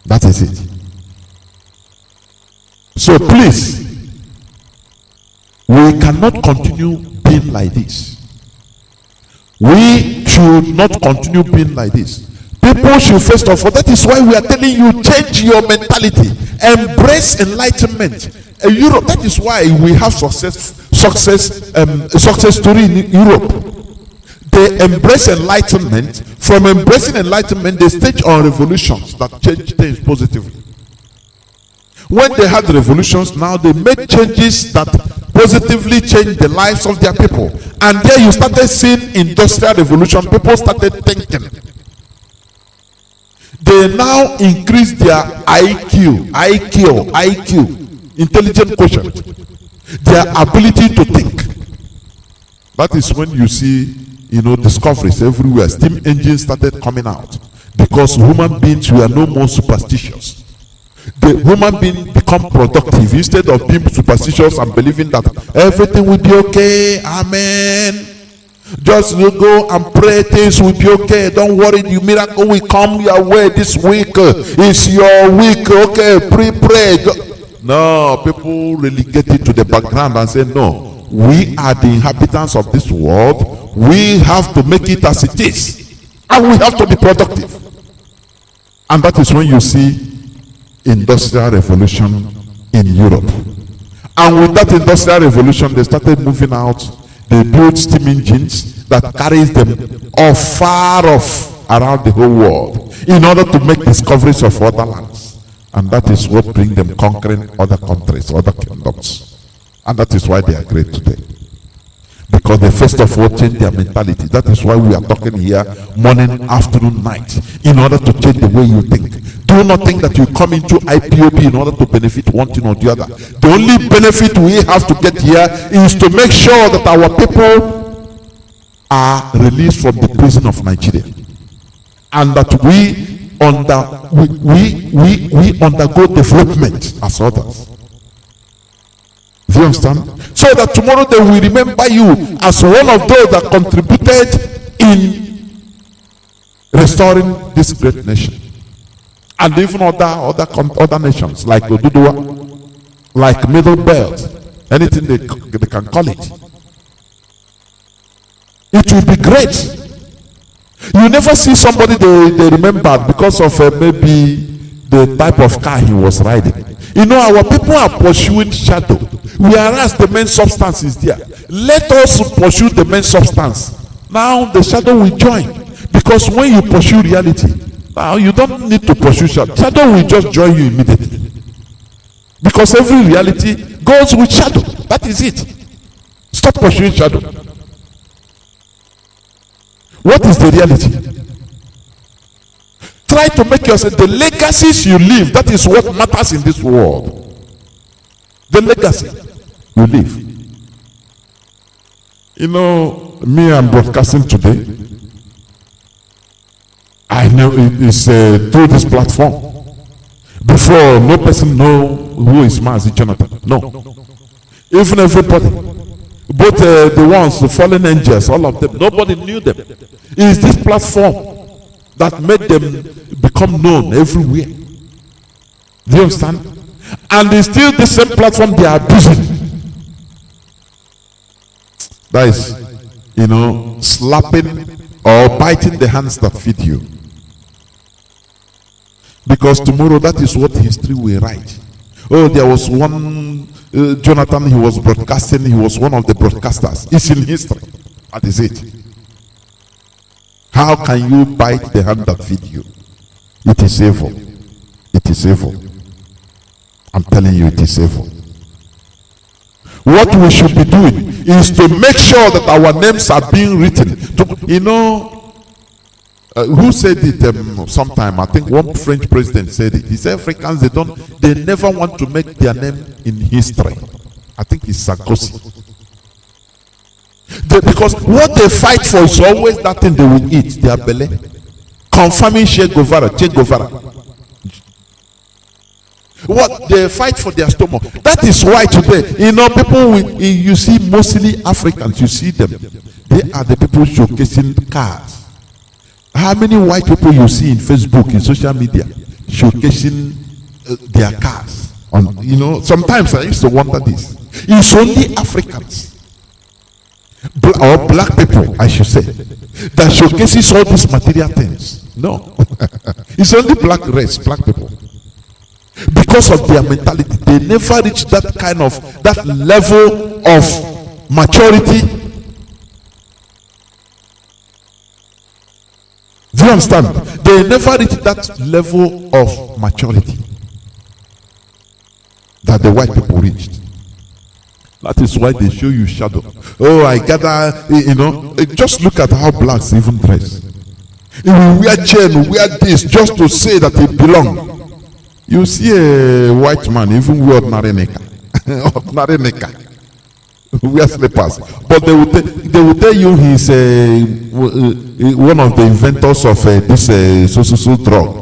That is it. So please, we cannot continue being like this. We should not continue being like this. People should first of all, that is why we are telling you, change your mentality, embrace enlightenment. Europe, that is why we have success story in Europe. They embrace enlightenment. From embracing enlightenment, they stage on revolutions that change things positively. When they had revolutions, now they made changes that positively changed the lives of their people. And there you started seeing industrial revolution. People started thinking. They now increase their IQ, intelligent quotient, their ability to think. That is when you see, discoveries everywhere. Steam engines started coming out because human beings were no more superstitious. The human being become productive instead of being superstitious and believing that everything will be okay. Amen. Just go and pray, things will be okay. Don't worry, the miracle will come your way this week. It's your week, okay? Pray. No, people relegate it to the background and say, no, we are the inhabitants of this world. We have to make it as it is, and we have to be productive. And that is when you see industrial revolution in Europe. And with that industrial revolution, they started moving out. They built steam engines that carries them far off around the whole world in order to make discoveries of other lands. And that is what brings them conquering other countries, other kingdoms. And that is why they are great today. Because they first of all change their mentality. That is why we are talking here morning, afternoon, night, in order to change the way you think. Do not think that you come into IPOB in order to benefit one thing or the other. The only benefit we have to get here is to make sure that our people are released from the prison of Nigeria, and that we undergo development as others. Do you understand? So that tomorrow they will remember you as one of those that contributed in restoring this great nation. And even other nations like Oduduwa, like Middle Belt, anything they can call it. It will be great. You never see somebody they remember because of maybe the type of car he was riding. Our people are pursuing shadow, whereas the main substance is there. Let us pursue the main substance. Now the shadow will join, because when you pursue reality, now you don't need to pursue shadow. Shadow will just join you immediately. Because every reality goes with shadow. That is it. Stop pursuing shadow. What is the reality? Try to make yourself the legacies you leave. That is what matters in this world. The legacy you leave. You know, me, I'm broadcasting today. I know it's through this platform. Before, no person know who is Mazi Johnathan. No. Even everybody. Both the ones, the fallen angels, all of them, nobody knew them. It's this platform that made them become known everywhere. Do you understand? And it's still the same platform they are abusing. That is, you know, slapping or biting the hands that feed you. Because tomorrow that is what history will write. Oh, there was one Johnathan, he was broadcasting, he was one of the broadcasters. It's in history. That is it. How can you bite the hand that feed you? It is evil. It is evil. I'm telling you, it is evil. What we should be doing is to make sure that our names are being written. You know, who said it sometime? I think one French president said it. He said Africans, they never want to make their name in history. I think it's Sarkozy. Because what they fight for is always that thing they will eat, their belly. Confirming Che Guevara. What they fight for their stomach. That is why today, you know, people you see mostly Africans, you see them. They are the people showcasing cars. How many white people you see in Facebook, in social media, showcasing their cars? You know, sometimes I used to wonder this. It's only Africans or black people, I should say, that showcases all these material things. No, it's only black race, black people. Because of their mentality, they never reach that kind of that level of maturity. Do you understand? They never reach that level of maturity that the white people reached. That is why they show you shadow. Oh, I gather, you know, just look at how blacks even dress. He will wear chain, wear this just to say that he belongs. You see a white man even wear ordinary knicker, ordinary knicker, wear slippers, but they will tell you he's one of the inventors of this so drug.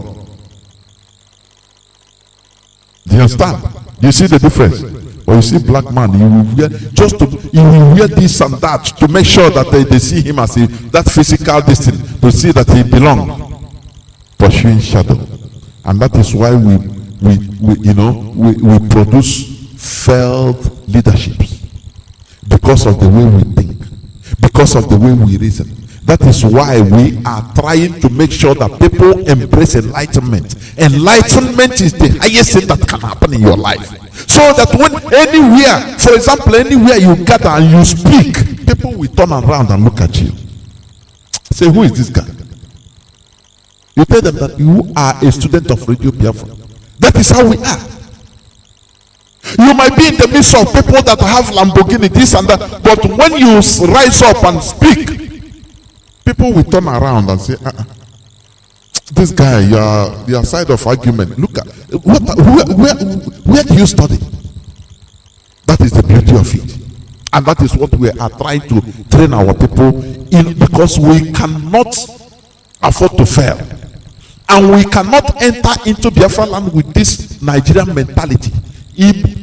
Do you understand? Do you see the difference? Or you see black man, he will wear he will wear this and that to make sure that they see him as that physical distance to see that he belongs. Pursuing shadow, and that is why we produce failed leaderships because of the way we think, because of the way we reason. That is why we are trying to make sure that people embrace enlightenment. Enlightenment is the highest thing that can happen in your life. So that when anywhere, for example, anywhere you gather and you speak, people will turn around and look at you. Say, who is this guy? You tell them that you are a student of Radio Biafra. That is how we are. You might be in the midst of people that have Lamborghini, this and that, but when you rise up and speak, people will turn around and say, this guy, your side of argument, look at where do you study? That is the beauty of it. And that is what we are trying to train our people in, because we cannot afford to fail. And we cannot enter into Biafra land with this Nigerian mentality,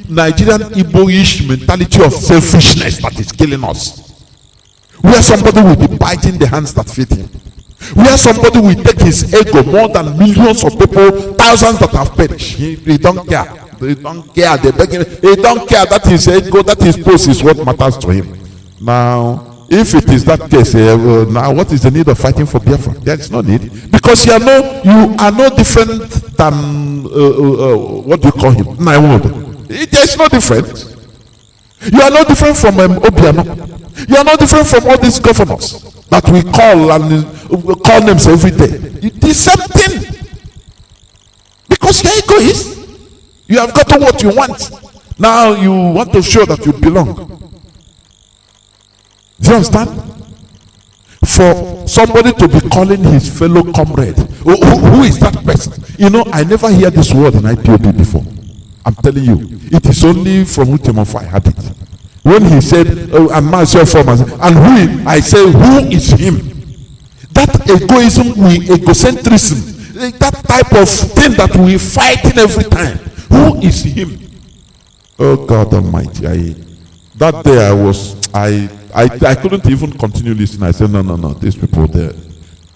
Nigerian Igbo-ish mentality of selfishness that is killing us. Where somebody will be biting the hands that feed him. Where somebody will take his ego more than millions of people, thousands that have perished. He don't care. They don't care. They beg him. He don't care that his ego, that his post is what matters to him. Now, if it is that case, now what is the need of fighting for Biafra? There is no need, because you are no different than what do you call him? There is no difference. You are no different from Obiano. You are no different from all these governors that we call and call names every day. It is something, because you are egoist. You have gotten what you want. Now you want to show that you belong. Do you understand? For somebody to be calling his fellow comrade, who is that person? You know, I never hear this word in IPOB before. I'm telling you, it is only from Utemofa I had it. When he said, oh, I'm myself for myself, and who, I say, who is him? That egoism, egocentrism, that type of thing that we fighting every time. Who is him? Oh God Almighty! That day I couldn't even continue listening. I said, no, these people they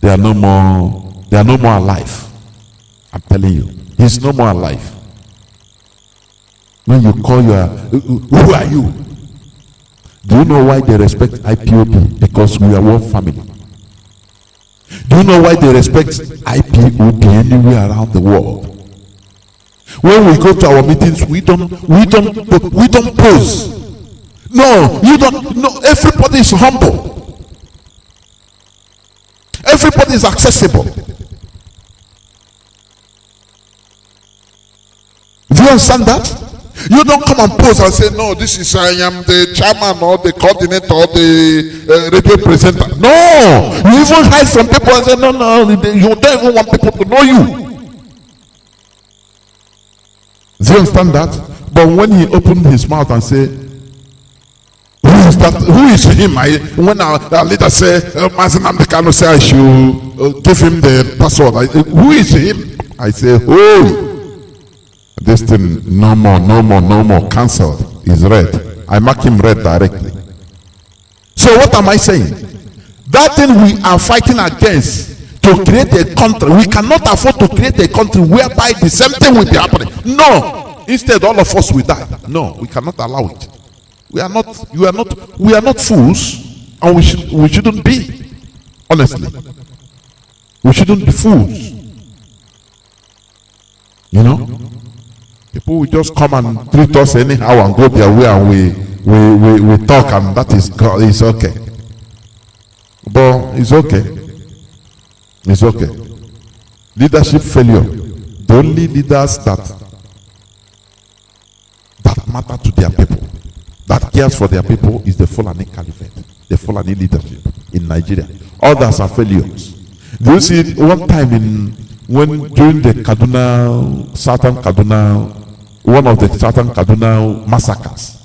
are no more alive. I'm telling you, he's no more alive. When you call who are you? Do you know why they respect IPOB? Because we are one family. Do you know why they respect IPOB anywhere around the world? When we go to our meetings, we don't pose. No, you don't. No, everybody is humble. Everybody is accessible. Do you understand that? You don't come and pose and say, no, this is, I am the chairman or the coordinator or the radio presenter. No! You even hide from people and say, no, you don't even want people to know you. Do you understand that? But when he opened his mouth and said, who is him? When our leader said, Mazi Namdekano say I should give him the password. Who is him? I say, oh, this thing, no more, cancelled. Is red. I mark him red directly. So what am I saying? That thing we are fighting against to create a country. We cannot afford to create a country whereby the same thing will be happening. No. Instead, all of us will die. No, we cannot allow it. We are not fools, and we shouldn't be. Honestly, we shouldn't be fools. You know, people will just come and treat us anyhow and go their way, and we talk, and that is okay. But it's okay. It's okay. Leadership failure. The only leaders that matter to their people, that cares for their people, is the Fulani Caliphate, the Fulani leadership in Nigeria. Others are failures. Do you see one time during the Southern Kaduna, one of the Southern Kaduna massacres,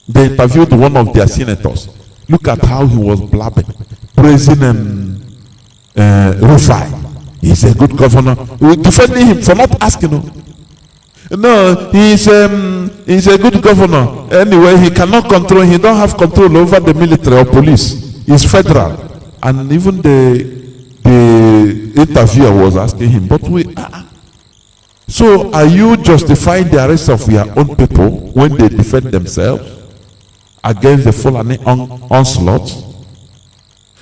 they interviewed one of their senators. Look at how he was blabbing, praising Rufai. He's a good governor. We defending him for not asking him. No, he's a good governor. Anyway, he cannot control. He don't have control over the military or police. He's federal. And even the interviewer was asking him, but so are you justifying the arrest of your own people when they defend themselves against the Fulani onslaught?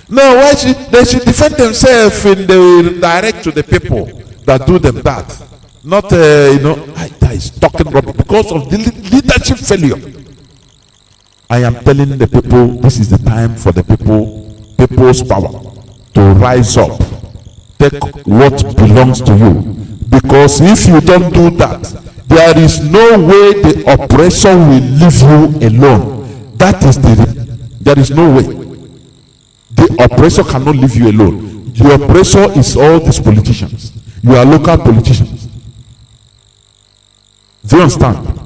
No, why they should defend themselves in the direct to the people that do them that. Not that is talking rubbish because of the leadership failure. I am telling the people, this is the time for the people's power to rise up. Take what belongs to you. Because if you don't do that, there is no way the oppressor will leave you alone. There is no way. The oppressor cannot leave you alone. The oppressor is all these politicians. You are local politicians. Do you understand?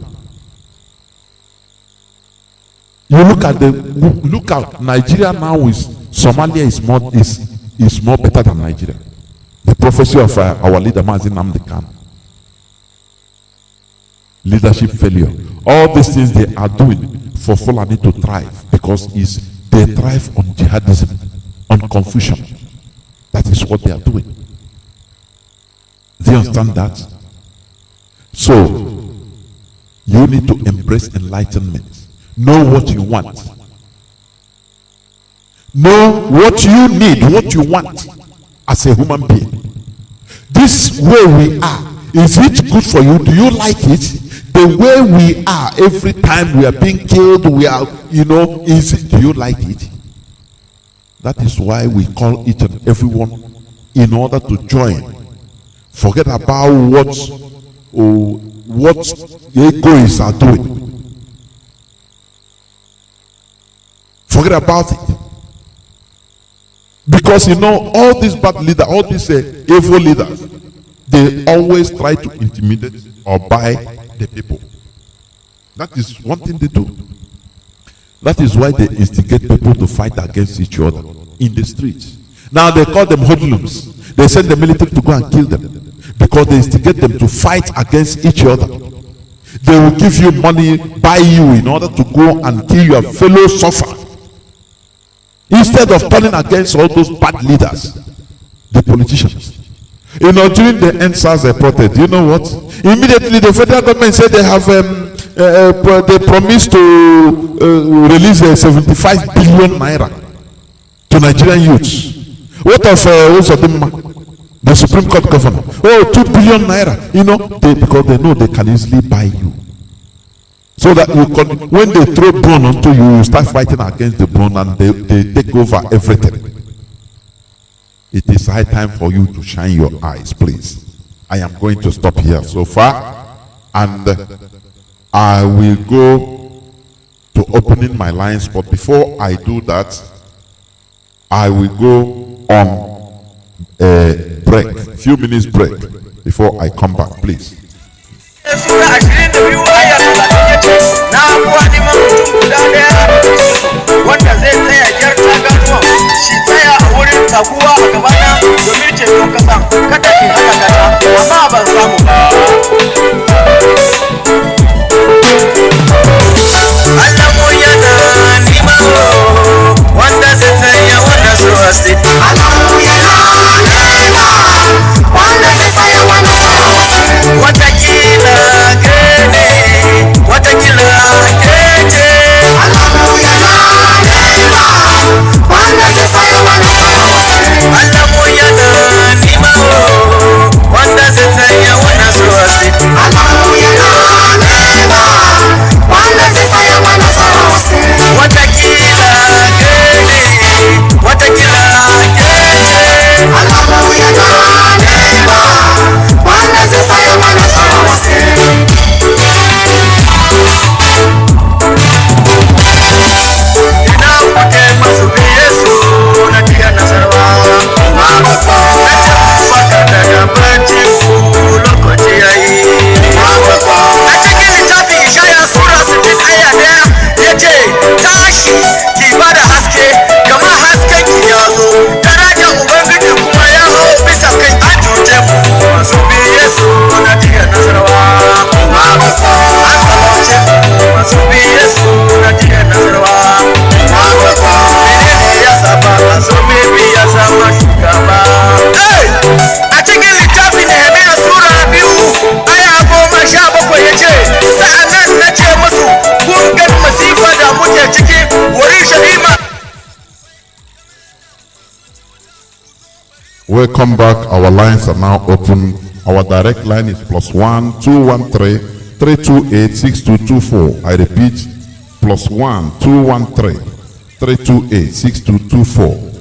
You look at Nigeria now. Somalia is more better than Nigeria. The prophecy of our leader Mazi Namdekano. Leadership failure. All these things they are doing for Fulani to thrive, because they thrive on jihadism, on confusion. That is what they are doing. Do you understand that? So you need to embrace enlightenment. Know what you want. Know what you need, what you want as a human being. This way we are, is it good for you? Do you like it? The way we are, every time we are being killed, do you like it? That is why we call each and everyone in order to join. Forget about what egoists are doing. Forget about it. Because all these bad leaders, all these evil leaders, they always try to intimidate or buy the people. That is one thing they do. That is why they instigate people to fight against each other in the streets. Now they call them hoodlums. They send the military to go and kill them because they instigate them to fight against each other. They will give you money, buy you in order to go and kill your fellow sufferer. Instead of turning against all those bad leaders, the politicians. You know, during the NSAS protest, you know what? Immediately the federal government said they have they promised to release 75 billion naira to Nigerian youths. What of the Supreme Court governor? Oh, 2 billion naira. You know, because they know they can easily buy you. So that when they throw bone onto you, you start fighting against the bone and they take over everything. It is high time for you to shine your eyes, please. I am going to stop here so far, and I will go to opening my lines. But before I do that, I will go on a break, few minutes break, before I come back, please. Welcome back. Our lines are now open. Our direct line is +1 213 328 6224. I repeat, +1 213 328 6224.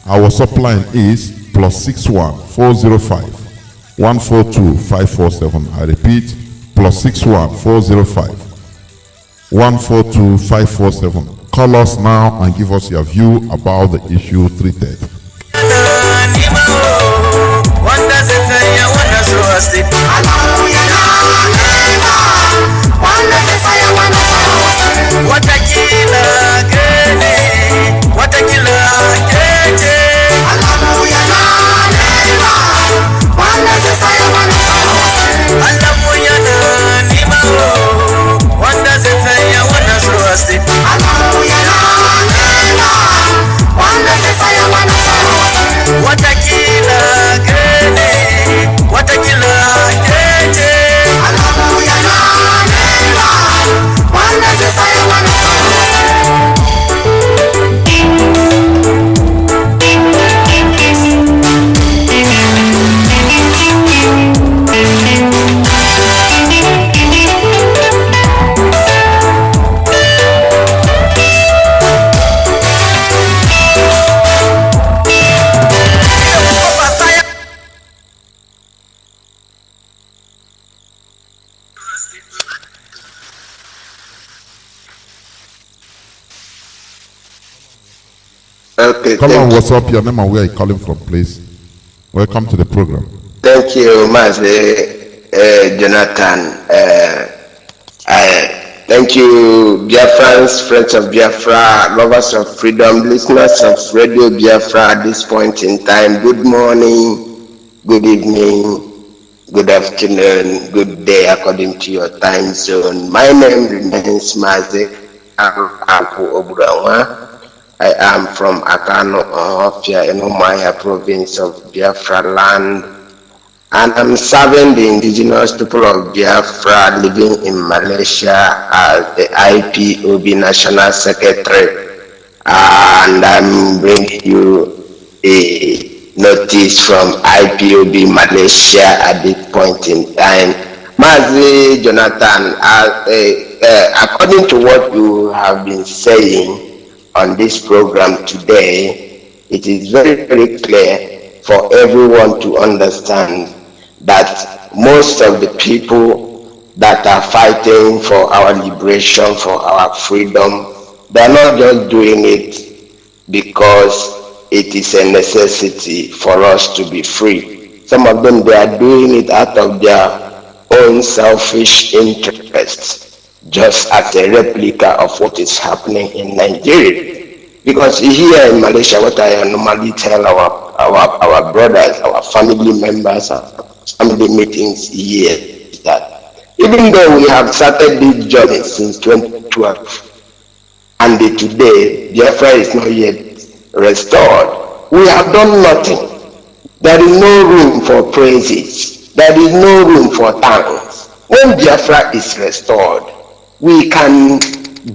Our subline is +61 405 142 547. I repeat, +61 405 142 547. Call us now and give us your view about the issue treated. Okay, Call on, what's up, your name and where are you calling from, please? Welcome to the program. Thank you, Mazi, Johnathan. Thank you, Biafrans, friends of Biafra, lovers of freedom, listeners of Radio Biafra at this point in time. Good morning, good evening, good afternoon, good day according to your time zone. My name remains Mazi. I am from Akano, Ohofia, in Umuahia province of Biafra land. And I'm serving the indigenous people of Biafra living in Malaysia as the IPOB National Secretary. And I'm bringing you a notice from IPOB Malaysia at this point in time. Mazi, Johnathan, according to what you have been saying on this program today, it is very, very clear for everyone to understand that most of the people that are fighting for our liberation, for our freedom, they are not just doing it because it is a necessity for us to be free. Some of them, they are doing it out of their own selfish interests, just as a replica of what is happening in Nigeria. Because here in Malaysia, what I normally tell our brothers, our family members, family meetings here is that even though we have started this journey since 2012 and today Biafra is not yet restored, we have done nothing. There is no room for praises. There is no room for thanks. When Biafra is restored, we can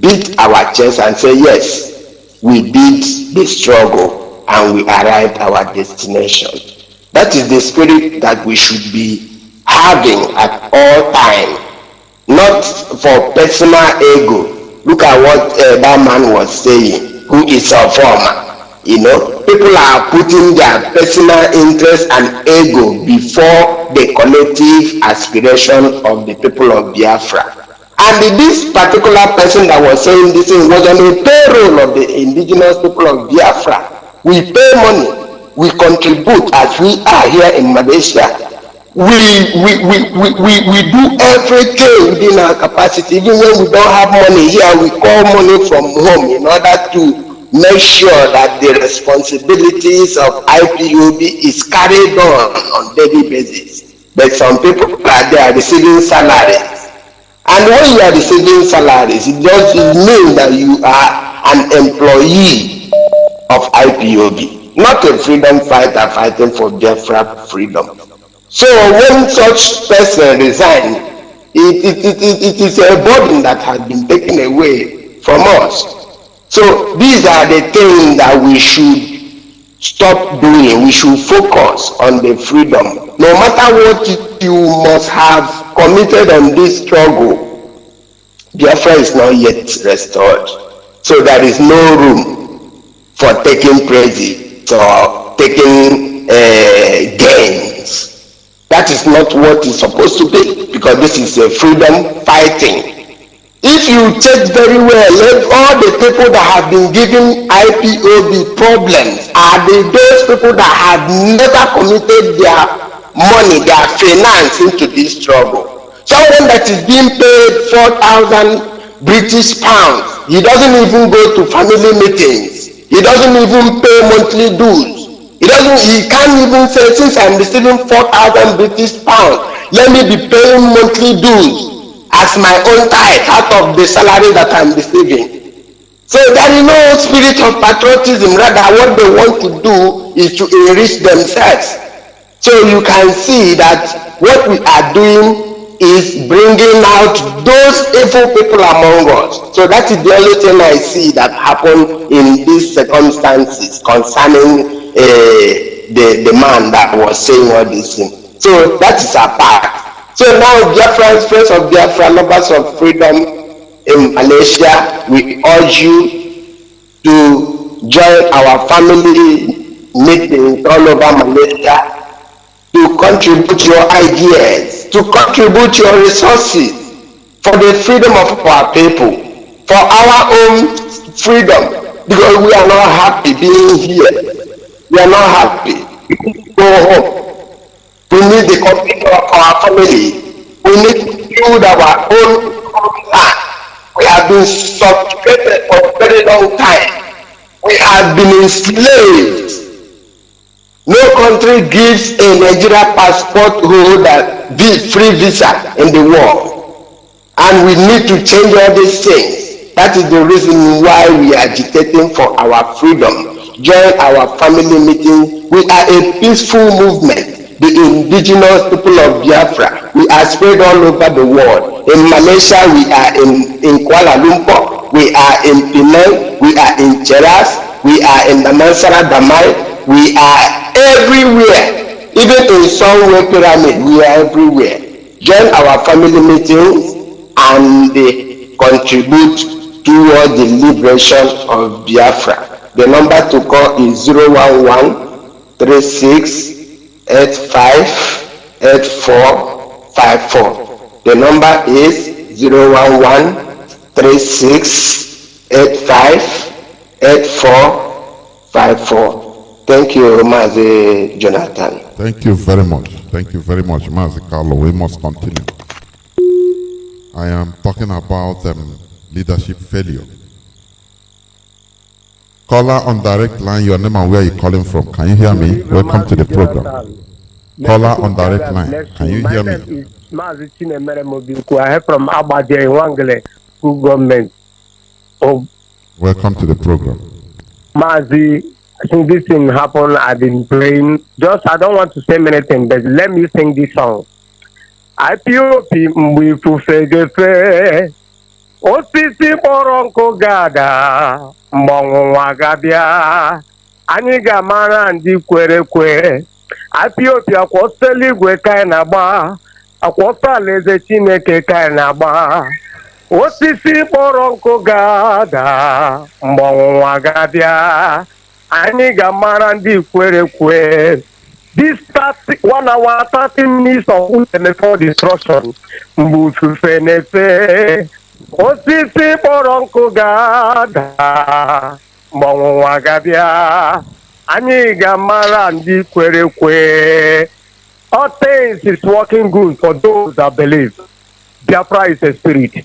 beat our chest and say, yes, we did the struggle and we arrived at our destination. That is the spirit that we should be having at all times, not for personal ego. Look at what that man was saying, who is a former. People are putting their personal interest and ego before the collective aspiration of the people of Biafra. And this particular person that was saying this thing was on the payroll of the indigenous people of Biafra. We pay money. We contribute as we are here in Malaysia. We do everything within our capacity. Even when we don't have money here, we call money from home in order to make sure that the responsibilities of IPOB is carried on daily basis. But some people are there receiving salaries. And when you are receiving salaries, it just means that you are an employee of IPOB. Not a freedom fighter fighting for Biafra freedom. So when such person resigns, it is a burden that has been taken away from us. So these are the things that we should stop doing. We should focus on the freedom. No matter what you must have committed on this struggle, Biafra is not yet restored. So there is no room for taking praises or taking gains. That is not what it's supposed to be, because this is a freedom fighting. If you check very well, all the people that have been giving IPOB problems are those people that have never committed their money, their finance into this struggle. Someone that is being paid 4,000 British pounds, he doesn't even go to family meetings. He doesn't even pay monthly dues. He can't even say, since I'm receiving 4,000 British pounds, let me be paying monthly dues as my own tithe out of the salary that I'm receiving. So there is no spirit of patriotism. Rather, what they want to do is to enrich themselves. So you can see that what we are doing is bringing out those evil people among us. So that is the only thing I see that happened in these circumstances concerning the man that was saying all these things. So that is a part. So now, Biafrans, friends of Biafra, lovers of freedom in Malaysia, we urge you to join our family meetings all over Malaysia, to contribute your ideas, to contribute your resources for the freedom of our people, for our own freedom, because we are not happy being here. We are not happy. Go home. We need the commitment of our family. We need to build our own land. We have been subjugated for a very long time. We have been enslaved. No country gives a Nigeria passport holder free visa in the world. And we need to change all these things. That is the reason why we are agitating for our freedom. Join our family meeting. We are a peaceful movement. The indigenous people of Biafra. We are spread all over the world. In Malaysia, we are in Kuala Lumpur. We are in Penang. We are in Cheras. We are in Damansara Damai. We are everywhere. Even in Sunway Pyramid, we are everywhere. Join our family meetings and contribute toward the liberation of Biafra. The number to call is 011-3685-8454. The number is 011-3685-8454. Thank you, Mazi Johnathan. Thank you very much. Thank you very much, Mazi Carlo. We must continue. I am talking about leadership failure. Caller on direct line, your name and where you're calling from. Can you hear me? Welcome to the program. Caller on direct line. Can you hear me? My name is Mazi Chinedu. I am from Abaje, Wangele, government. Welcome to the program. Mazi, I think this thing happened. I've been praying. I don't want to say many things, but let me sing this song. Ipob mwifufegefe osisi kpọrọ gada mgbanwụwa gabịa anyị ga-amara ndị kwere kwe. Ipob akwọsọ eluigwe ka anyị na-agba, akwọsọ alaeze Chineke ka anyị na-agba. Osisi kpọrọ gada mgbanwụwa gabịa anyị ga-amara ndị kwere kwe. This 1 hour 30 minutes of before destruction. Mbufufe nefe osisi kpọrọ gada mgbanwụwa gabịa anyị ga-amara ndị kwere kwe. All things is working good for those that believe. Biafra is a spirit,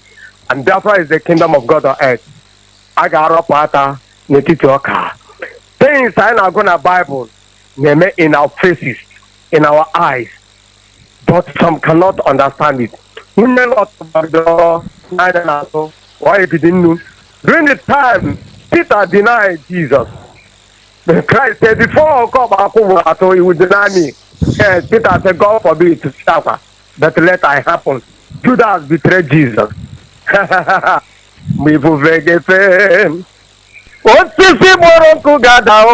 and Biafra is the kingdom of God on earth. A ga-arọpụ aka n'etiti ọka. Things anyị na-agụ na Bible in our faces, in our eyes, but some cannot understand it. During the time Peter denied Jesus, Christ said, before I come back, he would deny me. Yes, Peter said, God forbid it to suffer, but let it happen. Judas betrayed Jesus. Osisi kpọrọ gada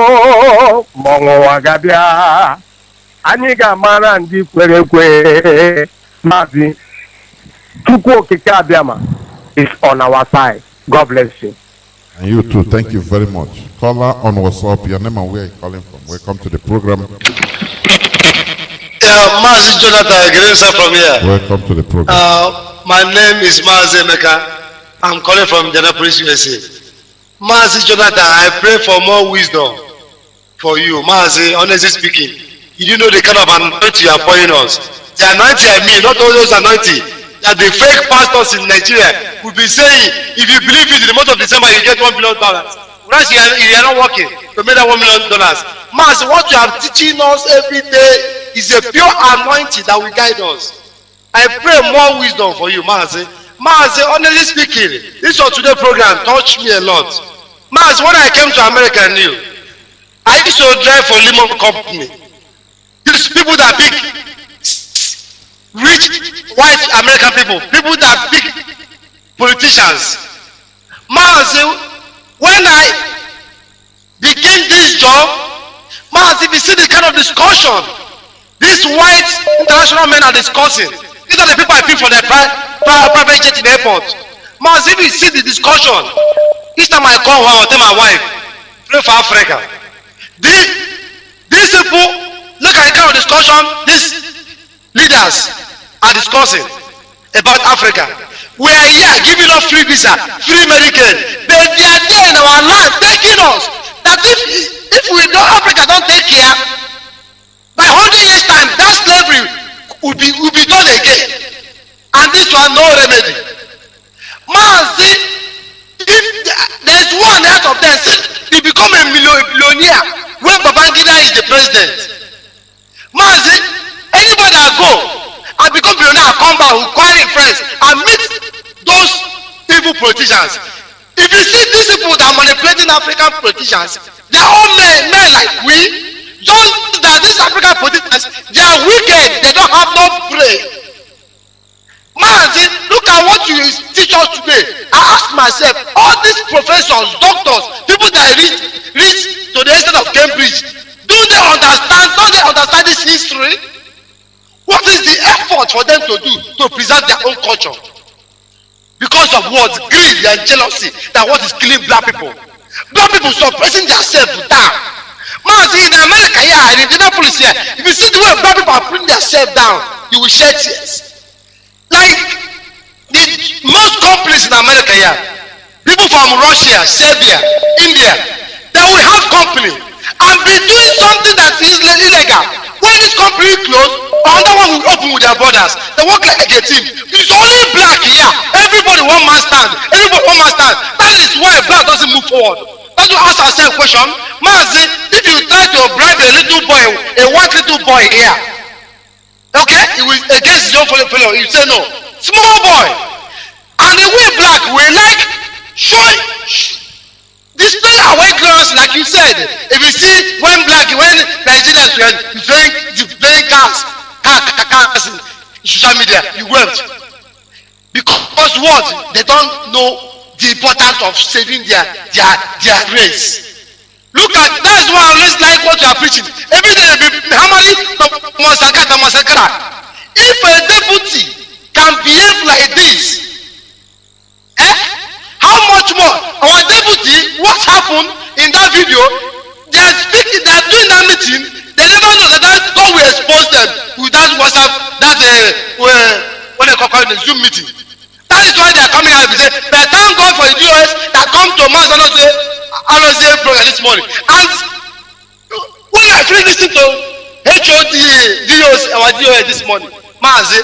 mgbanwụwa gabịa anyị ga-amara ndị kwere kwe. Mazi Chukwu okike abịama is on our side. God bless you. And you too. Thank you very much. Caller on WhatsApp, your name and where you're calling from. Welcome to the program. Mazi Johnathan, greetings from here. Welcome to the program. My name is Mazi Emeka. I'm calling from Johnathan, USA. Mazi Johnathan, I pray for more wisdom for you. Mazi, honestly speaking, you do know the kind of anointing you are pouring us. The anointing I mean, not all those anointing that the fake pastors in Nigeria will be saying, if you believe it in the month of December, you get $1 million. Whereas you are not working to make that $1 million. Mazi, what you are teaching us every day is a pure anointing that will guide us. I pray more wisdom for you, Mazi. Mazi, honestly speaking, this was today's program touched me a lot. Mazi, when I came to America, I knew I used to drive for Limo Company. These people that pick rich white American people that pick politicians. Mazi, when I begin this job, Mazi, if you see the kind of discussion these white international men are discussing, these are the people I pick for their private jet in the airport. Mazi, if you see the discussion, each time I call her, I tell my wife, pray for Africa. These people, look at the kind of discussion these leaders are discussing about Africa. We are here giving us free visa, free Medicaid, but they are there in our land taking us. That if we don't, Africa don't take care, by 100 years time, that slavery will be done again. And this one no remedy. Mazi, of them, he become a millionaire when Babangida is the president. Mazi, anybody that go and become billionaire, come back, who call him friends and meet those evil politicians. If you see these people that are manipulating African politicians, they are all men like we. Just that these African politicians, they are wicked. They don't have no brain. Mazi, look at what you teach us today. I ask myself, all these professors, doctors, people that reach to the extent of Cambridge, do they understand? Don't they understand this history? What is the effort for them to do to preserve their own culture? Because of what? Greed and jealousy. That what is killing black people. Black people suppressing themselves down. Man, see, in America here, in the Indianapolis here, if you see the way black people are putting themselves down, you will shed tears. Like the most companies in America here, people from Russia, Serbia, India, they will have company and be doing something that is illegal. When this company close, another one will open with their brothers. They work like a team. It's only black here. Everybody one man stand. Everybody one man stand. That is why black doesn't move forward. Let's ask ourselves a question. Mazi, if you try to bribe a little boy, a white little boy here, okay, he will against his own fellow, he will say no. Small boy. And the way black will like showing display our ignorance, like you said. If you see when Nigerians were playing cars in social media, you wept. Because what? They don't know the importance of saving their race. Look at, that is why I always like what you are preaching. Every day they be hammering Tamasakara. If a deputy can behave like this, how much more? Our deputy, what happened in that video? They are speaking, they are doing that meeting. They never know that God will expose them with that WhatsApp, that what they call the Zoom meeting. That is why they are coming out and say, but thank God for the DOS that come to Mazi program this morning. And when I finish listening to our DOS this morning, Mazi,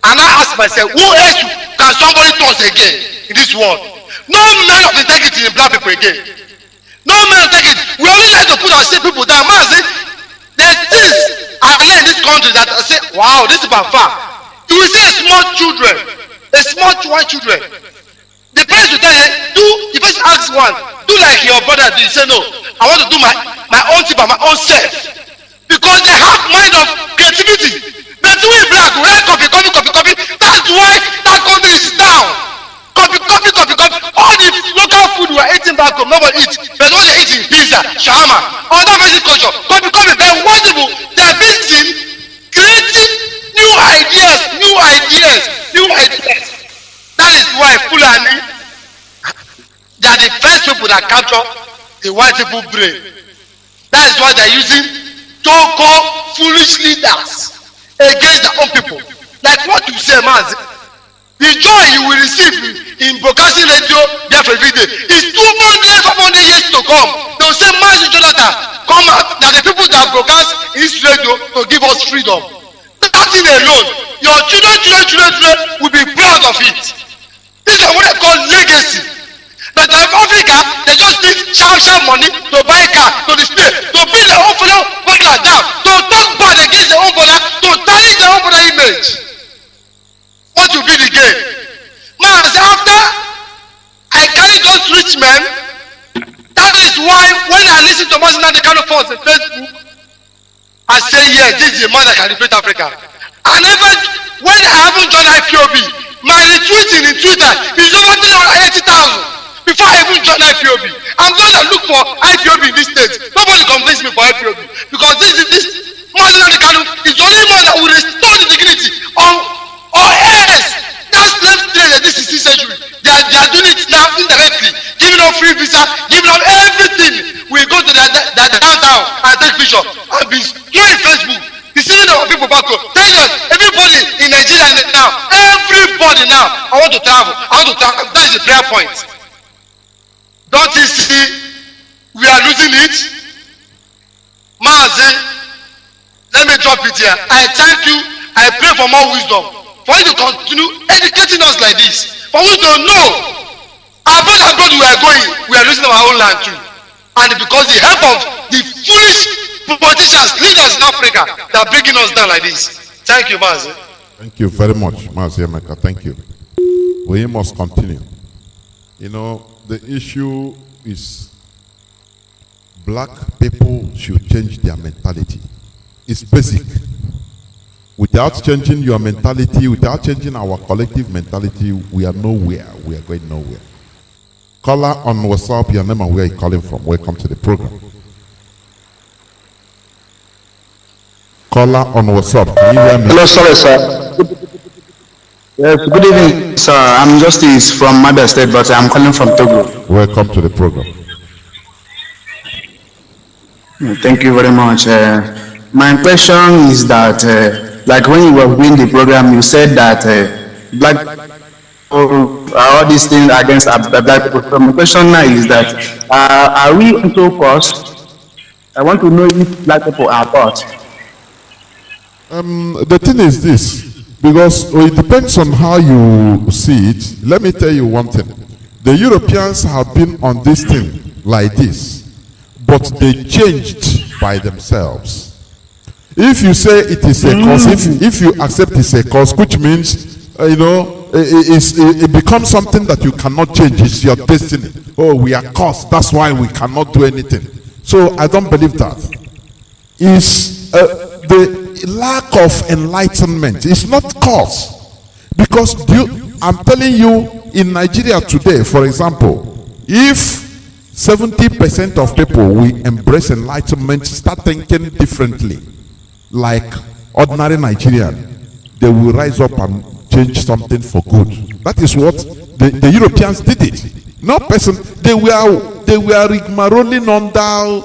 and I ask myself, who else can somebody trust again in this world? No man of integrity in black people again. No man of integrity. We only like to put our state people down. Mazi, there's things I learned in this country that I say, wow, this is about far. You will see small children, white children. The parents will tell you, the person asks one, do like your brother do. You say, no, I want to do my own thing by my own self. Because they have mind of creativity. But we black, we like copy. That's why that country is down. Copy. All the local food we are eating back home, nobody eats. But what they eat is pizza, shawarma, all that basic culture. Copy. But wonderful, they are busy creating new ideas. That is why Fulani, they are the first people that capture the white people brain. That is why they are using so-called foolish leaders against their own people. Like what you say, Mazi. The joy you will receive in broadcasting radio Biafra every day is 500 years to come. They will say, Mazi Johnathan, come out. That the people that broadcast this radio to give us freedom. That thing alone, your children will be proud of it. This is what they call legacy. But in Africa, they just need sharp money to buy a car, to display, to build their own fellow brother down, to talk bad against their own brother, to tarnish their own brother image. What will be the game? Man, after I carry those rich men, that is why when I listen to Mazi the kind of force on Facebook, I say, yes, this is a man that can liberate Africa. And even when I haven't joined IPOB, my retweeting in Twitter is over 80,000. Before I even joined IPOB, I'm going to look for IPOB in this state. Nobody convince me for IPOB. Because this Mazi is the only man that will restore the dignity or else that slave trade in the 16th century. They are doing it now indirectly, giving up free visa, giving up everything. We go to the downtown and take picture and be doing Facebook. The seeing of people back home. Tell us, everybody in Nigeria now, everybody now, I want to travel. That is the prayer point. Don't you see we are losing it? Mazi, let me drop it here. I thank you. I pray for more wisdom. For you to continue educating us like this. For us to know Our brothers abroad we are going, we are losing our own land too. And because the help of the foolish politicians, leaders in Africa, that are bringing us down like this. Thank you, Mazi. Thank you very much, Mazi Emeka. Thank you. We must continue. You know, the issue is black people should change their mentality. It's basic. Without changing your mentality, without changing our collective mentality, we are nowhere. We are going nowhere. Caller on WhatsApp, your name and where you're calling from. Welcome to the program. Caller on WhatsApp, can you hear me? Hello, sorry, sir. Yes, good evening, sir. I'm Justice from Mabia State, but I'm calling from Togo. Welcome to the program. Thank you very much. My question is that, like when you were doing the program, you said that black people, all these things against black people. So my question now is that, are we also caused? I want to know if black people are caused. The thing is this, because it depends on how you see it. Let me tell you one thing. The Europeans have been on this thing like this, but they changed by themselves. If you say it is a cause, if you accept it's a cause, which means, it becomes something that you cannot change. It's your destiny. Oh, we are caused. That's why we cannot do anything. So I don't believe that. It's the lack of enlightenment. It's not cause. Because I'm telling you, in Nigeria today, for example, if 70% of people will embrace enlightenment, start thinking differently, like ordinary Nigerian, they will rise up and change something for good. That is what the Europeans did it. No person, they were rigmaroling under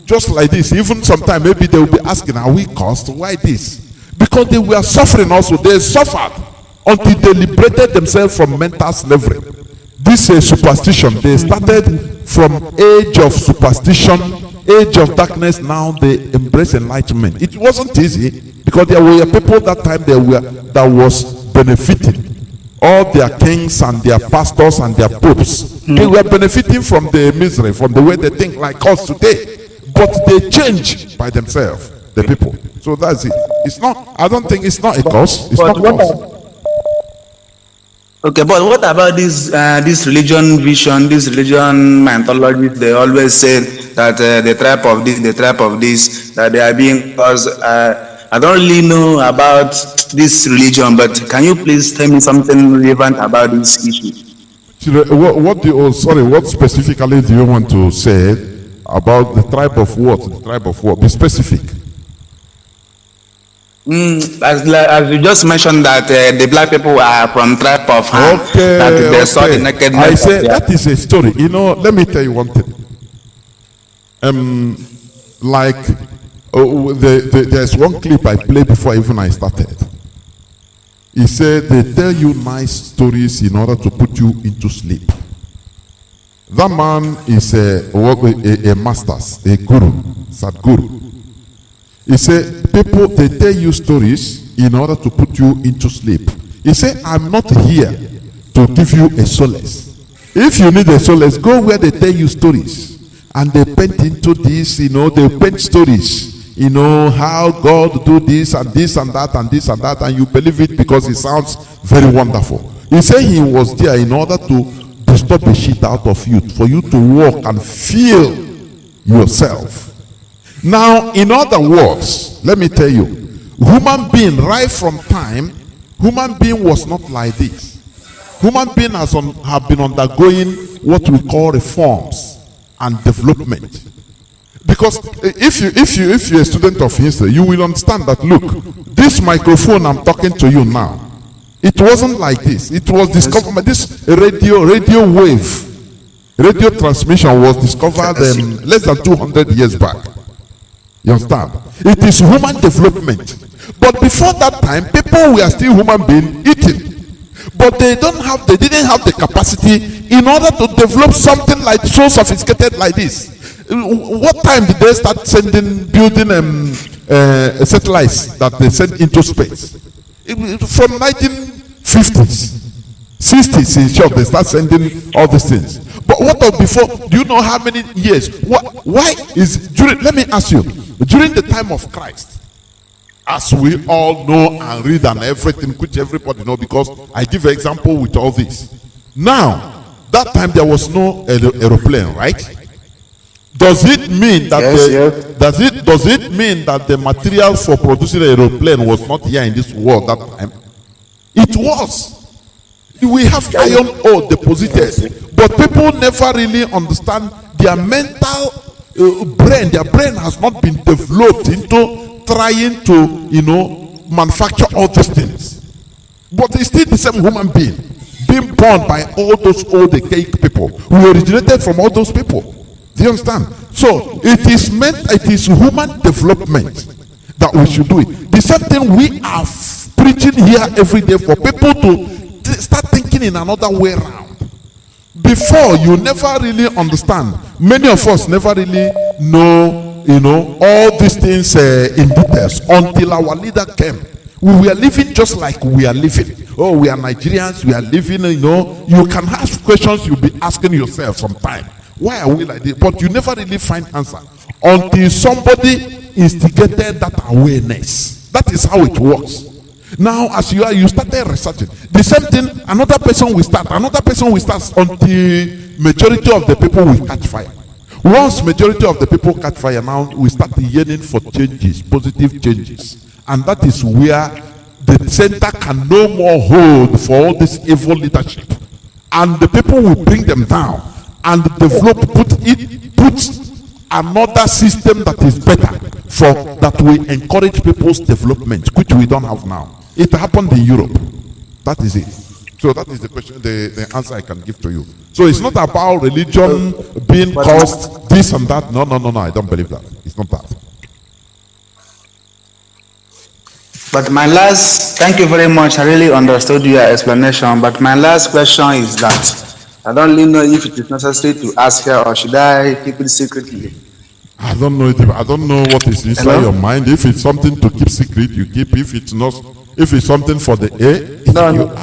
just like this. Even sometimes maybe they will be asking, are we caused? Why this? Because they were suffering also. They suffered until they liberated themselves from mental slavery. This is superstition. They started from age of superstition, age of darkness. Now they embrace enlightenment. It wasn't easy because there were people that time that was benefiting. All their kings and their pastors and their popes, they were benefiting from the misery, from the way they think like us today. But they change by themselves, the people. So that's it. It's not, I don't think it's not a cause. It's not a cause. Okay, but what about this religion vision, this religion mythology? They always say that the tribe of this, the tribe of this, that they are being caused. I don't really know about this religion, but can you please tell me something relevant about this issue? What specifically do you want to say about the tribe of what? The tribe of what? Be specific. As you just mentioned that the black people are from tribe of Ham. Okay, that they saw the nakedness. I say that is a story. You know, let me tell you one thing. There's one clip I played before even I started. He said they tell you nice stories in order to put you into sleep. That man is a master, a guru, Sadguru. He said people, they tell you stories in order to put you into sleep. He said, I'm not here to give you a solace. If you need a solace, go where they tell you stories. And they paint into this, they paint stories. How God do this and this and that and this and that, and you believe it because it sounds very wonderful. He said he was there in order to disturb the shit out of you, for you to walk and feel yourself. Now, in other words, let me tell you, human being right from time, human being was not like this. Human being have been undergoing what we call reforms and development. Because if you're a student of history, you will understand that, look, this microphone I'm talking to you now, it wasn't like this. It was discovered, this radio wave, radio transmission was discovered less than 200 years back. You understand? It is human development. But before that time, people were still human beings eating. But they didn't have the capacity in order to develop something like so sophisticated like this. What time did they start building satellites that they sent into space? From 1950s. 60s in short, they start sending all these things. But what of before? Do you know how many years? Why is during? Let me ask you. During the time of Christ, as we all know and read and everything, which everybody know, because I give an example with all this. Now, that time there was no aeroplane, right? Does it mean that does it mean that the material for producing an aeroplane was not here in this world that time? It was. We have iron ore deposited, but people never really understand their mental brain. Their brain has not been developed into trying to, manufacture all these things. But it's still the same human being born by all those old archaic people who originated from all those people. Do you understand? So it is human development that we should do it. The same thing we are preaching here every day for people to start thinking in another way around. Before, you never really understand. Many of us never really know, all these things in details until our leader came. We were living just like we are living. Oh, we are Nigerians, we are living, You can ask questions you'll be asking yourself sometime. Why are we like this? But you never really find answer until somebody instigated that awareness. That is how it works. Now, as you started researching. The same thing, another person will start until majority of the people will catch fire. Once majority of the people catch fire, now we start yearning for changes, positive changes. And that is where the center can no more hold for all this evil leadership. And the people will bring them down and develop, put another system that is better for that will encourage people's development, which we don't have now. It happened in Europe. That is it. So that is the question, the answer I can give to you. So it's not about religion being caused this and that. No, I don't believe that. It's not that. But thank you very much. I really understood your explanation. But my last question is that I don't really know if it is necessary to ask her or should I keep it secretly. I don't know what is inside your mind. If it's something to keep secret, you keep. If it's not, if it's something for the air, no.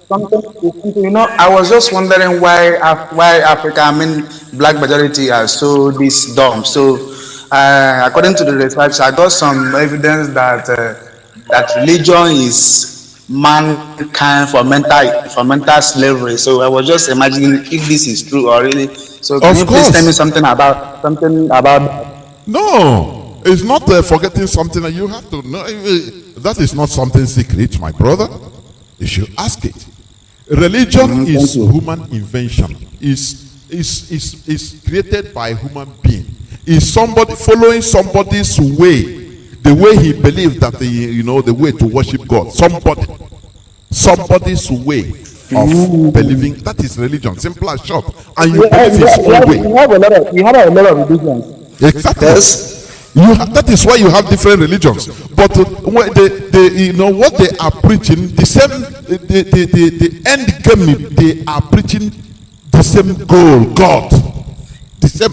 Something, I was just wondering why Africa, black majority are so this dumb. So, according to the research, I got some evidence that religion is mankind for mental slavery. So I was just imagining if this is true or really. So can you please tell me something about that? No, it's not forgetting something that you have to know. That is not something secret, my brother. You should ask it. Religion is human invention. Is created by human being. Is somebody following somebody's way, the way he believes that the way to worship God. Somebody's way of believing. That is religion. Simple and short. And you believe his own way. You have a lot of religions. Exactly. Yes. That is why you have different religions. But what they are preaching, the same, the end game, they are preaching the same goal, God. The same.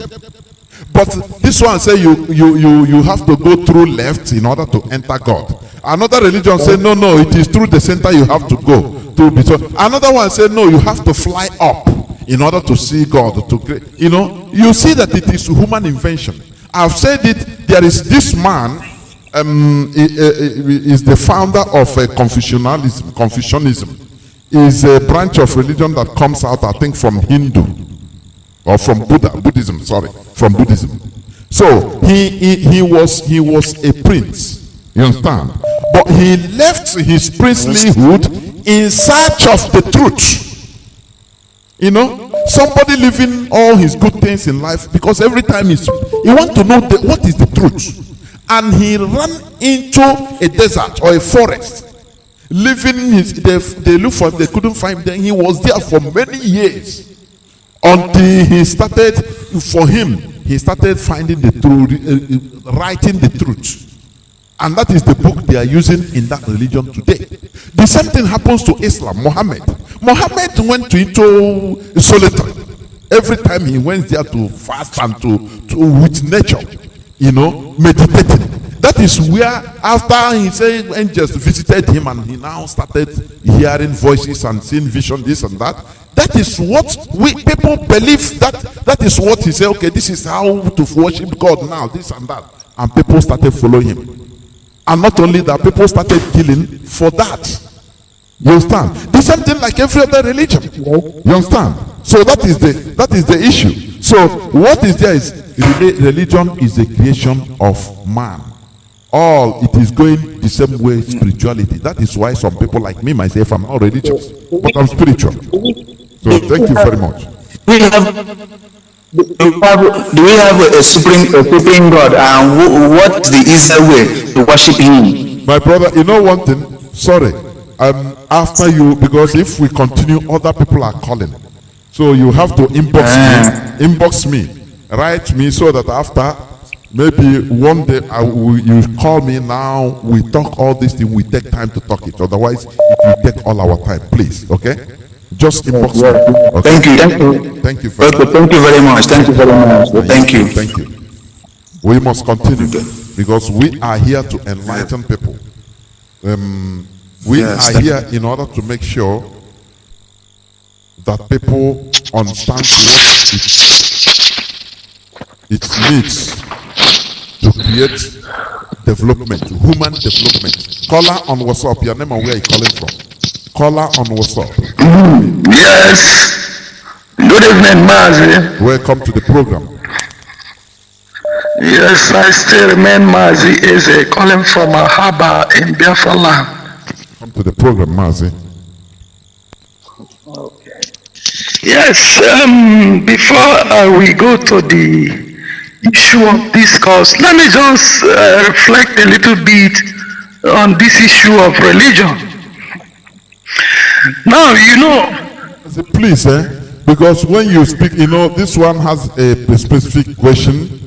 But this one say you have to go through left in order to enter God. Another religion say no, it is through the center you have to go. Another one say no, you have to fly up in order to see God. You see that it is human invention. I've said it. There is this man, is the founder of Confucianism. Is a branch of religion that comes out, I think, from Hindu or from Buddhism. So he was a prince. You understand? But he left his princelyhood in search of the truth. Somebody living all his good things in life, because every time he wants to know what is the truth. And he ran into a desert or a forest. They looked for him, they couldn't find him. He was there for many years. Until he started finding the truth, writing the truth. And that is the book they are using in that religion today. The same thing happens to Islam. Muhammad went into solitary. Every time he went there to fast and to with nature, meditating. That that is where, after he said angels visited him and he now started hearing voices and seeing vision, this and that. That is what we people believe. That is what he said. Okay, this is how to worship God now. This and that, and people started following him. And not only that, people started killing for that. You understand? The same thing like every other religion. You understand? So that is the issue. So what is there is religion is the creation of man. All it is going the same way spirituality. That is why some people like me myself, I'm not religious, but I'm spiritual. So thank you very much. Do we have a supreme God, and what is the easier way to worship him? My brother, you know one thing? Sorry. After you, because if we continue, other people are calling. So you have to inbox me, write me, so that after maybe one day you call me. Now we talk all this thing. We take time to talk it. Otherwise, it will take all our time. Please, okay? Just inbox me. Okay? Thank you. Thank you. Okay, thank you very much. Thank you very much. Thank you. Thank you. We must continue because we are here to enlighten people. We are here in order to make sure that people understand what it needs to create development, human development. Caller on WhatsApp, your name and where you calling from? Caller on WhatsApp. Yes. Good evening, Mazi. Welcome to the program. Yes, I still remain Mazi Eze, calling from a harbor in Biafra land. Come to the program, Mazi. Okay. Yes, before we go to the issue of discourse, let me just reflect a little bit on this issue of religion. Now, you know, please, because when you speak, you know, this one has a specific question.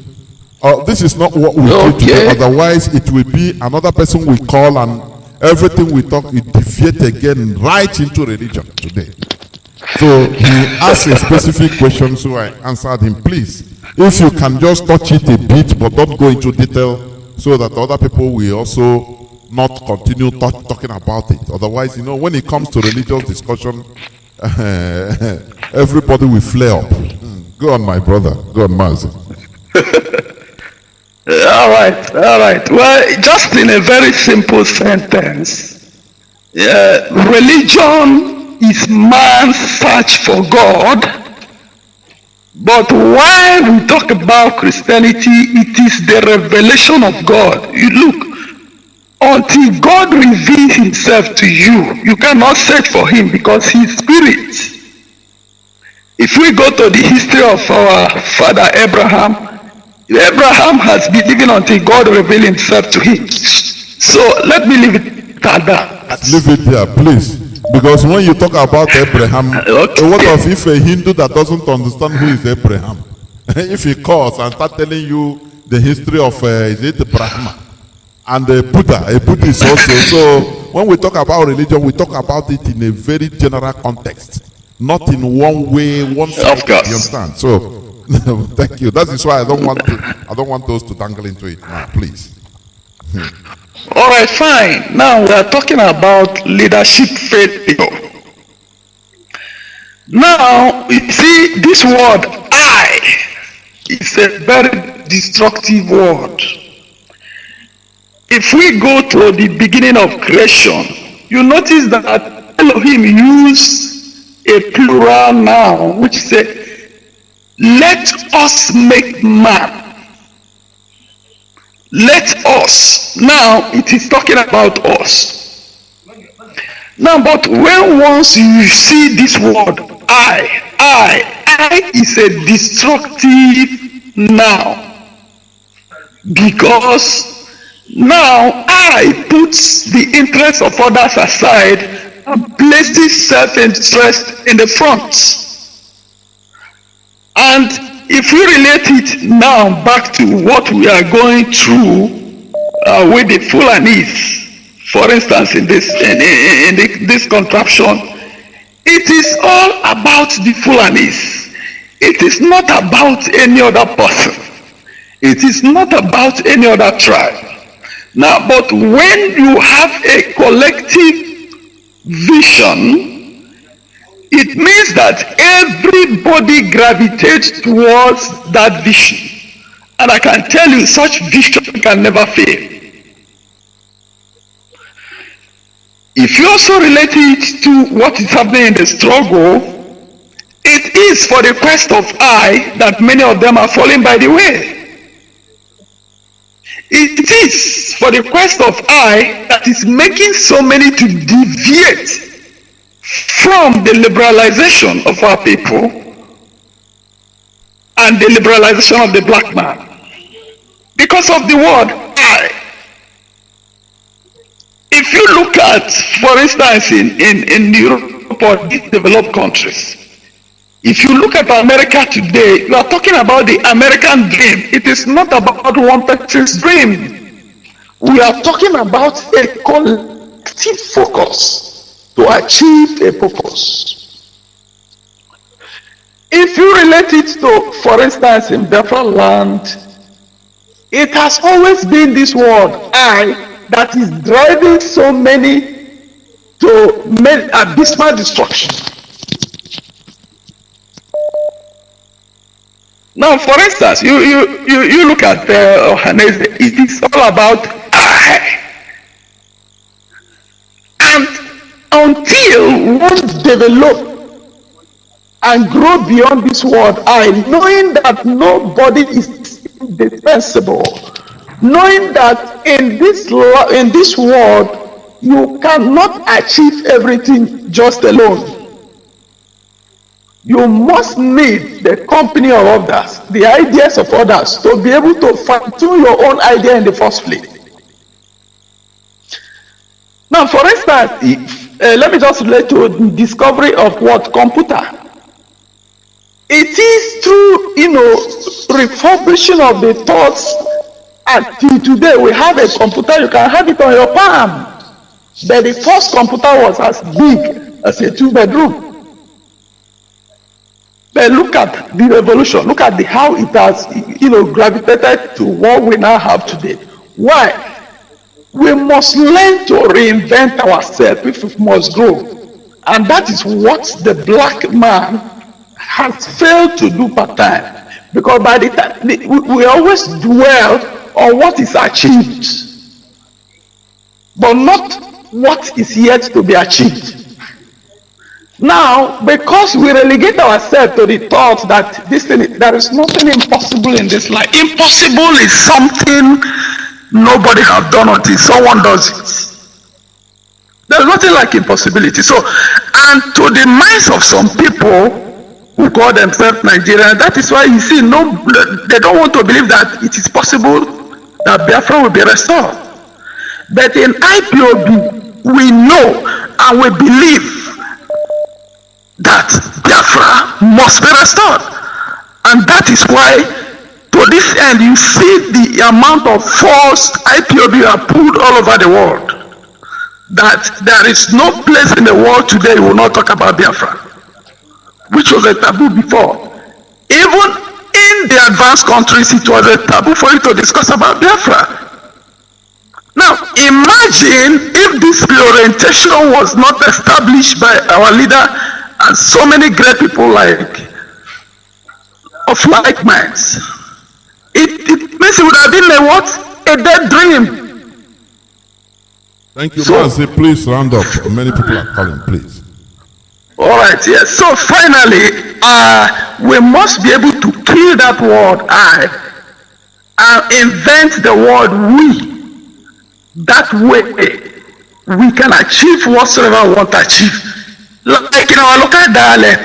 This is not what we do today. Otherwise, it will be another person we call, and everything we talk will deviate again right into religion today. So he asked a specific question, so I answered him. Please, if you can just touch it a bit, but don't go into detail, so that other people will also not continue talking about it. Otherwise, you know, when it comes to religious discussion, everybody will flare up. Go on, my brother. Go on, Mazi. All right. Well, just in a very simple sentence, religion is man's search for God. But when we talk about Christianity, it is the revelation of God. You look, until God reveals himself to you, you cannot search for him because he is spirit. If we go to the history of our father Abraham has been living until God revealed himself to him. So let me leave it at that. Leave it there, please. Because when you talk about Abraham, what of if a Hindu that doesn't understand who is Abraham? If he calls and start telling you the history of is it Brahma and Buddha, a Buddhist also. So when we talk about religion, we talk about it in a very general context, not in one way, one side. You understand? So thank you. That is why I don't want those to dangle into it now, please. All right, fine. Now we are talking about leadership failure. Now, you see, this word "I" is a very destructive word. If we go to the beginning of creation, you notice that Elohim used a plural noun, which said, "Let us make man." Let us. Now it is talking about us. Now, but when once you see this word I is a destructive noun, because now I puts the interest of others aside and places self-interest in the front. And if we relate it now back to what we are going through with the Fulanis, for instance, in this contraption, it is all about the Fulanis. It is not about any other person. It is not about any other tribe. Now, but when you have a collective vision, it means that everybody gravitates towards that vision. And I can tell you, such vision can never fail. If you also relate it to what is happening in the struggle, it is for the quest of I that many of them are falling by the way. It is for the quest of I that is making so many to deviate from the liberalization of our people and the liberalization of the black man. Because of the word I. If you look at, for instance, in Europe or these developed countries, if you look at America today, you are talking about the American dream. It is not about one person's dream. We are talking about a collective focus to achieve a purpose. If you relate it to, for instance, in Biafra land, it has always been this word, I, that is driving so many to abysmal destruction. Now, for instance, you look at Ohanese, it is all about I. And until one develop and grow beyond this word I, knowing that nobody is indispensable, knowing that in this world you cannot achieve everything just alone. You must need the company of others, the ideas of others, to be able to fine-tune your own idea in the first place. Now, for instance, let me just relate to the discovery of what computer. It is through, refurbishing of the thoughts. Until today, we have a computer, you can have it on your palm. But the first computer was as big as a 2-bedroom. But look at the revolution. Look at how it has, gravitated to what we now have today. Why? We must learn to reinvent ourselves if we must grow. And that is what the black man has failed to do part time. Because by the time, we always dwell on what is achieved, but not what is yet to be achieved. Now, because we relegate ourselves to the thought that there is nothing impossible in this life. Impossible is something nobody has done until someone does it. There's nothing like impossibility. So, and to the minds of some people who call themselves Nigerian, that is why you see, they don't want to believe that it is possible that Biafra will be restored. But in IPOB, we know and we believe that Biafra must be restored. And that is why, to this end, you see the amount of force IPOB are pulled all over the world. That there is no place in the world today you will not talk about Biafra, which was a taboo before. Even in the advanced countries, it was a taboo for you to discuss about Biafra. Now, imagine if this reorientation was not established by our leader and so many great people of like minds. It means it would have been a dead dream. Thank you, Mazi. Please round up. Many people are calling, please. All right, yes. So finally, we must be able to kill that word I and invent the word we. That way, we can achieve whatsoever we want to achieve. Like in our local dialect,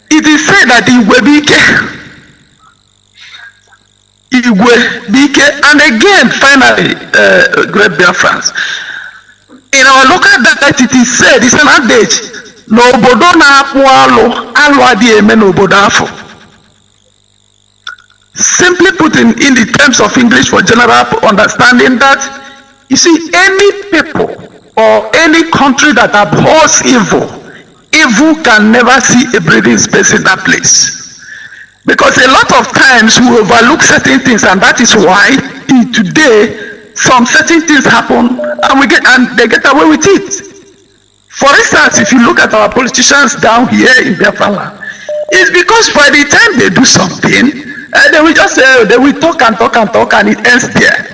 it is said that Igwe Bike, and again, finally, great Biafrans, in our local dialect, it is said, it's an adage, n'obodo na-apụ alụ adịghị eme n'obodo afọ. Simply put in the terms of English for general understanding, that you see, any people or any country that abhors evil can never see a breathing space in that place. Because a lot of times we overlook certain things, and that is why today some certain things happen and they get away with it. For instance, if you look at our politicians down here in Biafra land, it's because by the time they do something, they will just say, they will talk and talk and talk, and it ends there.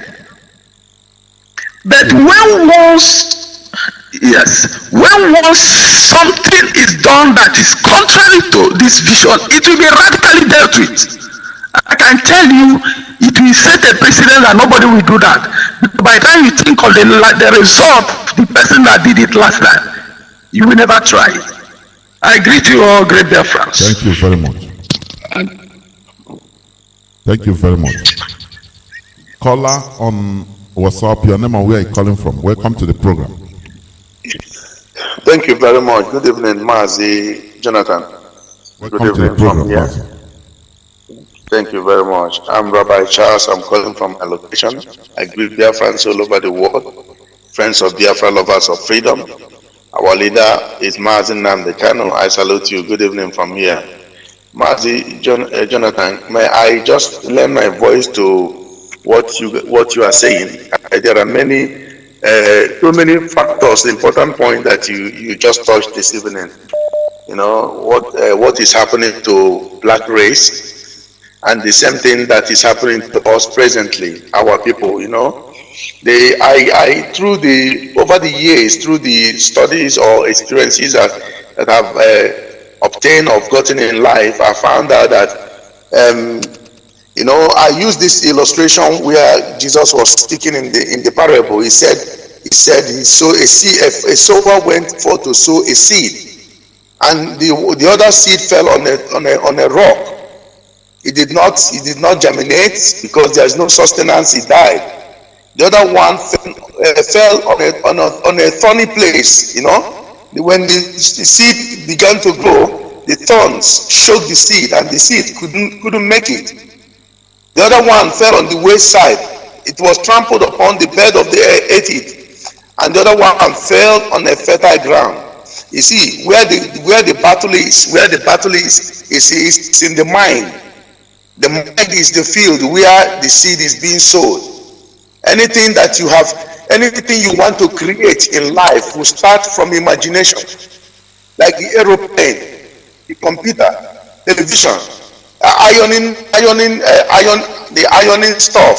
But when once something is done that is contrary to this vision, it will be radically dealt with. I can tell you, it will set a precedent that nobody will do that. By the time you think of the result, the person that did it last time, you will never try it. I greet you all, great Biafrans. Thank you very much. Thank you very much. Caller on WhatsApp, your name and where you're calling from. Welcome to the program. Thank you very much. Good evening, Mazi, Johnathan. Welcome Good to the evening program, from here. Mazi. Thank you very much. I'm Rabbi Charles. I'm calling from my location. I greet Biafrans all over the world, friends of Biafra, lovers of freedom. Our leader is Mazi Nnamdi. I salute you. Good evening from here. Mazi, Johnathan, may I just lend my voice to what you are saying? There are too many factors, important point that you just touched this evening. You know what is happening to black race, and the same thing that is happening to us presently, our people. You know, over the years, through the studies or experiences that I've obtained or gotten in life, I found out that I use this illustration where Jesus was speaking in the parable. He said he sowed a seed. A sower went forth to sow a seed, and the other seed fell on a rock. It did not germinate because there is no sustenance. It died. The other one fell on a thorny place. You know, when the seed began to grow, the thorns choked the seed, and the seed couldn't make it. The other one fell on the wayside. It was trampled upon, the bed of the air ate it. And the other one fell on a fertile ground. You see, where the battle is in the mind. The mind is the field where the seed is being sowed. Anything you want to create in life will start from imagination. Like the aeroplane, the computer, television, the ironing stuff,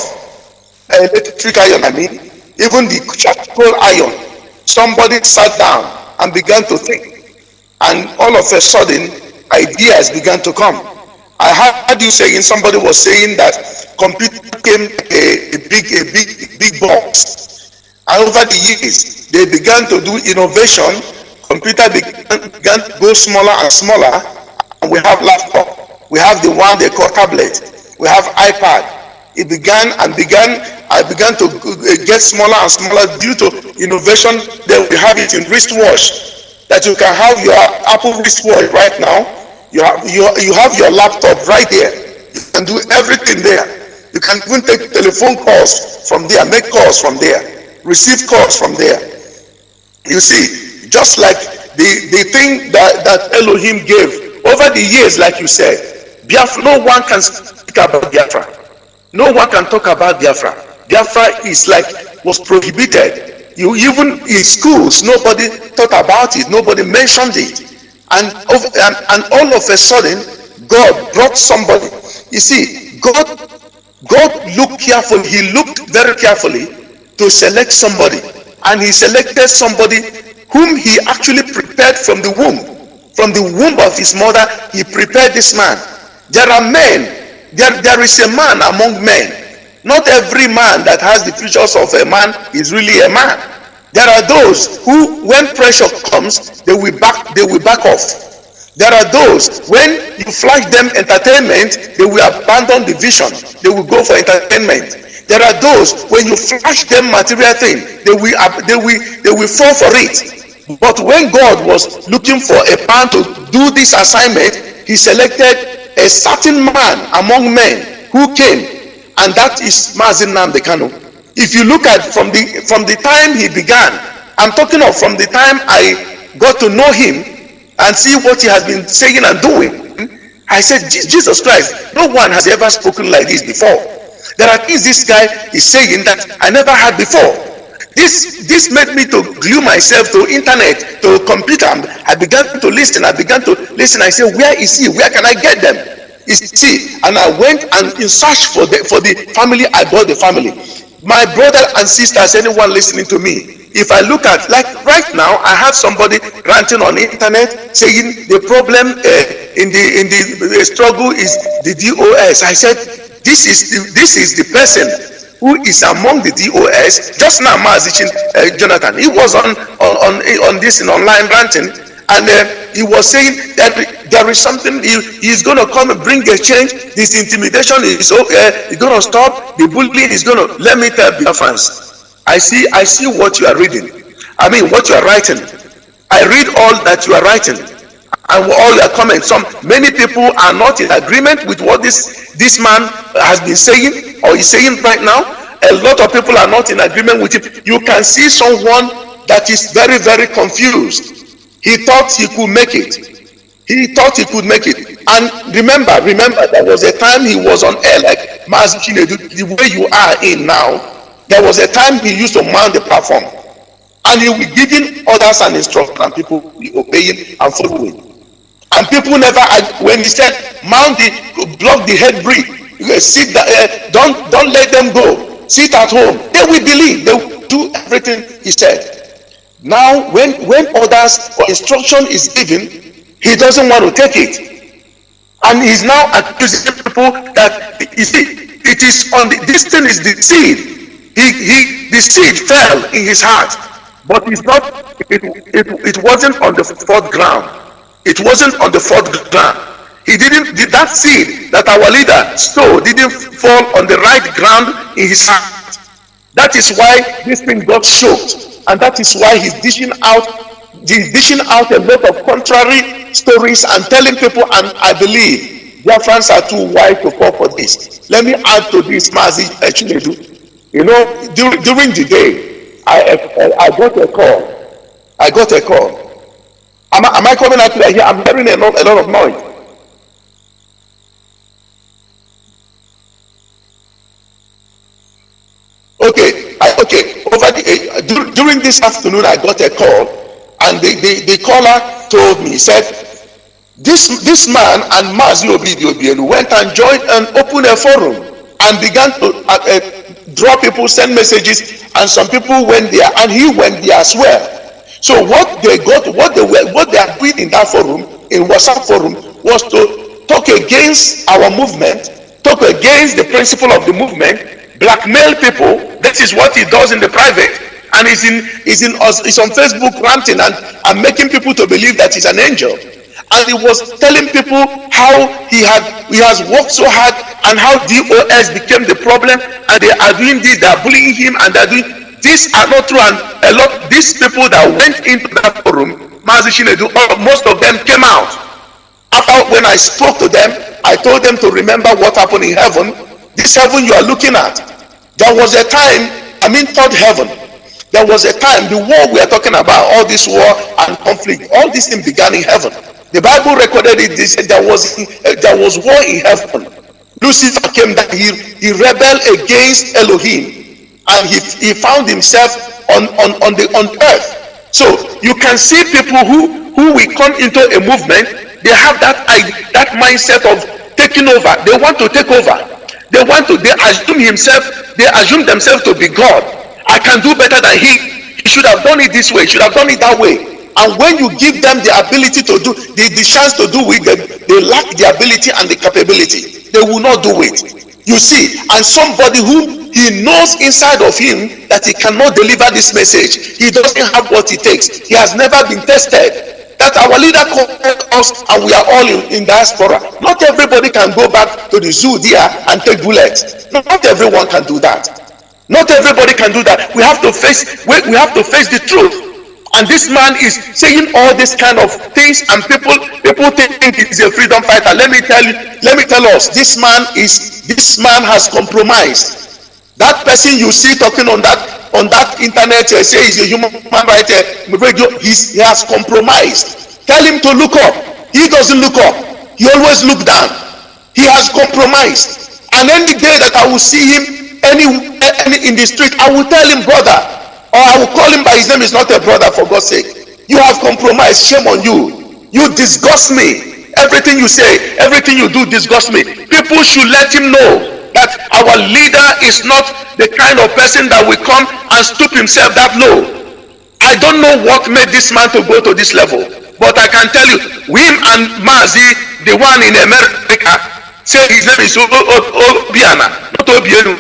electric iron, even the charcoal iron. Somebody sat down and began to think, and all of a sudden ideas began to come. I heard you saying, somebody was saying that computer became a big box, and over the years they began to do innovation. Computer began to go smaller and smaller, and we have laptop. We have the one they call tablet. We have iPad. I began to get smaller and smaller due to innovation. Then we have it in wristwatch, that you can have your Apple wristwatch right now. You have your laptop right there. You can do everything there. You can even take telephone calls from there, make calls from there, receive calls from there. You see, just like the thing that Elohim gave over the years, like you said, Biafra, no one can speak about Biafra. No one can talk about Biafra. Biafra was prohibited. Even in schools, nobody thought about it. Nobody mentioned it. And all of a sudden, God brought somebody. You see, God looked carefully. He looked very carefully to select somebody. And he selected somebody whom he actually prepared from the womb. From the womb of his mother, he prepared this man. There are men. There is a man among men. Not every man that has the features of a man is really a man. There are those who, when pressure comes, they will back off. There are those, when you flash them entertainment, they will abandon the vision. They will go for entertainment. There are those, when you flash them material thing, they will fall for it. But when God was looking for a man to do this assignment, he selected a certain man among men who came, and that is Mazi Nnamdi Kanu. If you look at from the time he began, I'm talking of from the time I got to know him and see what he has been saying and doing, I said, Jesus Christ, no one has ever spoken like this before. There are things this guy is saying that I never had before. This made me to glue myself to internet, to computer. I began to listen. I said, where is he? Where can I get them? You see, and I went and in search for the family. I got the family. My brother and sisters, anyone listening to me, if I look at, like right now, I have somebody ranting on the internet saying the problem in the struggle is the DOS. I said, this is the person who is among the DOS. Just now, Mazi, Johnathan, he was on this in online ranting, and he was saying that there is something he's going to come and bring a change. This intimidation is going to stop. The bullying is going to. Let me tell Biafrans, I see what you are reading. I mean, what you are writing. I read all that you are writing and all your comments. Many people are not in agreement with what this man has been saying or is saying right now. A lot of people are not in agreement with him. You can see someone that is very, very confused. He thought he could make it. And remember, there was a time he was on air like Mazi, Chinedu, the way you are in now. There was a time he used to mount the platform, and he was giving orders and instructions, and people will be obeying and following. And people never, when he said, block the head breed, sit, don't let them go, sit at home, they will believe, they will do everything he said. Now, when orders or instruction is given, he doesn't want to take it, and he's now accusing people that, you see, it is on this thing is the seed. The seed fell in his heart, but it's not. It wasn't on the fourth ground. It wasn't on the fourth ground. That seed that our leader sowed didn't fall on the right ground in his heart. That is why this thing got choked, and that is why he's dishing out a lot of contrary stories and telling people. And I believe Biafrans are too wise to fall for this. Let me add to this, Mazi, Chinedu. You know, during the day, I got a call. Am I coming out here? I'm hearing a lot of noise. Okay. During this afternoon, I got a call, and the caller told me, he said, this man and Mazi Obidiobienu went and joined and opened a forum and began to draw people, send messages, and some people went there, and he went there as well. So what they are doing in that forum, in WhatsApp forum, was to talk against our movement, talk against the principle of the movement, blackmail people. That is what he does in the private, and he's on Facebook ranting and making people to believe that he's an angel. And he was telling people how he has worked so hard and how DOS became the problem, and they are doing this, they are bullying him, and they are doing these are not true. And these people that went into that forum, Mazi, Chinedu, most of them came out. After when I spoke to them, I told them to remember what happened in heaven. This heaven you are looking at. There was a time, third heaven. There was a time, the war we are talking about, all this war and conflict, all these things began in heaven. The Bible recorded it. They said there was war in heaven. Lucifer came down. He rebelled against Elohim, and he found himself on earth. So you can see people who will come into a movement. They have that mindset of taking over. They want to take over. They assume themselves to be God. I can do better than he. He should have done it this way. He should have done it that way. And when you give them the ability to do, the chance to do it, they lack the ability and the capability. They will not do it. You see, and somebody who he knows inside of him that he cannot deliver this message, he doesn't have what it takes. He has never been tested. That our leader called us, and we are all in diaspora. Not everybody can go back to the zoo there and take bullets. Not everyone can do that. Not everybody can do that. We have to face the truth. And this man is saying all this kind of things, and people think he's a freedom fighter. Let me tell us, this man has compromised. That person you see talking on that internet, say he's a human rights radio, he has compromised. Tell him to look up. He doesn't look up. He always look down. He has compromised. And any day that I will see him any in the street, I will tell him, brother, or I will call him by his name. Is not a brother, for God's sake. You have compromised. Shame on you. You disgust me. Everything you say, everything you do disgusts me. People should let him know that our leader is not the kind of person that will come and stoop himself that low. I don't know what made this man to go to this level, but I can tell you, him and Mazi, the one in America, say his name is Obiana, not Obienu,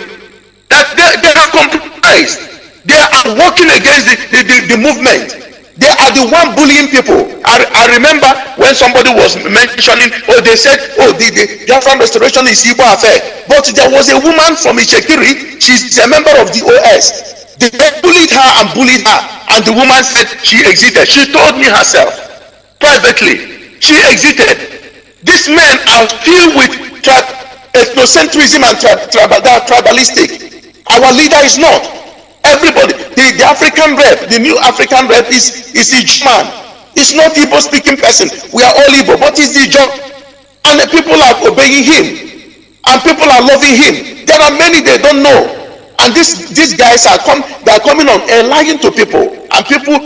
that they are compromised. They are working against the movement. They are the one bullying people. I remember when somebody was mentioning, they said, the Biafra restoration is Igbo affair. But there was a woman from Ichekiri, she's a member of the OS. They bullied her and bullied her, and the woman said she exited. She told me herself, privately, she exited. These men are filled with ethnocentrism and tribalistic. Our leader is not. Everybody, the African rep, the new African rep is a German. It's not Igbo speaking person. We are all Igbo, but it's the German. And the people are obeying him, and people are loving him. There are many they don't know, and these guys are coming on and lying to people, and people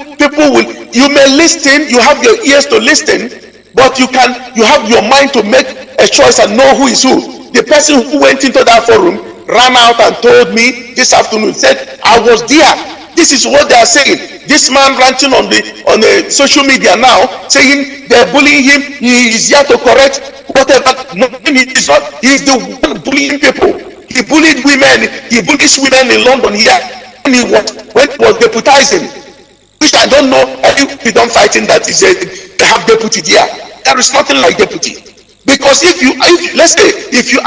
will. You may listen, you have your ears to listen, but you have your mind to make a choice and know who is who. The person who went into that forum ran out and told me this afternoon, said, I was there. This is what they are saying. This man ranting on the social media now, saying they're bullying him, he is here to correct whatever. No, he is not. He is the one bullying people. He bullied women. He bullies women in London here. When he was deputizing, which I don't know, if you don't fighting that is they have deputy there. There is nothing like deputy. Because if you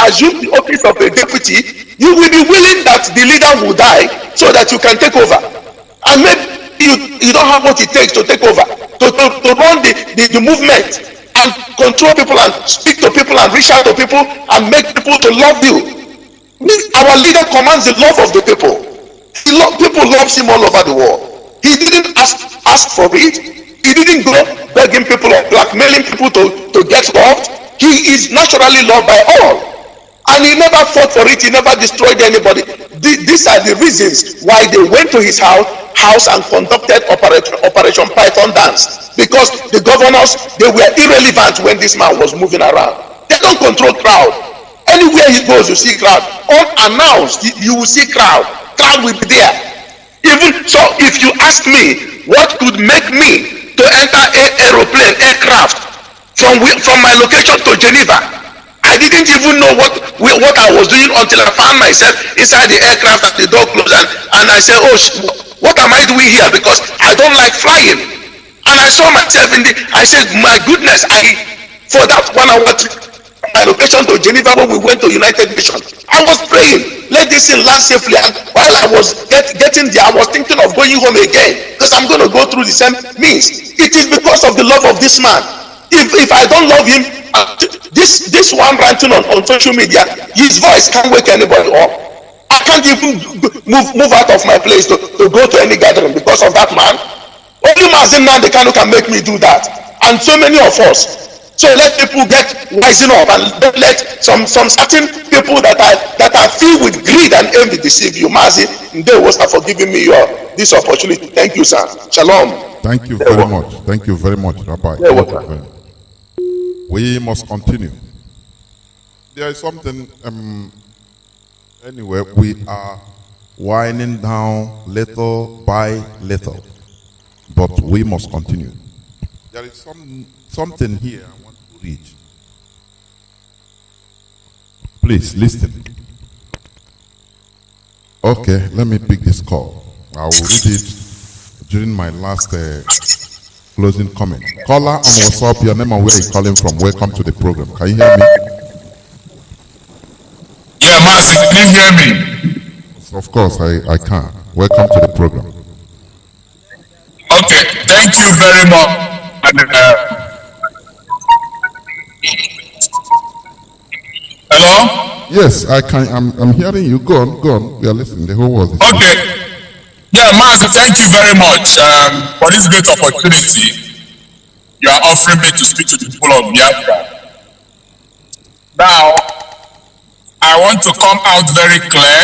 assume the office of a deputy, you will be willing that the leader will die so that you can take over. And maybe you don't have what it takes to take over, to run the movement and control people and speak to people and reach out to people and make people to love you. Our leader commands the love of the people. People love him all over the world. He didn't ask for it. He didn't go begging people or blackmailing people to get loved. He is naturally loved by all, and he never fought for it. He never destroyed anybody. These are the reasons why they went to his house and conducted Operation Python dance, because the governors, they were irrelevant when this man was moving around. They don't control crowd. Anywhere he goes, you see crowd. Unannounced, you will see crowd. Crowd will be there. Even so, if you ask me what could make me to enter aircraft from my location to Geneva, I didn't even know what I was doing until I found myself inside the aircraft and the door closed, and I said, what am I doing here? Because I don't like flying. And I saw myself I said, my goodness, for that 1 hour trip from my location to Geneva when we went to United Nations, I was praying, let this thing land safely. And while I was getting there, I was thinking of going home again, because I'm going to go through the same means. It is because of the love of this man. If I don't love him, this one ranting on social media, his voice can't wake anybody up. I can't even move out of my place to go to any gathering because of that man. Only Mazi Nnamdi Kanu can make me do that, and so many of us. So let people get wising up, and don't let some certain people that are filled with greed and envy deceive you. Mazi, they was for giving me this opportunity. Thank you, sir. Shalom. Thank you very much. Thank you very much, Rabbi. We must continue. There is something, anyway, we are winding down little by little, but we must continue. There is something here I want to read. Please listen. Okay, let me pick this call. I will read it during my last closing comment. Caller on WhatsApp, your name and where you're calling from. Welcome to the program. Can you hear me? Yeah, Mazi, can you hear me? Of course, I can. Welcome to the program. Okay, thank you very much. Hello? Yes, I can. I'm hearing you. Go on. We are listening. The whole world is okay. Yeah, Mazi, thank you very much for this great opportunity you are offering me to speak to the people of Biafra. Now, I want to come out very clear,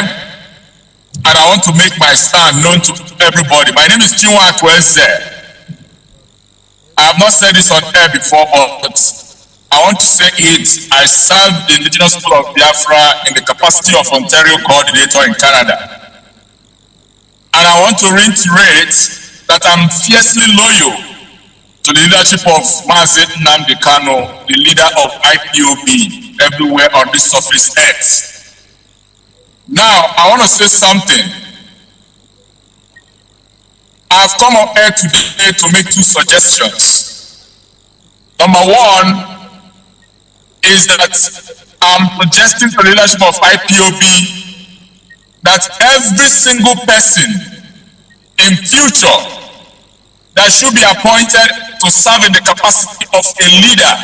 and I want to make my stand known to everybody. My name is Johnathan. I have not said this on air before, but I want to say it. I served the indigenous people of Biafra in the capacity of Ontario coordinator in Canada. And I want to reiterate that I'm fiercely loyal to the leadership of Mazi, the leader of IPOB everywhere on this surface earth. Now, I want to say something. I've come up here today to make two suggestions. Number one is that I'm suggesting to the leadership of IPOB that every single person in future that should be appointed to serve in the capacity of a leader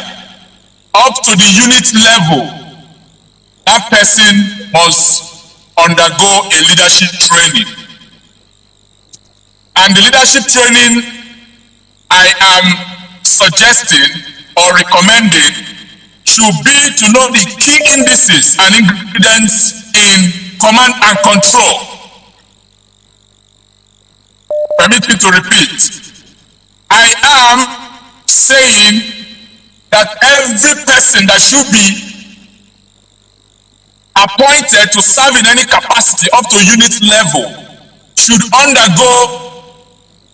up to the unit level, that person must undergo a leadership training. And the leadership training I am suggesting or recommending should be to know the key indices and ingredients in command and control. Permit me to repeat. I am saying that every person that should be appointed to serve in any capacity up to unit level should undergo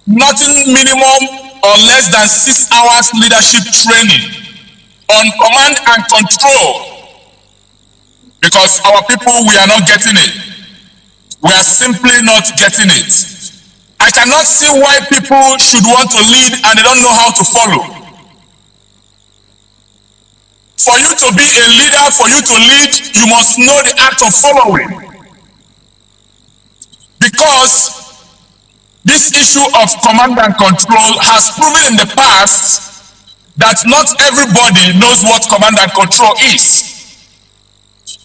nothing minimum or less than 6 hours leadership training on command and control. Because our people, we are not getting it. We are simply not getting it. I cannot see why people should want to lead and they don't know how to follow. For you to be a leader, for you to lead, you must know the act of following. Because this issue of command and control has proven in the past that not everybody knows what command and control is.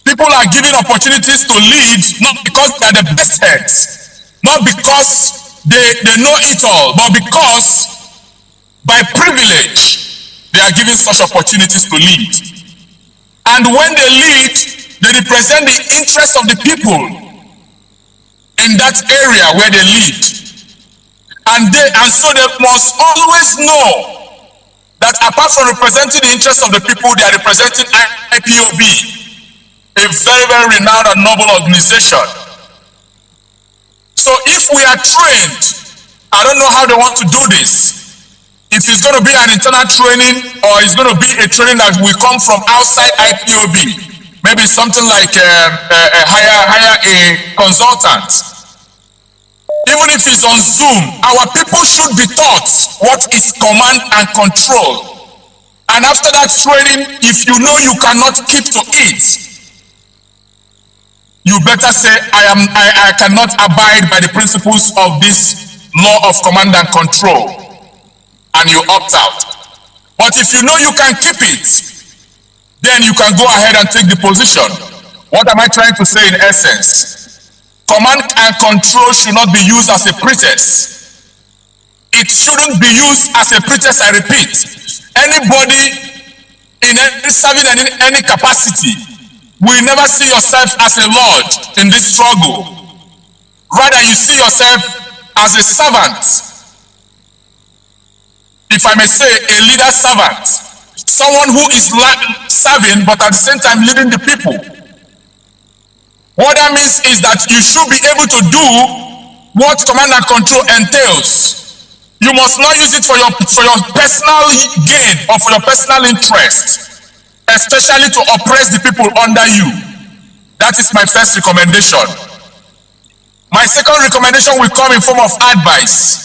People are given opportunities to lead not because they are the best heads, not because they know it all, but because by privilege they are given such opportunities to lead. And when they lead, they represent the interests of the people in that area where they lead. And so they must always know that apart from representing the interests of the people, they are representing IPOB. A very, very renowned and noble organization. So if we are trained, I don't know how they want to do this. If it's going to be an internal training or it's going to be a training that will come from outside IPOB, maybe something like hire a consultant. Even if it's on Zoom, our people should be taught what is command and control. And after that training, if you know you cannot keep to it, you better say, I cannot abide by the principles of this law of command and control, and you opt out. But if you know you can keep it, then you can go ahead and take the position. What am I trying to say in essence? Command and control should not be used as a pretext. It shouldn't be used as a pretext, I repeat. Anybody serving in any capacity will never see yourself as a lord in this struggle. Rather, you see yourself as a servant. If I may say, a leader servant. Someone who is serving, but at the same time leading the people. What that means is that you should be able to do what command and control entails. You must not use it for your personal gain or for your personal interest, especially to oppress the people under you. That is my first recommendation. My second recommendation will come in form of advice.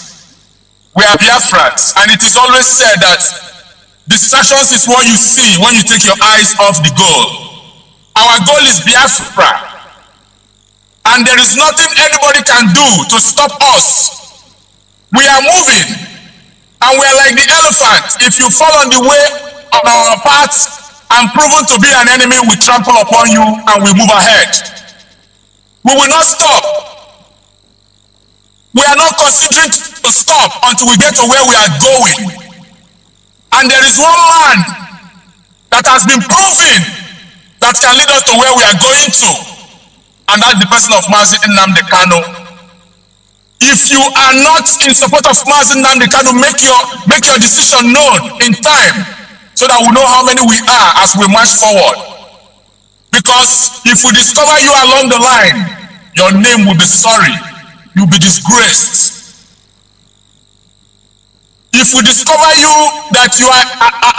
We are Biafrans, and it is always said that distractions is what you see when you take your eyes off the goal. Our goal is Biafra, and there is nothing anybody can do to stop us. We are moving, and we are like the elephant. If you fall on the way on our path and proven to be an enemy, we trample upon you and we move ahead. We will not stop. We are not considering to stop until we get to where we are going. And there is one man that has been proven that can lead us to where we are going to. And that's the person of Mazi Nnamdi Kanu. If you are not in support of Mazi Nnamdi Kanu, make your decision known in time so that we know how many we are as we march forward. Because if we discover you along the line, your name will be sorry. You'll be disgraced. If we discover you that you are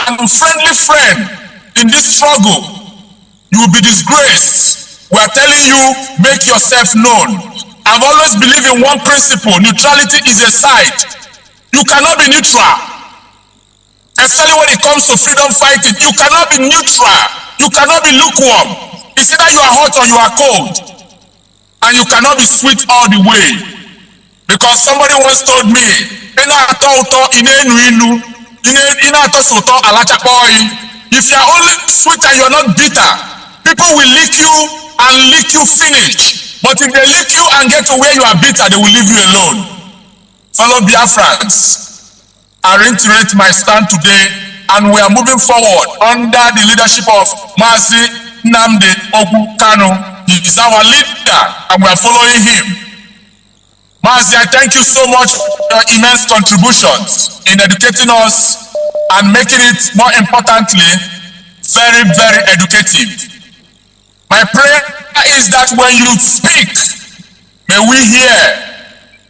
an unfriendly friend in this struggle, you will be disgraced. We are telling you, make yourself known. I've always believed in one principle: neutrality is a side. You cannot be neutral. Especially when it comes to freedom fighting, you cannot be neutral. You cannot be lukewarm. It's either you are hot or you are cold. And you cannot be sweet all the way. Because somebody once told me, if you are only sweet and you are not bitter, people will lick you and lick you finish. But if they lick you and get to where you are bitter, they will leave you alone. Fellow Biafrans, I reiterate my stand today, and we are moving forward under the leadership of Mazi Nnamdi Kanu. He is our leader, and we are following him. Mazi, I thank you so much for your immense contributions in educating us and making it, more importantly, very, very educative. My prayer is that when you speak, may we hear.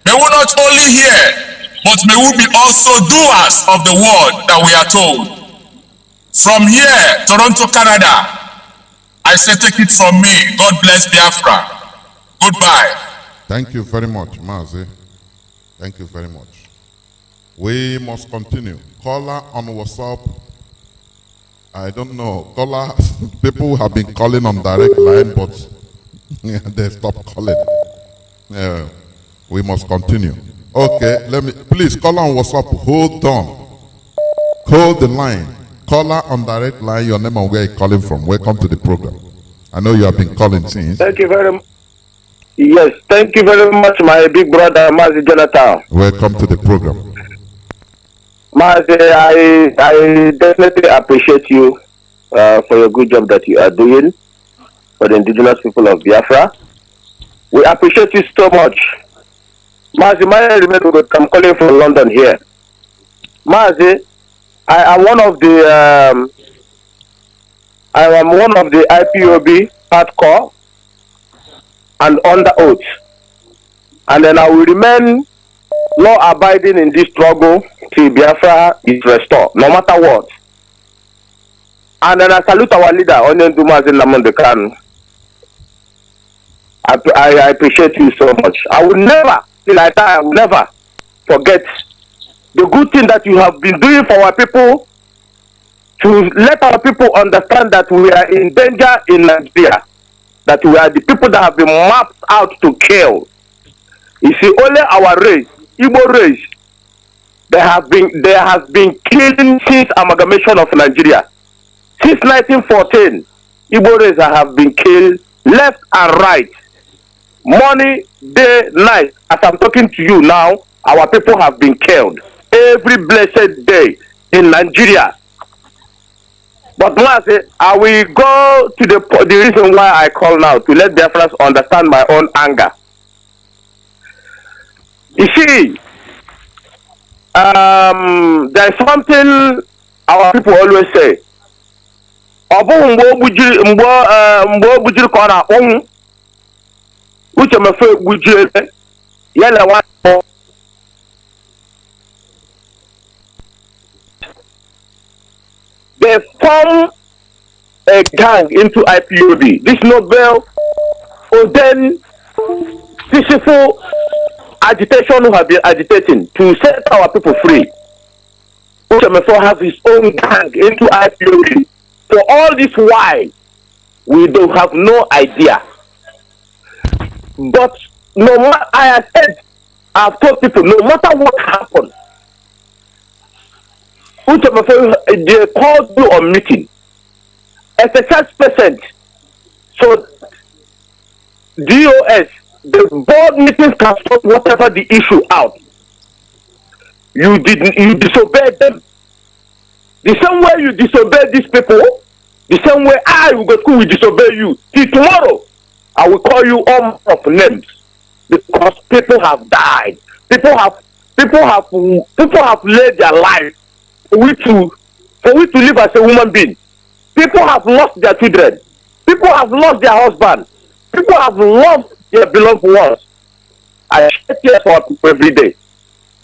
May we not only hear, but may we be also doers of the word that we are told. From here, Toronto, Canada, I say take it from me. God bless Biafra. Goodbye. Thank you very much, Mazi. Thank you very much. We must continue. Caller on WhatsApp. I don't know. Caller, people have been calling on direct line, but they stopped calling. We must continue. Okay, please, caller on WhatsApp, hold on. Hold the line. Caller on direct line, your name and where you're calling from. Welcome to the program. I know you have been calling since. Thank you very much. Yes, thank you very much, my big brother, Mazi Johnathan. Welcome to the program. Mazi, I definitely appreciate you for your good job that you are doing for the indigenous people of Biafra. We appreciate you so much. Mazi, I'm calling from London here. Mazi, I am one of the IPOB hardcore and under oath, and then I will remain law-abiding in this struggle till Biafra is restored, no matter what. And then I salute our leader, Onyendu Mazi Nnamdi Kanu. I appreciate you so much. I will never, till I die, I will never forget the good thing that you have been doing for our people, to let our people understand that we are in danger in Nigeria, that we are the people that have been mapped out to kill. You see, only our race, Igbo race, there has been killing since amalgamation of Nigeria. Since 1914, Igbo race have been killed left and right. Morning, day, night. As I'm talking to you now, our people have been killed every blessed day in Nigeria. But I will go to the reason why I call now, to let Biafrans understand my own anger. You see, there's something our people always say. They form a gang into IPOB. This Nobel ordained peaceful agitation who have been agitating to set our people free. Uchemefo has his own gang into IPOB. For all this why, we don't have no idea. But no matter, I have said, I've told people, no matter what happens, they called you on meeting as a such %. So DOS, the board meetings can sort whatever the issue out. You disobeyed them. The same way you disobeyed these people, The same way I will go to school will disobey you. See, tomorrow I will call you all of names because people have died. People have laid their life for we to live as a human being. People have lost their children. People have lost their husband. People have lost their beloved ones. I shed tears for people every day.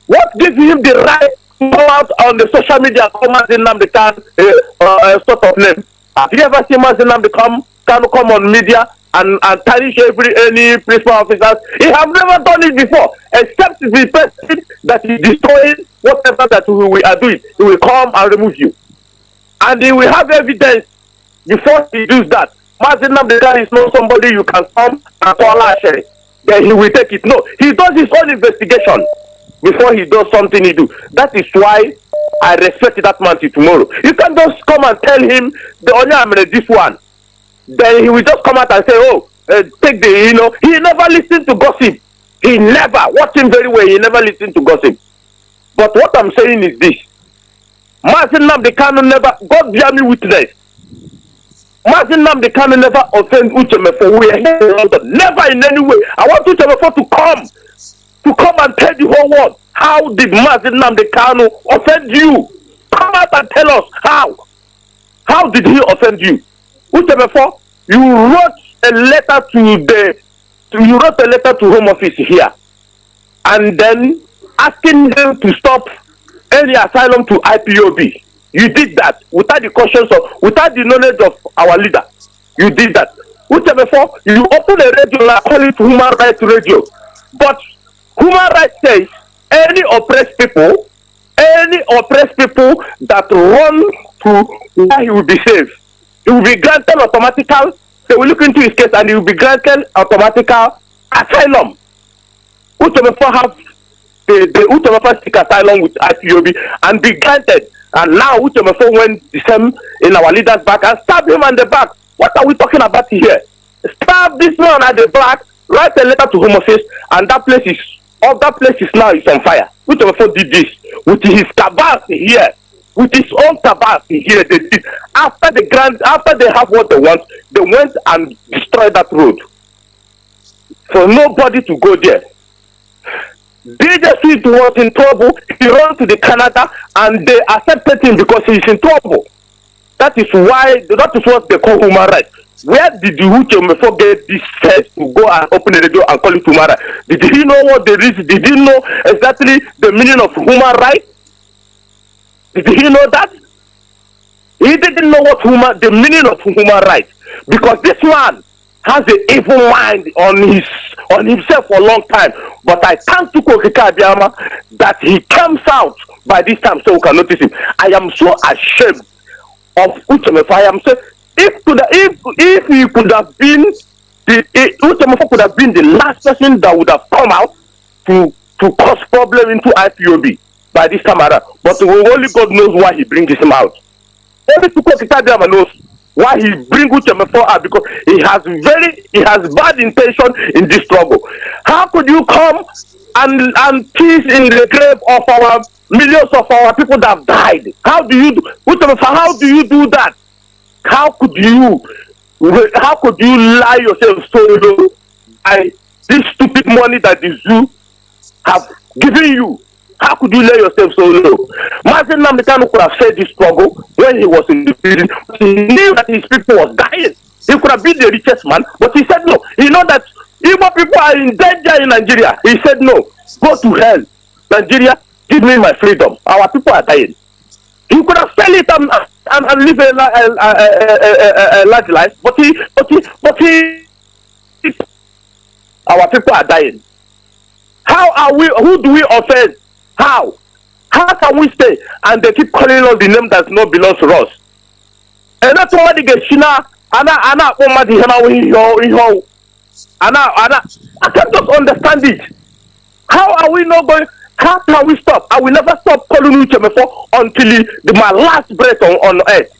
What gives him the right to go out on the social media and come Mazi Nnamdi Kanu sort of name? Have you ever seen Mazi Nnamdi Kanu come on media and tarnish any principal officers? He have never done it before, except the person that is destroying whatever that we are doing. He will come and remove you. And he will have evidence before he does that. Mazi Nnamdi Kanu is not somebody you can come and call Ashere. Then he will take it. No, he does his own investigation before he does something he do. That is why I respect that man till tomorrow. You can just come and tell him the only this one. Then he will just come out and say, oh, take the, he never listened to gossip. He never, watch him very well, he never listened to gossip. But what I'm saying is this. Mazi Nnamdi Kanu never, God bear me witness. Mazi Nnamdi Kanu never offend Uchemefo. We are here in London. Never in any way. I want Uchemefo to come and tell the whole world. How did Mazi Nnamdi Kanu offend you? Come out and tell us how. How did he offend you? Uchemefo, you wrote a letter to Home Office here, and then asking them to stop any asylum to IPOB. You did that without the knowledge of our leader. You did that. Uchemefo, you open a radio and call it Human Rights Radio. But Human Rights says any oppressed people that run to where he will be safe, he will be granted automatical. They will look into his case and he will be granted automatical asylum. Uchemefo have the Uchemefo seek asylum with IPOB and be granted. And now Uchemefo went the same in our leader's back and stabbed him on the back. What are we talking about here? Stab this man at the back, write a letter to Home Office, and that place is now on fire. Uchemefo did this with his cabals here, with his own cabals here. They did after they have what they want, they went and destroyed that road for nobody to go there. DJ Sweet was in trouble. He ran to the Canada and they accepted him because he is in trouble. That is what they call human rights. Where did the Uchemefo get this sense to go and open the radio and call it human rights? Did he know what the reason? Did he know exactly the meaning of human rights? Did he know that? He didn't know the meaning of human rights because this man has an evil mind on himself for a long time. But I thank Chukwuokike Abiama that he comes out by this time so we can notice him. I am so ashamed of Uchemefo. I am so if he could have been Uchemefo could have been the last person that would have come out to cause problem into IPOB by this time around. But only God knows why he brings him out. Only Chukwuokike Abiama knows why he bring Uchemefo out, because he has bad intention in this trouble. How could you come and peace in the grave of our millions of our people that have died? How do you do that? How could you lie yourself so low by this stupid money that the zoo have given you? How could you lay yourself so low? Mazi Nnamdi Kanu could have said this struggle when he was in the building. He knew that his people was dying. He could have been the richest man, but he said no. He know that Igbo people are in danger in Nigeria. He said no. Go to hell. Nigeria, give me my freedom. Our people are dying. He could have said it and live a large life, but he our people are dying. How are we? Who do we offend? How can we stay and they keep calling us the name that not belongs to us? And that's why they get Shina. I can't just understand it. How are we not going? How can we stop? I will never stop calling Uchemefo until my last breath on earth.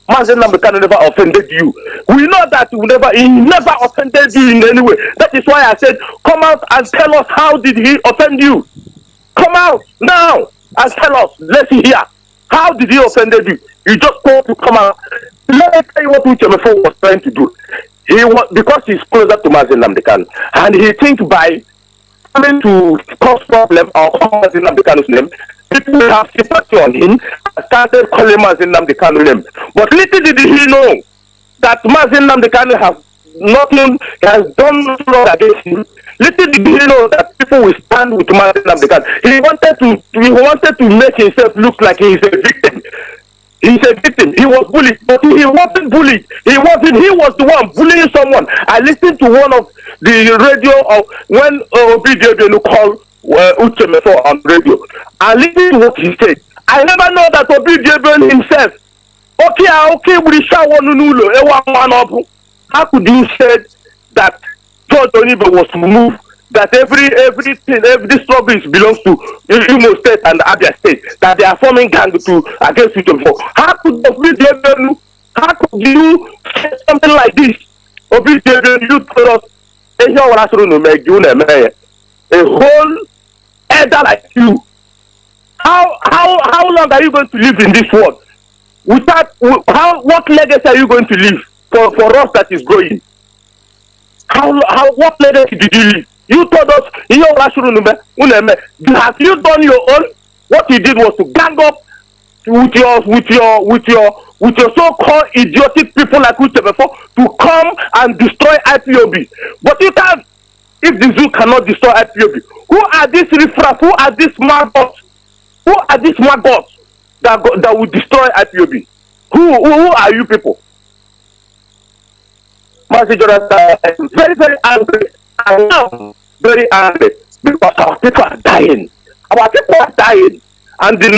Mazi Nnamdi Kanu never offended you. We know that he never offended you in any way. That is why I said, come out and tell us how did he offend you. Come out now and tell us. Let's hear. How did he offend you? You just want to come out. let me tell you what Uchemefo was trying to do. He was, because he's closer to Mazi Nnamdi Kanu, and he thinks by coming to cause problem or call Mazi Nnamdi Kanu's name, people will have sympathy on him and started calling Mazi Nnamdi Kanu's name. But little did he know that Mazi Nnamdi Kanu has done nothing wrong against him. Little did he know that people will stand with Mazi Nnamdi Kanu. He wanted to make himself look like he is a victim. He's a victim. He was bullied, but he wasn't bullied. He was the one bullying someone. I listened to one of the radio of when Obi called Uchemefo on radio. I listened to what he said. I never know that Obi himself. Okay, we shall one. How could you say that George Onibe was to move? That every struggle belongs to Imo State and Abia State, that they are forming gang against Uchemefo. How could you say something like this? You told us a whole elder like you. How long are you going to live in this world? What legacy are you going to leave for us that is growing? What legacy did you leave? You told us, have you done your own? What you did was to gang up with your so-called idiotic people like Uchemefo to come and destroy IPOB. But you can't. If the zoo cannot destroy IPOB, who are these riffraff? Who are these maggots? Who are these maggots that will destroy IPOB? Who are you people? Mazi Johnathan, I am very, very angry. I am very angry because our people are dying. Our people are dying. And there's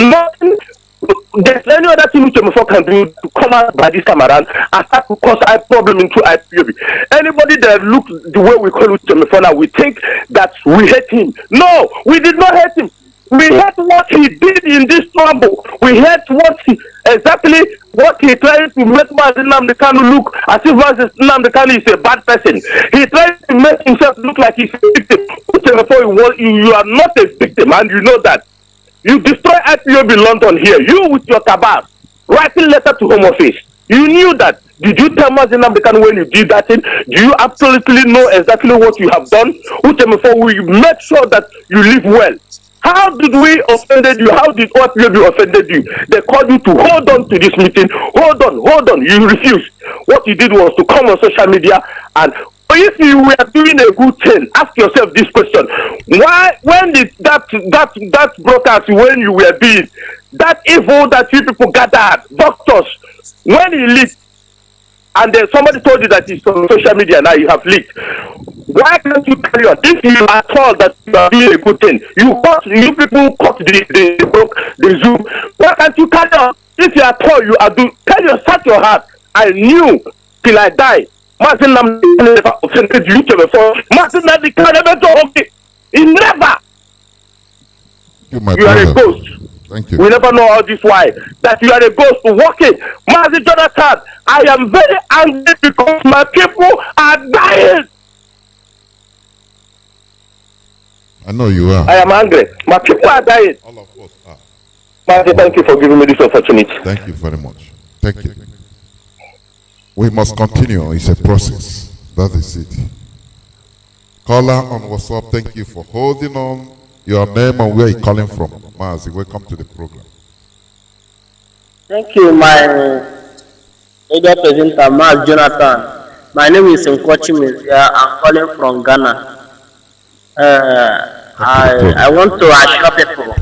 any other thing Uchemefo can do to come out by this time around and start to cause a problem into IPOB. Anybody that looks the way we call Uchemefo now, we think that we hate him. No, we did not hate him. We hate what he did in this trouble. We hate exactly what he tried to make Mazi Nnamdi Kanu look as if Mazi Nnamdi Kanu is a bad person. He tried to make himself look like he's a victim. You are not a victim, and you know that. You destroy IPOB in London here. You with your tabas, writing letter to Home Office. You knew that. Did you tell Mazi Nnamdi Kanu when you did that thing? Do you absolutely know exactly what you have done? Uchemefo, will you make sure that you live well? How did we offended you? How did OPB offended you? They called you to hold on to this meeting. Hold on. You refused. What you did was to come on social media, and if you were doing a good thing, ask yourself this question: why, when did that broadcast, when you were being that evil that you people gathered, doctors, when he leaked, and then somebody told you that it's on social media now, you have leaked. Why can't you carry on? If you are told that you are doing a good thing, you people cut the Zoom. Why can't you carry on? If you are told you are doing, set your heart. I knew till I die. Mazi Nnamdi Kanu never offended you before. Mazi Nnamdi Kanu never told me. He never. You are a ghost. Thank you. We never know all this why. That you are a ghost walking. Mazi Johnathan, I am very angry because my people are dying. I know you are. I am angry. My people are dying. All of us are. Mazi, thank you for giving me this opportunity. Thank you very much. Thank you. We must continue. It's a process. That is it. Caller on WhatsApp, thank you for holding on. Your name and where you're calling from. Mazi, welcome to the program. Thank you, my radio presenter, Mazi Johnathan. My name is Nkochi. I'm calling from Ghana. I want to assure people,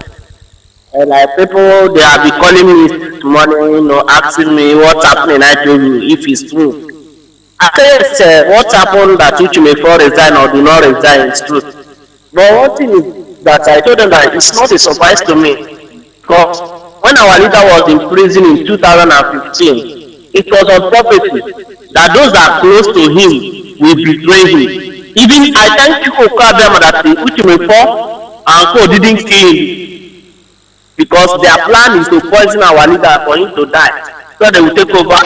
like people, they have been calling me this morning, asking me what's happening in IPOB, if it's true. I say what happened that Uchemefo resign or do not resign is true. But one thing is that I told them that it's not a surprise to me, because when our leader was in prison in 2015, it was on prophecy that those that are close to him will betray him. Even I thank you for them that the Uchemefo and co didn't kill him, because their plan is to poison our leader for him to die, so they will take over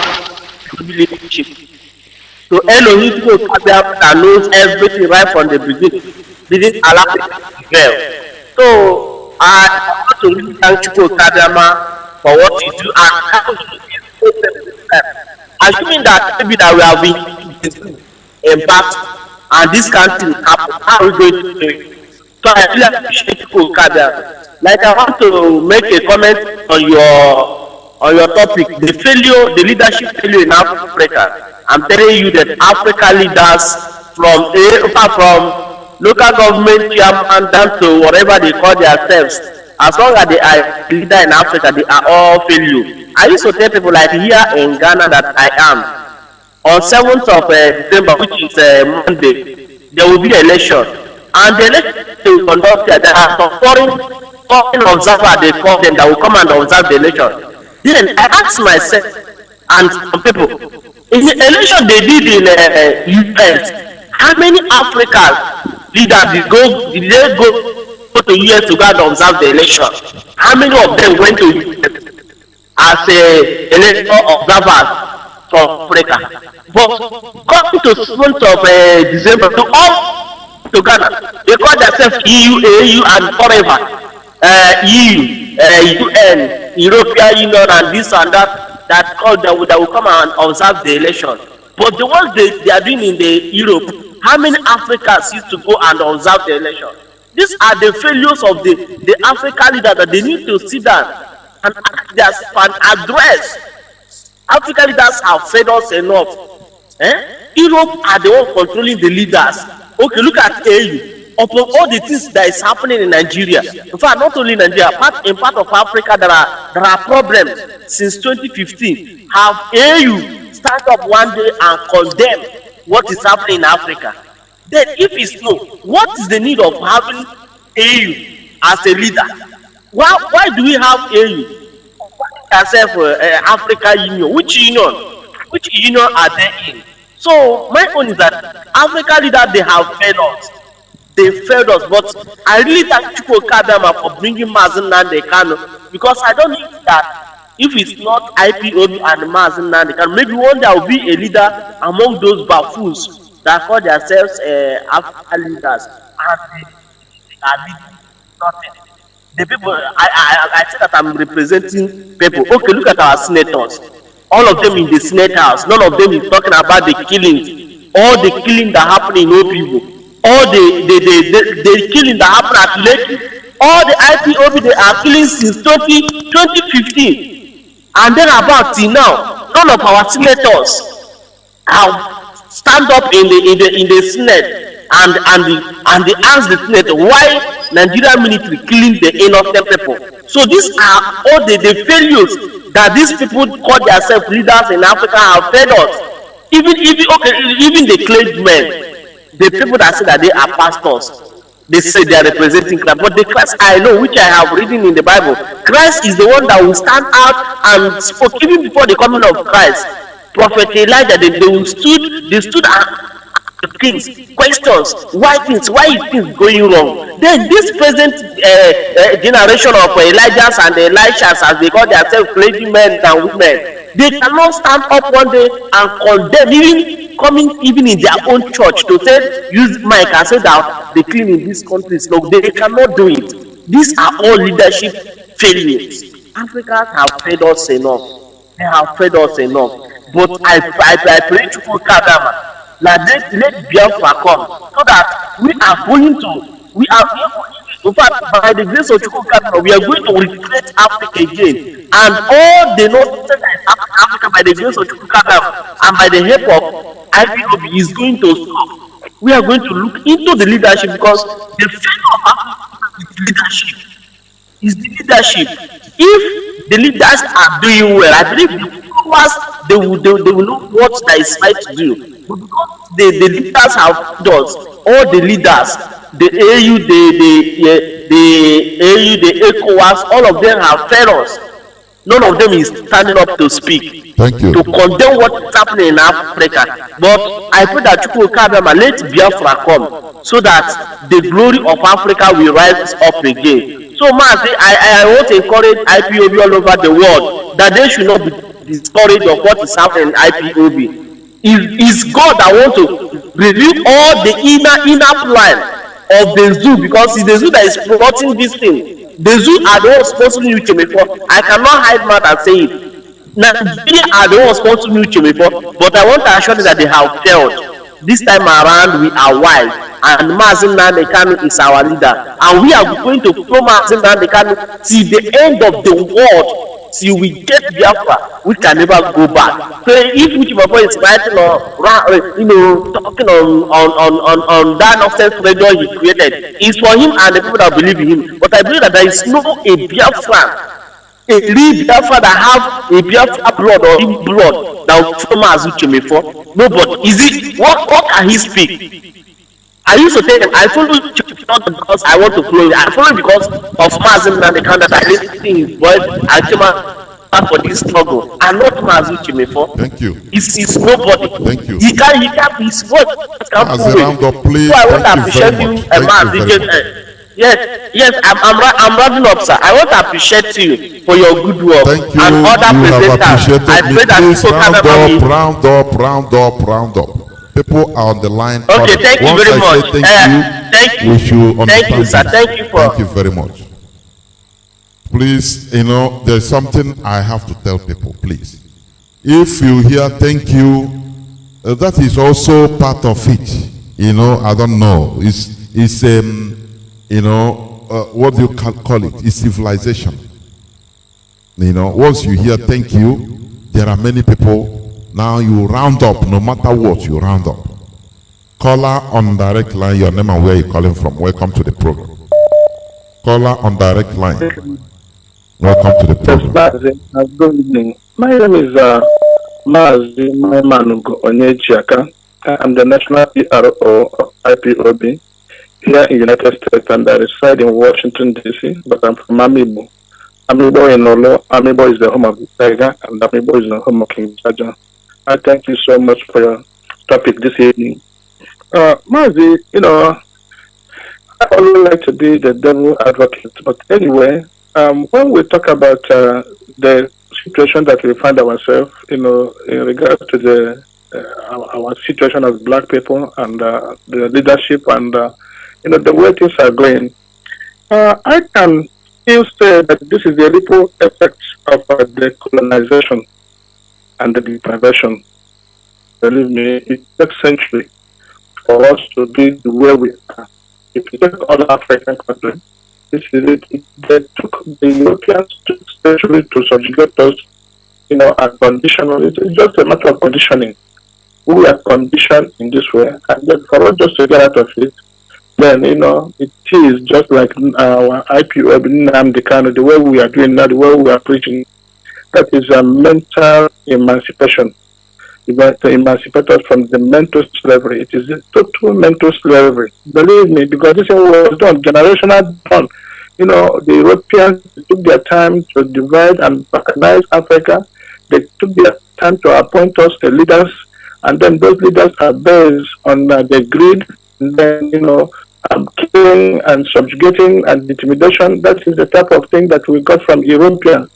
leadership. So Elohim that knows everything right from the beginning didn't allow it to fail. So I want to really thank you, Kadama, for what you do, and assuming that maybe that we have been embarked and this kind of thing happen, how are we going to do it? So I really appreciate people, Kabia. Like I want to make a comment on your topic, the failure, the leadership failure in Africa. I'm telling you that Africa leaders from local government chairman down to whatever they call themselves, as long as they are leader in Africa, they are all failure. I used to tell people like here in Ghana that I am on 7th of December, which is Monday, there will be an election, and the election will conduct there. There are some foreign observers, they call them, that will come and observe the election. Then I asked myself and some people, in the election they did in US, how many African leaders did they go to US to go and observe the election? How many of them went to US as electoral observers from Africa? But coming to 7th of December, to all to Ghana, they call themselves EU, AU, and forever. EU, UN, European Union, and this and that that will come and observe the election. But the ones they are doing in the Europe, how many Africans used to go and observe the election? These are the failures of the African leaders that they need to sit down and address. African leaders have fed us enough. Europe are the ones controlling the leaders. Okay, look at AU. Upon all the things that is happening in Nigeria, in fact, not only Nigeria, in part of Africa, there are problems. Since 2015, have AU stand up one day and condemn what is happening in Africa? Then, if it's no, what is the need of having AU as a leader? Why do we have AU? Ourselves, Africa Union. Which union are they in? So my point is that African leaders, they have failed us. They failed us, but I really thank Chukwu Kadama for bringing Mazi Nnamdi Kanu, because I don't think that if it's not IPOB and Mazi Nnamdi Kanu, maybe one day I will be a leader among those buffoons that call themselves African leaders, and they are leading nothing. The people, I say that I'm representing people. Okay, look at our senators. All of them in the Senate House. None of them is talking about the killings. All the killing that happened in Opibo. All the killing that happened at Lekki. All the IPOB, they are killing since 2015. And then about till now, none of our senators have stand up in the Senate and they ask the Senate why Nigerian military killing the innocent people. So these are all the failures that these people call themselves leaders in Africa have failed us. Even the clergymen, the people that say that they are pastors, they say they are representing Christ. But the Christ I know, which I have written in the Bible, Christ is the one that will stand out and spoke even before the coming of Christ. Prophet Elijah, they stood and things, questions, why is things going wrong? Then this present generation of Elijahs and Elishas, as they call themselves, clergymen and women, they cannot stand up one day and condemn, even in their own church, to say, use mic and say that the clean in this country is low. They cannot do it. These are all leadership failures. Africans have failed us enough. They have failed us enough. But I pray to Kadama. Let Biafra come, so that we are going to, in fact, by the grace of Chukwu, we are going to recreate Africa again. And all the north Africa, by the grace of Chukwu, and by the help of IPOB, is going to stop. We are going to look into the leadership, because the failure of Africa is leadership. Is the leadership. If the leaders are doing well, I believe the followers, they will know what that is right to do. But because the leaders have done, all the leaders, the AU, the ECOWAS, all of them have failed us. None of them is standing up to speak. Thank you. To condemn what is happening in Africa. But I pray that Chukwu Kadama, let Biafra come, so that the glory of Africa will rise up again. So Mazi, I want to encourage IPOB all over the world that they should not be discouraged of what is happening in IPOB. Is God that wants to reveal all the inner plan of the zoo, because it's the zoo that is promoting this thing. The zoo are the ones sponsoring you before. I cannot hide mouth and say it. Nigeria are the ones sponsoring you before, but I want to assure you that they have failed. This time around, we are wise, and Mazi Nnamdi Kanu is our leader, and we are going to follow Mazi Nnamdi Kanu till the end of the world. Till we get Biafra, we can never go back. So if which Biafra is writing or talking on that nonsense radio he created, it's for him and the people that believe in him. But I believe that there is no a Biafra, a real Biafra that have a Biafra blood or in blood that will follow Mazi for. Nobody. Is it what can he speak? I used to tell him I follow you not because I want to follow you. I follow you because of Mazi Nnamdi Kanu that I listen to his voice. I came out for this struggle. I'm not Mazi for. Thank you. It's nobody. Thank you. He can't his voice can't As a round up, please. So I want to Thank you appreciate very you, much. Yes, I'm wrapping up, sir. I want to appreciate you for your good work. Thank you. And other You have presenters. appreciated I me. pray that Please people can round up. People are on the line. Okay, thank you Once very I much. say Thank you. we should understand. Thank you, sir. this. Thank you for. Thank you very much. Please, there's something I have to tell people. Please, if you hear "thank you," that is also part of it. I don't know. It's what do you call it? It's civilization. Once you hear "thank you," there are many people. Now you round up, no matter what, you round up. Caller on direct line, your name and where you're calling from. Welcome to the program. Caller on direct line. Welcome to the program. Good evening. My name is Mazi Onyechaka. I'm the national PRO of IPOB here in United States, and I reside in Washington, D.C., but I'm from Amibo. Amibo in Olo. Amibo is the home of the tiger, and Amibo is the home of King Jaja. I thank you so much for your topic this evening. Mazi, I always like to be the devil advocate, but anyway, when we talk about the situation that we find ourselves, in regard to our situation as black people and the leadership and the way things are going, I can still say that this is the ripple effect of the colonization and the deprivation. Believe me, it takes centuries for us to be the way we are. If you take other African countries, this is it. The Europeans took centuries to subjugate us, and conditional. It's just a matter of conditioning. We are conditioned in this way, and then for us just to get out of it, then it is just like our IPO, Nnamdi Kanu, the way we are doing now, the way we are preaching. That is a mental emancipation. To emancipate us from the mental slavery. It is a total mental slavery. Believe me, because this was done, generational done. The Europeans took their time to divide and balkanize Africa. They took their time to appoint us the leaders, and then those leaders are based on the greed, and then, killing and subjugating and intimidation. That is the type of thing that we got from Europeans.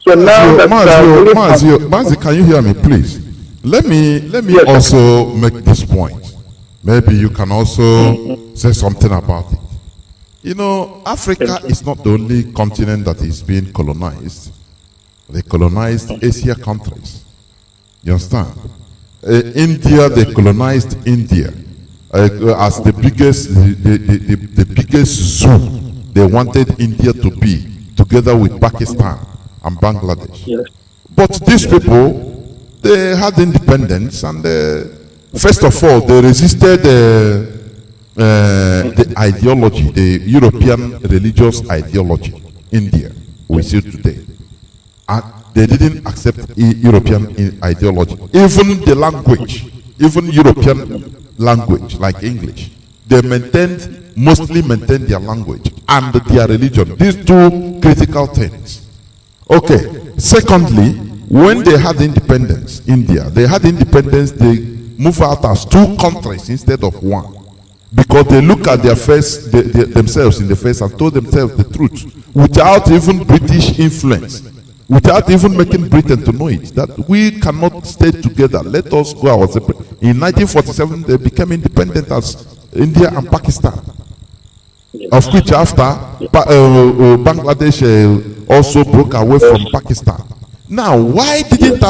So now Mazi, can you hear me, please? Let me yes, also make this point. Maybe you can also say something about it. Africa is not the only continent that is being colonized. They colonized Asia countries. You understand? India, they colonized India as the biggest zoo. They wanted India to be together with Pakistan and Bangladesh. Yes. But these people, they had independence, and first of all, they resisted the ideology, the European religious ideology, India, we see today. And they didn't accept European ideology. Even the language, even European language, like English, they mostly maintained their language and their religion. These two critical things. Okay, secondly, when they had independence, India, they moved out as two countries instead of one. Because they look at their face, themselves in the face and told themselves the truth, without even British influence, without even making Britain to know it, that we cannot stay together. Let us go our separate. In 1947, they became independent as India and Pakistan. Of which after, Bangladesh also broke away from Pakistan. Now, why can't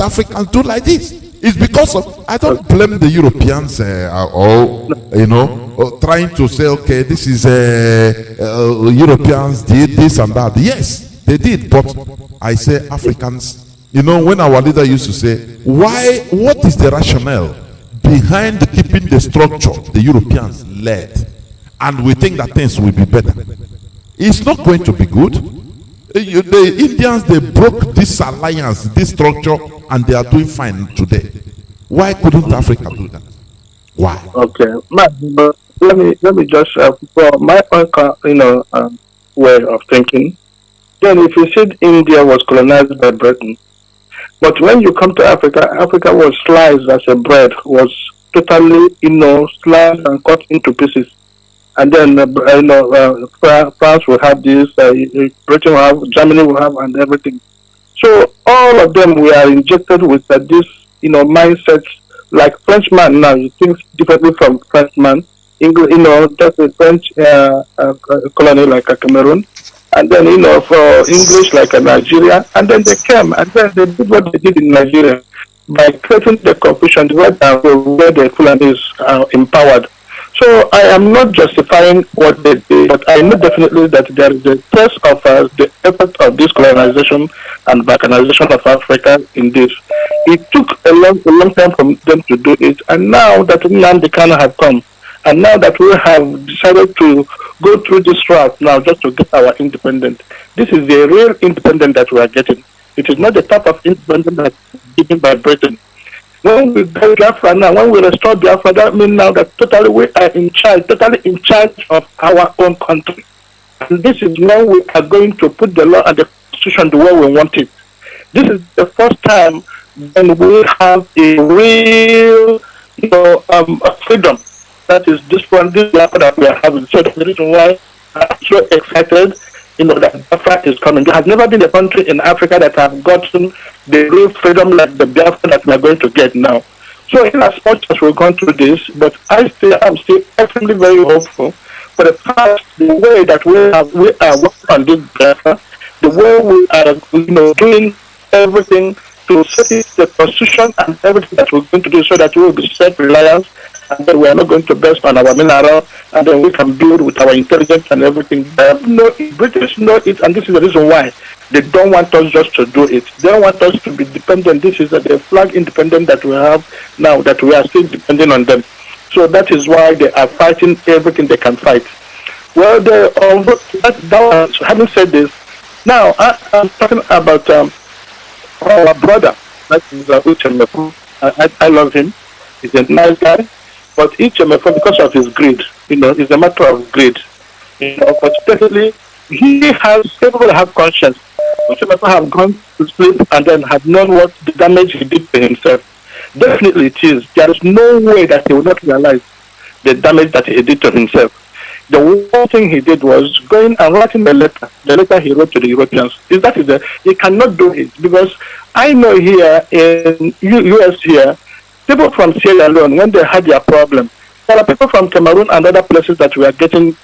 Africans do like this? It's because of, I don't blame the Europeans trying to say, okay, this is Europeans did this and that. Yes, they did, but I say Africans, when our leader used to say, what is the rationale behind keeping the structure the Europeans led, and we think that things will be better? It's not going to be good. The Indians, they broke this alliance, this structure, and they are doing fine today. Why couldn't Africa do that? Why? Okay, let me just for my own way of thinking. Then, if you said India was colonized by Britain, but when you come to Africa, Africa was sliced as a bread, was totally sliced and cut into pieces. And then France will have this, Britain will have, Germany will have, and everything. So all of them we are injected with this mindset. Like Frenchman now, he thinks differently from Frenchman. English, just a French colony like a Cameroon, and then for English like a Nigeria, and then they came and then they did what they did in Nigeria by creating the confusion where the Fulanis are empowered. So I am not justifying what they did, but I know definitely that there is a trace of the effect of this colonization and balkanization of Africa in this. It took a long time for them to do it, and now that Nnamdi Kanu have come, and now that we have decided to go through this route now just to get our independence, this is the real independence that we are getting. It is not the type of independence that's given by Britain. When we get Biafra now, when we restore Biafra, that means now that totally we are totally in charge of our own country. And this is when we are going to put the law and the constitution the way we want it. This is the first time when we have a real, freedom. That is this Biafra that we are having. So that's the reason why I'm so excited, that Biafra is coming. There has never been a country in Africa that have gotten the real freedom like the Biafra that we are going to get now. So in as much as we're going through this, but I'm still extremely very hopeful for the fact, the way that we are working on this Biafra, the way we are doing everything to set the constitution and everything that we're going to do so that we will be self-reliant, and then we are not going to base on our mineral, and then we can build with our intelligence and everything. British know it, and this is the reason why they don't want us just to do it. They don't want us to be dependent. This is the flag independence that we have now, that we are still depending on them. So that is why they are fighting everything they can fight. Well, having said this, now I'm talking about our brother. That is Uche. I love him. He's a nice guy. But Ichemefo, because of his greed, it's a matter of greed. But definitely, people have conscience. Ichemefo have gone to sleep and then have known what the damage he did to himself. Definitely it is. There is no way that he will not realize the damage that he did to himself. The one thing he did was going and writing a letter. The letter he wrote to the Europeans. He cannot do it, because I know here in US here, people from Sierra Leone, when they had their problem, there are people from Cameroon and other places that we are getting,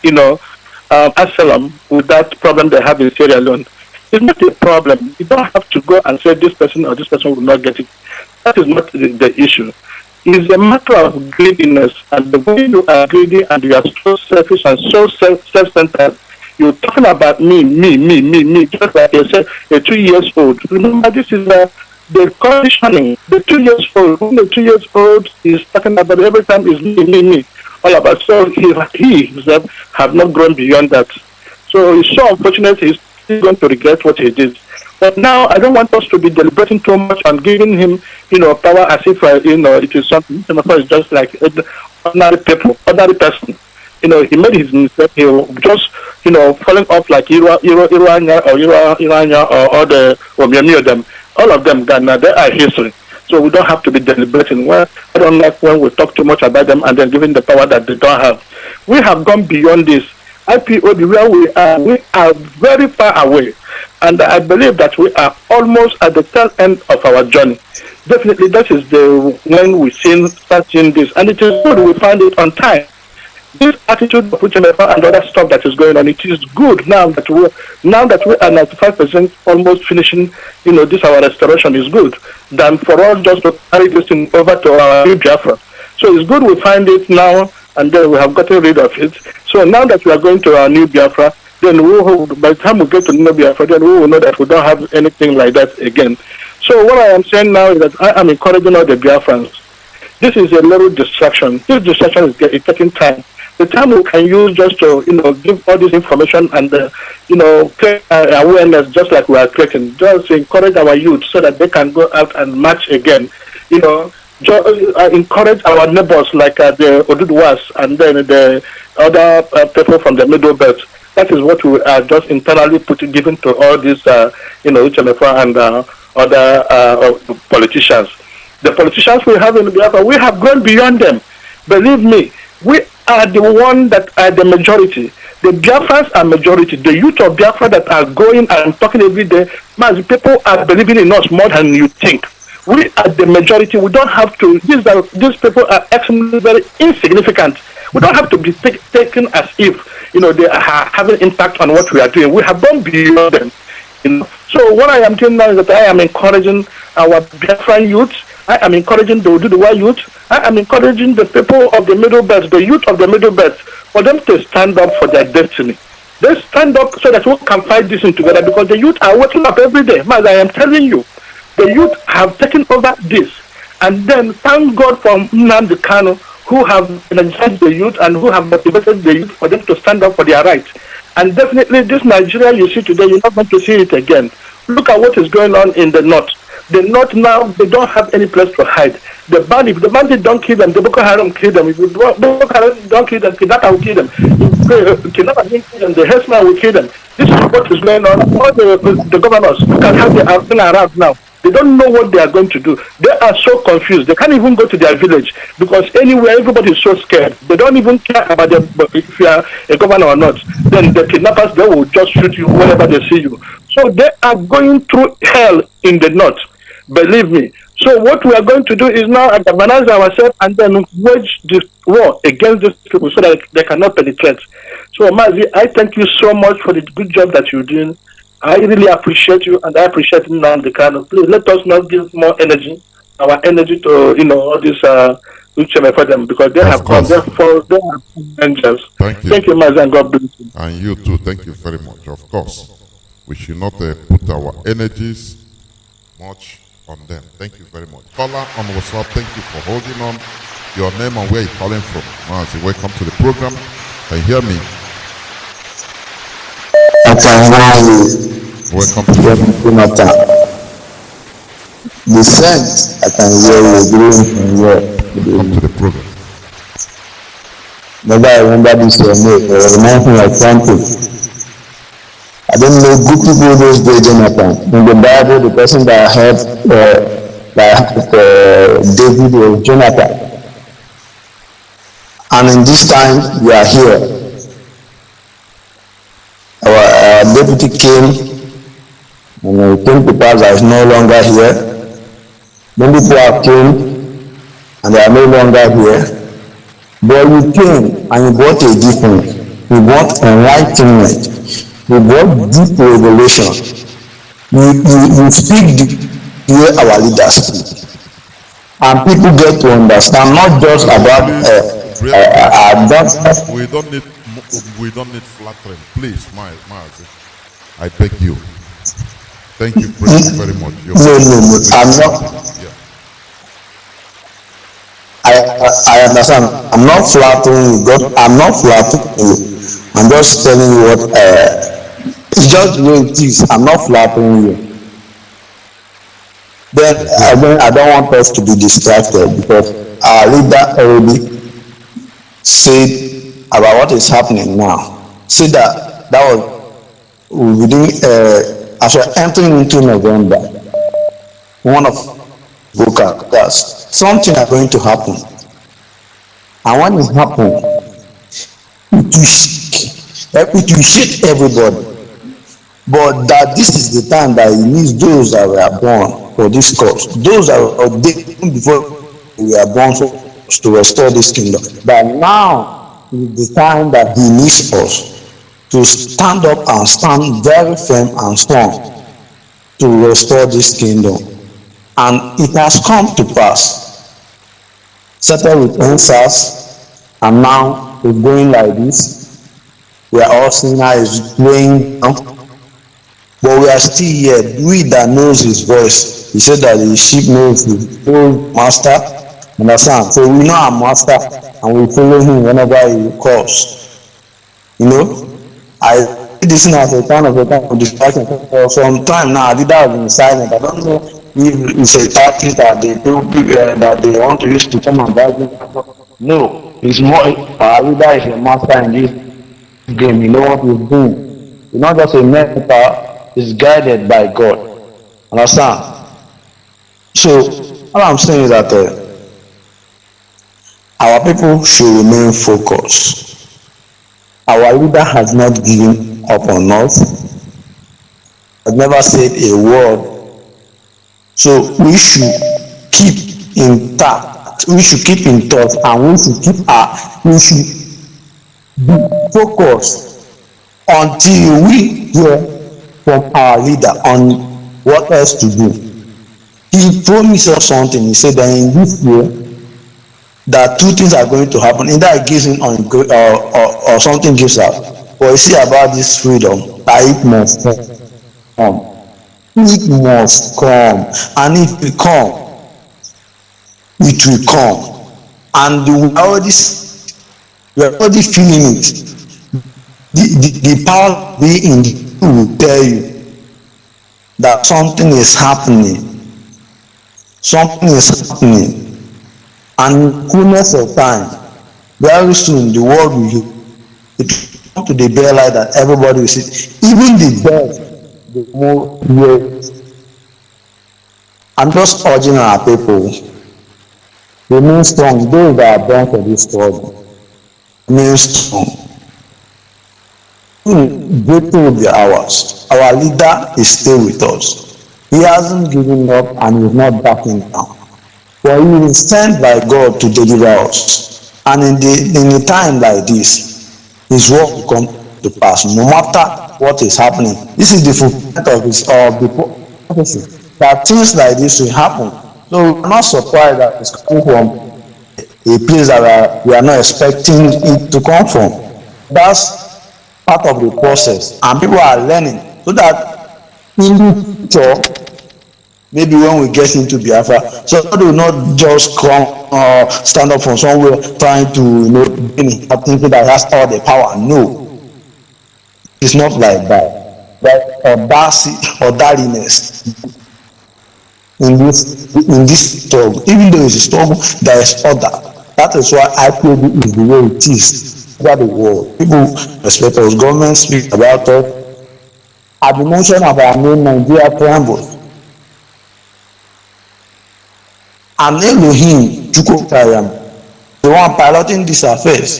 asylum with that problem they have in Sierra Leone. It's not a problem. You don't have to go and say this person or this person will not get it. That is not the issue. It's a matter of greediness, and the way you are greedy and you are so selfish and so self-centered, you're talking about me, just like you said, a 2 years old. Remember, this is the conditioning. The 2 years old, when the 2 years old is talking about every time is me, all about. So he himself have not grown beyond that. So it's so unfortunate. He's still going to regret what he did. But now I don't want us to be deliberating too much and giving him, power as if it is something. It's just like ordinary person. He made his mistake. He just, falling off like Iranya or the Omiami them. All of them, they are history. So we don't have to be deliberating. Well, I don't like when we talk too much about them and then giving the power that they don't have. We have gone beyond this. IPOB, where we are very far away. And I believe that we are almost at the tail end of our journey. Definitely, that is when we start seeing this. And it is good we find it on time. This attitude of Uchemefa and other stuff that is going on, it is good now that we are 95% almost finishing, this our restoration is good than for us just to carry this thing over to our new Biafra. So it's good we find it now and then we have gotten rid of it. So now that we are going to our new Biafra, then by the time we get to new Biafra, then we will know that we don't have anything like that again. So what I am saying now is that I am encouraging all the Biafrans. This is a little distraction. This distraction is taking time. The time we can use just to, give all this information and, create awareness just like we are creating. Just encourage our youth so that they can go out and march again. Encourage our neighbors like the Oduduwas and then the other people from the Middle Belt. That is what we are just internally giving to all these, Uchemefa and other politicians. The politicians we have in Biafra, we have gone beyond them. Believe me, we are the one that are the majority. The Biafrans are majority. The youth of Biafra that are going and talking every day, man, people are believing in us more than you think. We are the majority. We don't have to. These people are actually very insignificant. We don't have to be taken as if they are having impact on what we are doing. We have gone beyond them. So what I am doing now is that I am encouraging our Biafran youth. I am encouraging the Oduduwa youth. I am encouraging the people of the Middle Belt, the youth of the Middle Belt, for them to stand up for their destiny. They stand up so that we can fight this thing together because the youth are waking up every day. Man, I am telling you, the youth have taken over this. And then thank God for Nnamdi Kanu, who have energized the youth and who have motivated the youth for them to stand up for their rights. And definitely this Nigeria you see today, you're not going to see it again. Look at what is going on in the north. The north now, they don't have any place to hide. If the bandit don't kill them, the Boko Haram kill them. If the Boko Haram don't kill them, Kidnapper will kill them. If Kidnapper didn't kill them, the herdsman will kill them. This is what is going on. All the governors, look at how they are going around now. They don't know what they are going to do. They are so confused. They can't even go to their village because anywhere, everybody is so scared. They don't even care about them, if you are a governor or not. Then the kidnappers, they will just shoot you whenever they see you. So they are going through hell in the north. Believe me. So what we are going to do is now organize ourselves and then wage this war against these people so that they cannot penetrate. So Mazi, I thank you so much for the good job that you're doing. I really appreciate you and I appreciate Nnamdi Kanu. Please let us not give more energy, our energy to all this for them because they have come, they are angels. Thank you, Mazi, and God bless you. And you too, thank you very much. Of course, we should not put our energies much on them. Thank you very much. Caller on WhatsApp, thank you for holding on. Your name and where you're calling from. Mazi, welcome to the program. Can you hear me? Welcome to the scent I can hear you growing from here. Welcome to the program. Never I remember this your name or remind me of something. I don't know good people those days, Johnathan. In the Bible, the person that had David was Johnathan. And in this time, we are here. Our deputy came, and he came to pass that is no longer here. Many people have came, and they are no longer here. But you came, and you brought a difference. You brought enlightenment. You brought deep revelation. You speak the way our leaders speak. And people get to understand not just about we don't need flattering. Please, Mazi, I beg you. Thank you very much. No, I'm not. Yeah. I understand. I'm not flattering you, God. I'm not flattering you. I'm just telling you what it's just the way it is. I'm not flattering you. Then I don't want us to be distracted because our leader already said about what is happening now. See that was within as we're entering into November, one of vocal that's something is going to happen. And when it happens, it will shake everybody. But that this is the time that he needs those that were born for this cause, those that were ordained before we were born to restore this kingdom. But now it's the time that he needs us to stand up and stand very firm and strong to restore this kingdom. And it has come to pass. Settled with answers, and now we're going like this. We are all seeing how it's going down, but we are still here. We that knows his voice. He said that the sheep knows his old master. Understand? So we know our master and we follow him whenever he calls. You know, I did this as a kind of distraction for some time now. I did have been silent. I don't know if it's a tactic that they do that they want to use to come and buy them. No, it's more our leader is a master in this game. You know what he's doing. He's not just a mentor, he's guided by God. Understand? So all I'm saying is that our people should remain focused. Our leader has not given up on us, has never said a word. So we should keep intact, we should keep in touch, and we should be focused until we hear from our leader on what else to do. He promised us something. He said that in this year, that two things are going to happen. Either it gives in or something gives out. But you see about this freedom, that it must come. It must come. And if it come, it will come. And we are already feeling it. The power be in the will tell you that something is happening. Something is happening. And in fullness of time, very soon the world will come to the bare light that everybody will see. Even the dead, the more years. I'm just urging our people, remain strong. Those that are born for this struggle, remain strong. Breakthrough will be ours. Our leader is still with us. He hasn't given up and he's not backing down. For he is sent by God to deliver us. And in a time like this, his work will come to pass, no matter what is happening. This is the fulfillment of the prophecy, that things like this will happen. So we're not surprised that it's coming from a place that we are not expecting it to come from. That's part of the process. And people are learning, so that in the future, maybe when we get into Biafra, so they will not just come stand up from somewhere trying to thinking that has all the power. No, it's not like that. That audaciousness in this struggle, even though it's a struggle, there is order. That is why IPOB is the way it is over the world. People respect us, government speak about us. At the mention of our name, Nigeria trembles. And Elohim, the one piloting these affairs,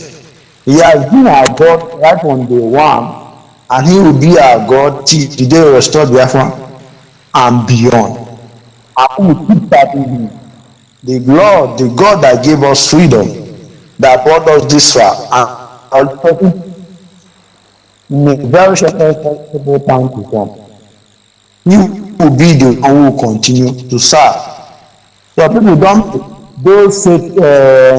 he has been our God right from day one, and he will be our God till the day we restore Biafra and beyond. And we keep serving him. The Lord, the God that gave us freedom, that brought us this far, and in a very short time to come, he will be the one who will continue to serve. So people don't say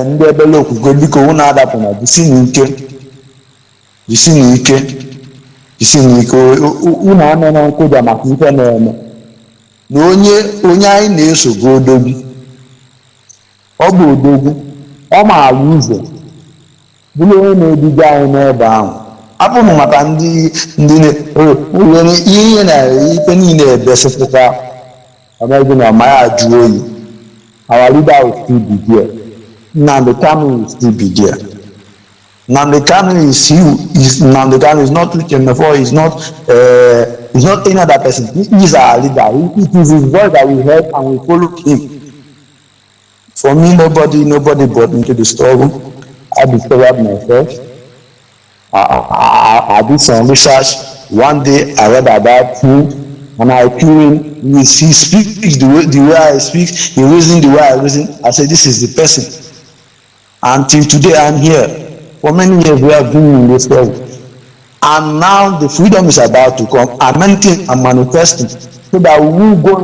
ndị ebele okwukwe biko unu adapụna jisi n'ike unu anọ na nkụja maka ife na-eme na onye anyị na-eso bụ odogwu. Ọ bụ odogwu, ọ maara ụzọ, bụrụ onye na-eduga anyị n'ebe ahụ. Abụghị maka ndị ihe na ife niile ebesịpụta ọmegị na ọma ya jụọ oyi. Our leader will still be there. Nnamdi Kanu will still be there. Nnamdi Kanu is not 224. He's not any other person. He is our leader. It is his voice that we heard and we follow him. For me, nobody brought me to the struggle. I discovered myself. I did some research. One day I read about him. And I feel him, he speaks the way I speak, he reasons the way I reason. I say, this is the person. Until today I'm here. For many years we have been in this world. And now the freedom is about to come, and many things are manifesting. So that we will go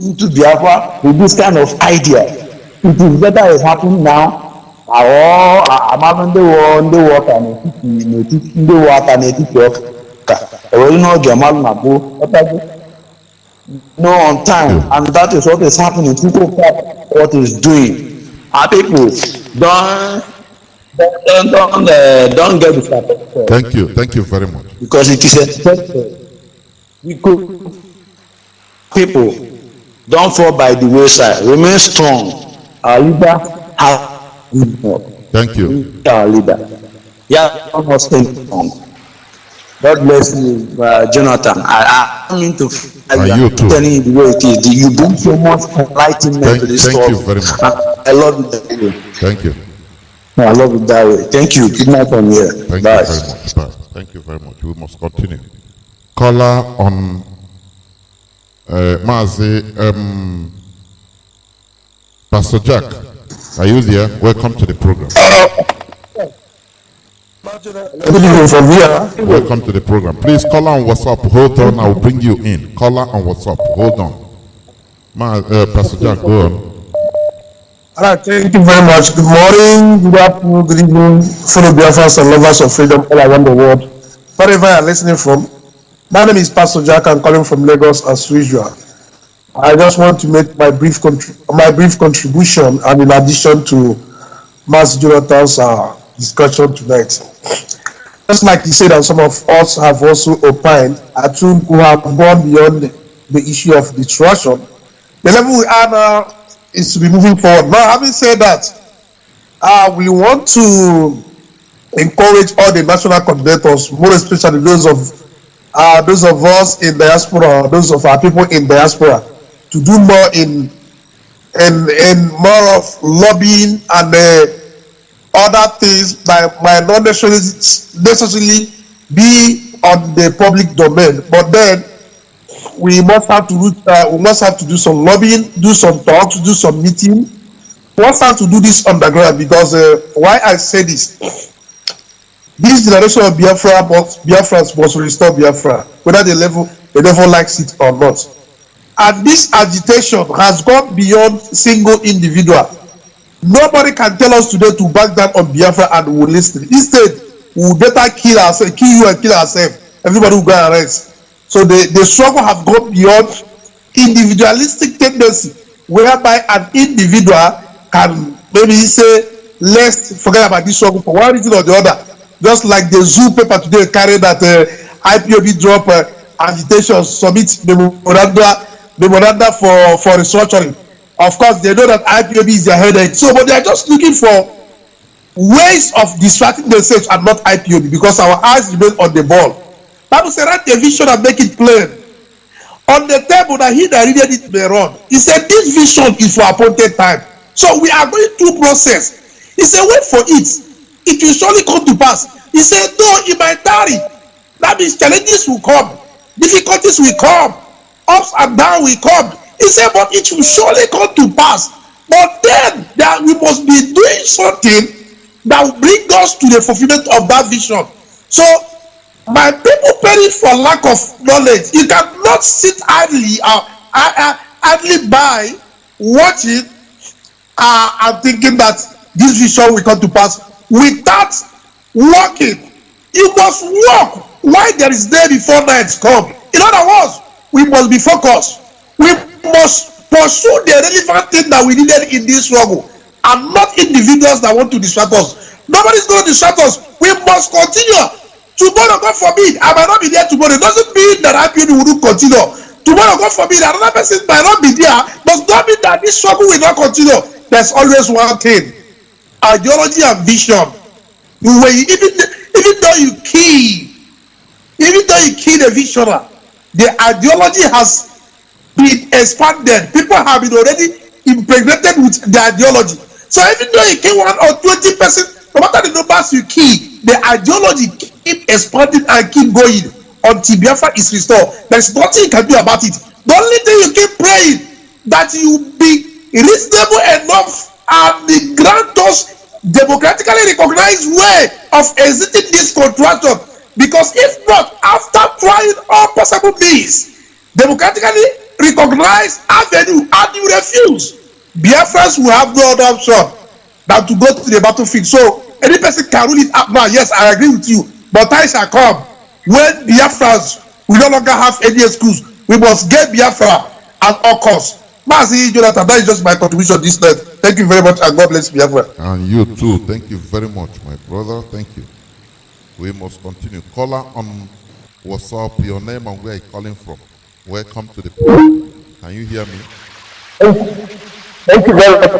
into Biafra with this kind of idea. It is better it happen now. I'm having the war and no on time, and that is what is happening. People what is doing. Our people don't get distracted. Thank you very much. Because it is expected. We could people don't fall by the wayside. Remain strong. Our leader has. Thank you. Our leader. Yeah, almost strong. God bless you, Johnathan. I mean to you too. telling you the way it is. You bring so much enlightenment to this Thank you talk. very much. I love it that way. Thank you. I love it that way. Thank you. Good night from here. Thank Bye. you very much. Bye. Thank you very much. We must continue. Caller on Mazi, Pastor Jack, are you there? Welcome to the program. Welcome to the program. Please call on WhatsApp. Hold on, I will bring you in. Call on WhatsApp. Hold on. Pastor Jack, go on. All right, thank you very much. Good morning, good afternoon, good evening, fellow Biafrans and lovers of freedom all around the world. Wherever you are listening from, my name is Pastor Jack. I'm calling from Lagos as usual. I just want to make my brief contribution, and in addition to Mazi Johnathan's discussion tonight. Just like he said, and some of us have also opined, I think we have gone beyond the issue of destruction. The level we are now is to be moving forward. Now, having said that, we want to encourage all the national coordinators, more especially those of us in diaspora, those of our people in diaspora, to do more in more of lobbying and other things that might not necessarily be on the public domain. But then we must have to do some lobbying, do some talks, do some meeting. We must have to do this underground, because why I say this generation of Biafrans must restore Biafra, whether the devil likes it or not. And this agitation has gone beyond single individual. Nobody can tell us today to back down on Biafra and we will listen. Instead, we will better kill you and kill ourselves. Everybody will go and rest. So the struggle have gone beyond individualistic tendency, whereby an individual can maybe say, let's forget about this struggle for one reason or the other. Just like the zoo paper today carried that IPOB drop agitation, submit memoranda for restructuring. Of course, they know that IPOB is their headache. So, but they are just looking for ways of distracting themselves and not IPOB, because our eyes remain on the ball. Bible said, write the vision and make it plain. On the table that he that readeth it may run. He said, this vision is for appointed time. So we are going through process. He said, wait for it. It will surely come to pass. He said, though it might tarry, that means challenges will come, difficulties will come, ups and downs will come. He said, but it will surely come to pass. But then that we must be doing something that will bring us to the fulfillment of that vision. So my people perish for lack of knowledge. You cannot sit idly by watching and thinking that this vision will come to pass without working. You must work while there is day before night come. In other words, we must be focused. We must pursue the relevant thing that we needed in this struggle, and not individuals that want to distract us. Nobody's going to distract us. We must continue. Tomorrow, God forbid, I might not be there tomorrow. It doesn't mean that IPOB will not continue. Tomorrow, God forbid, another person might not be there. Does not mean that this struggle will not continue. There's always one thing: ideology and vision. Even though you kill the visioner, the ideology has been expanded. People have been already impregnated with the ideology. So even though you kill 1 or 20 persons, no matter the numbers you kill, the ideology keep expanding and keep going until Biafra is restored. There is nothing you can do about it. The only thing you keep praying that you be reasonable enough and grant us democratically recognized way of exiting this contraction, because if not, after trying all possible means, democratically recognized avenue, and you refuse, Biafrans will have no other option than to go to the battlefield. So any person can rule it out now. Yes, I agree with you, but time shall come when Biafrans will no longer have any excuse. We must get Biafra at all costs. Mazi, Johnathan, that is just my contribution this night. Thank you very much, and God bless Biafra. And you too. Thank you very much, my brother. Thank you. We must continue. Caller on WhatsApp, your name and where you're calling from. Welcome to the program. Can you hear me? Thank you very much.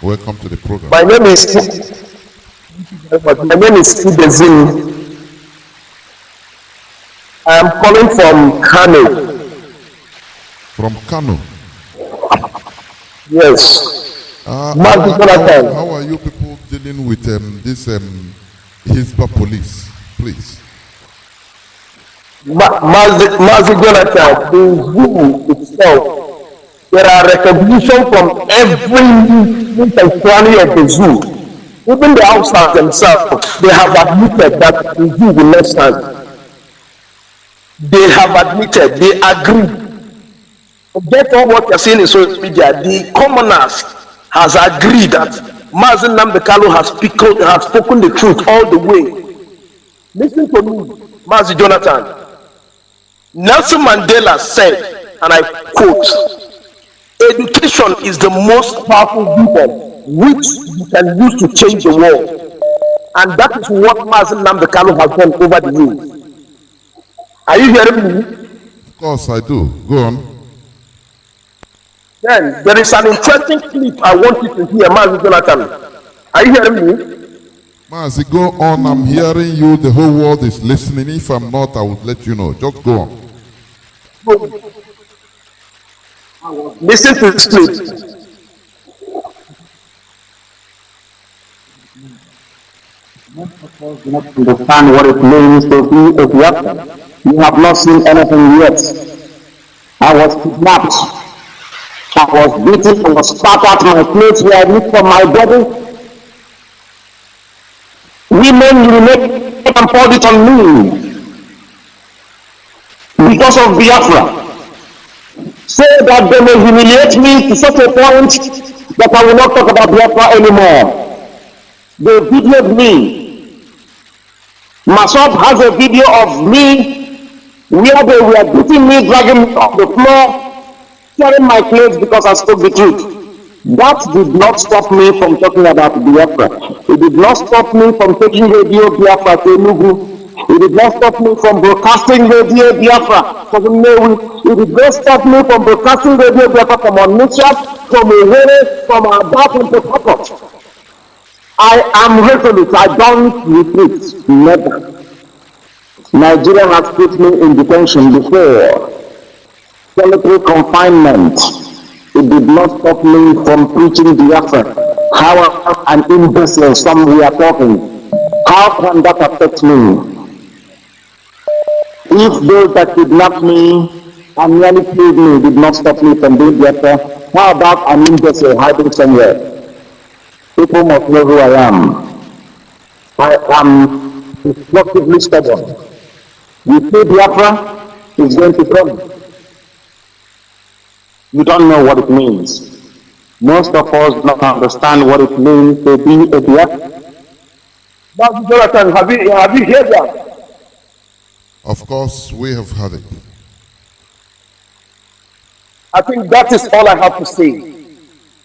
Welcome to the program. My name is Chinedu. I am calling from Kano. From Kano? Yes. How are you people dealing with this Hizba police, please? Mazi Johnathan, the zoo itself, there are recognition from every sanctuary of the zoo. Even the Hausa themselves, they have admitted that the zoo will not stand. They have admitted, they agree. Forget all what you're saying in social media. The commoners has agreed that Mazi Nnamdi has spoken the truth all the way. Listen to me, Mazi Johnathan. Nelson Mandela said, and I quote, "Education is the most powerful weapon which you can use to change the world." And that is what Mazi Nnamdi has done over the years. Are you hearing me? Of course I do. Go on. Then there is an interesting clip I want you to hear, Mazi Johnathan. Are you hearing me? Mazi, go on. I'm hearing you. The whole world is listening. If I'm not, I would let you know. Just go on. Listen to this clip. Most of us do not understand what it means to be a Biafran. You have not seen anything yet. I was kidnapped. I was beaten. I was spat out my clothes where I looked for my body. Women urinate and poured it on me because of Biafra, so that they may humiliate me to such a point that I will not talk about Biafra anymore. They videoed me. Masop has a video of me where they were beating me, dragging me off the floor, tearing my clothes because I spoke the truth. That did not stop me from talking about Biafra. It did not stop me from taking Radio Biafra to Enugu. It did not stop me from broadcasting Radio Biafra from Nnewi. It did not stop me from broadcasting Radio Biafra from Onitsha, from Owerri, from Aba, from Port Harcourt. I am resolute. I don't retreat. Never. Nigeria has put me in detention before. Solitary confinement. It did not stop me from preaching Biafra. How an imbecile some we are talking. How can that affect me? If those that kidnapped me and nearly killed me did not stop me from doing Biafra, how about an imbecile hiding somewhere? People must know who I am. I am destructively stubborn. You say Biafra is going to come. You don't know what it means. Most of us do not understand what it means to be a Biafra. Johnathan, have you heard that? Of course, we have had it. I think that is all I have to say.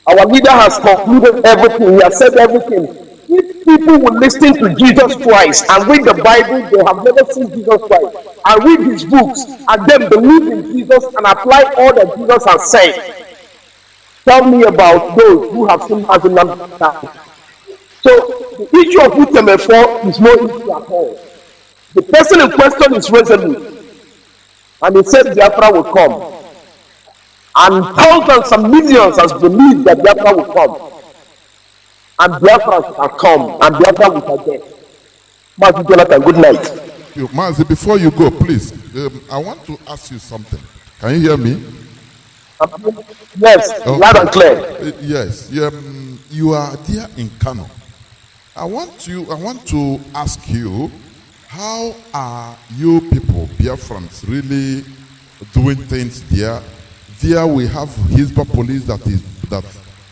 Our leader has concluded everything. He has said everything. If people will listen to Jesus Christ and read the Bible, they have never seen Jesus Christ, and read his books, and then believe in Jesus and apply all that Jesus has said. Tell me about those who have seen Mazi Nnamdi. So the issue of Utemefo is no issue at all. The person in question is resolute, and he said Biafra will come. And thousands and millions has believed that Biafra will come. And Biafra has come, and Biafra will forget. Mazi Johnathan, good night. Mazi, before you go, please, I want to ask you something. Can you hear me? Yes, okay. Loud and clear. Yes. you are there in Kano. I want to ask you, how are you people, Biafrans, really doing things there? There we have Hizba police that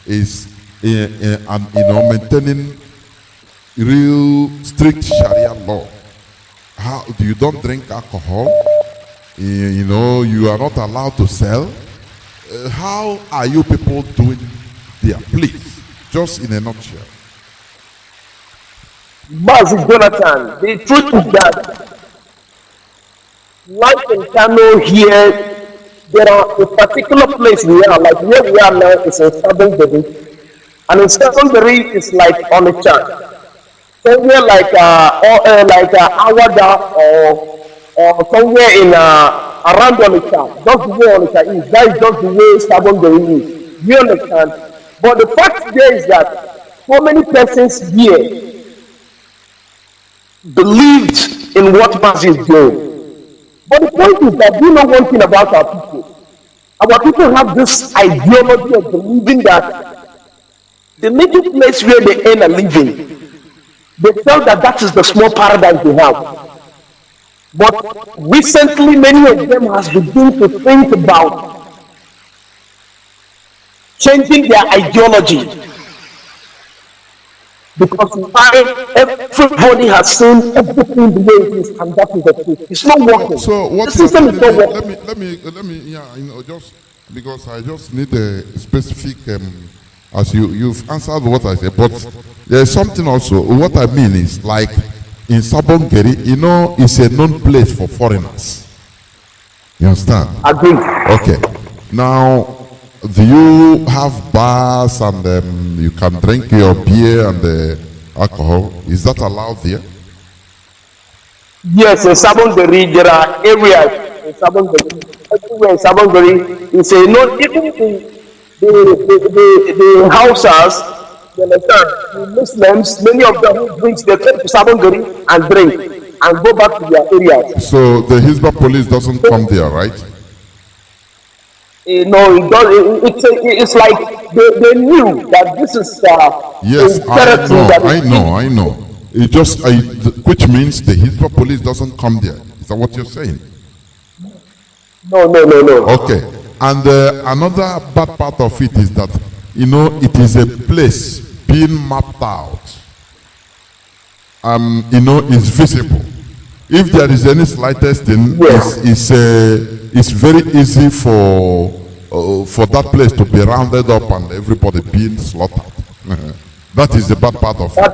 is maintaining real strict Sharia law. How you don't drink alcohol? You are not allowed to sell. How are you people doing there? Please, just in a nutshell. Mazi, Johnathan, the truth is that like in Kano here, there are a particular place we are, like where we are now is in Southern Benin, and in Southern Benin is like on a chart. Somewhere like Awada or somewhere in around Onitsha, just the way Onitsha is, that is just the way Southern Benin is. You understand? But the fact there is that so many persons here believed in what Mazi is doing. But the point is that we know one thing about our people. Our people have this ideology of believing that the little place where they earn a living, they felt that that is the small paradise they have. But recently, many of them has begun to think about changing their ideology. Because everybody has seen everything the way it is, and that is the truth. It's not working. So what the system is not working. Let me, just because I just need a specific, as you've answered what I said, but there's something also. What I mean is, like in Sabongeri, it's a known place for foreigners. You understand? Agree. Okay. Now, do you have bars and you can drink your beer and alcohol? Is that allowed there? Yes, in Sabongeri there are areas in Sabongeri. Everywhere in Sabongeri, you say no. Even the Hausas, you understand? The Muslims, many of them who drink, they come to Sabongeri and drink and go back to their areas. So the Hizba police doesn't come there, right? No, it does. It's like they knew that this is yes, I know. It just which means the Hizba police doesn't come there. Is that what you're saying? No. Okay, and another bad part of it is that it is a place being mapped out. It's visible. If there is any slightest thing, it's very easy for that place to be rounded up and everybody being slaughtered. That is the bad part of it.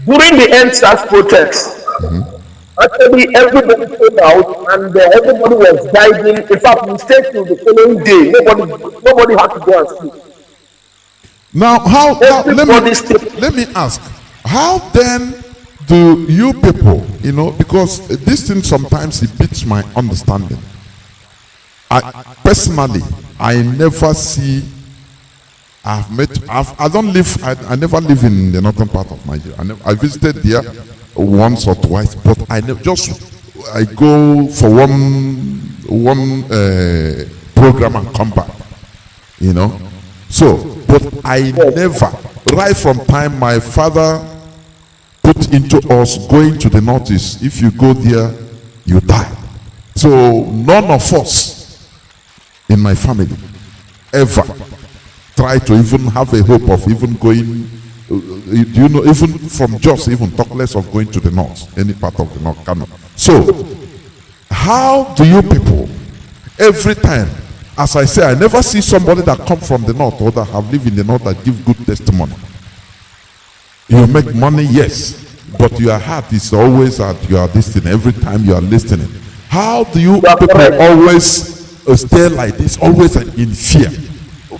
During the NSAS protest, actually everybody came out and everybody was diving. In fact, we stayed till the following day. Nobody had to go and sleep. Now, let me ask, how then do you people, because this thing sometimes it beats my understanding. Personally, I never see. I never live in the northern part of Nigeria. I visited there once or twice, but I go for one program and come back. So, but I never, right from time my father put into us going to the northeast, if you go there, you die. So none of us in my family ever try to even have a hope of even going, even from Jos, even talk less of going to the north, any part of the north, Kano. So, how do you people, every time, as I say, I never see somebody that come from the north or that have lived in the north that give good testimony. You make money, yes, but your heart is always at your destiny every time you are listening. How do you people always stay like this, always in fear?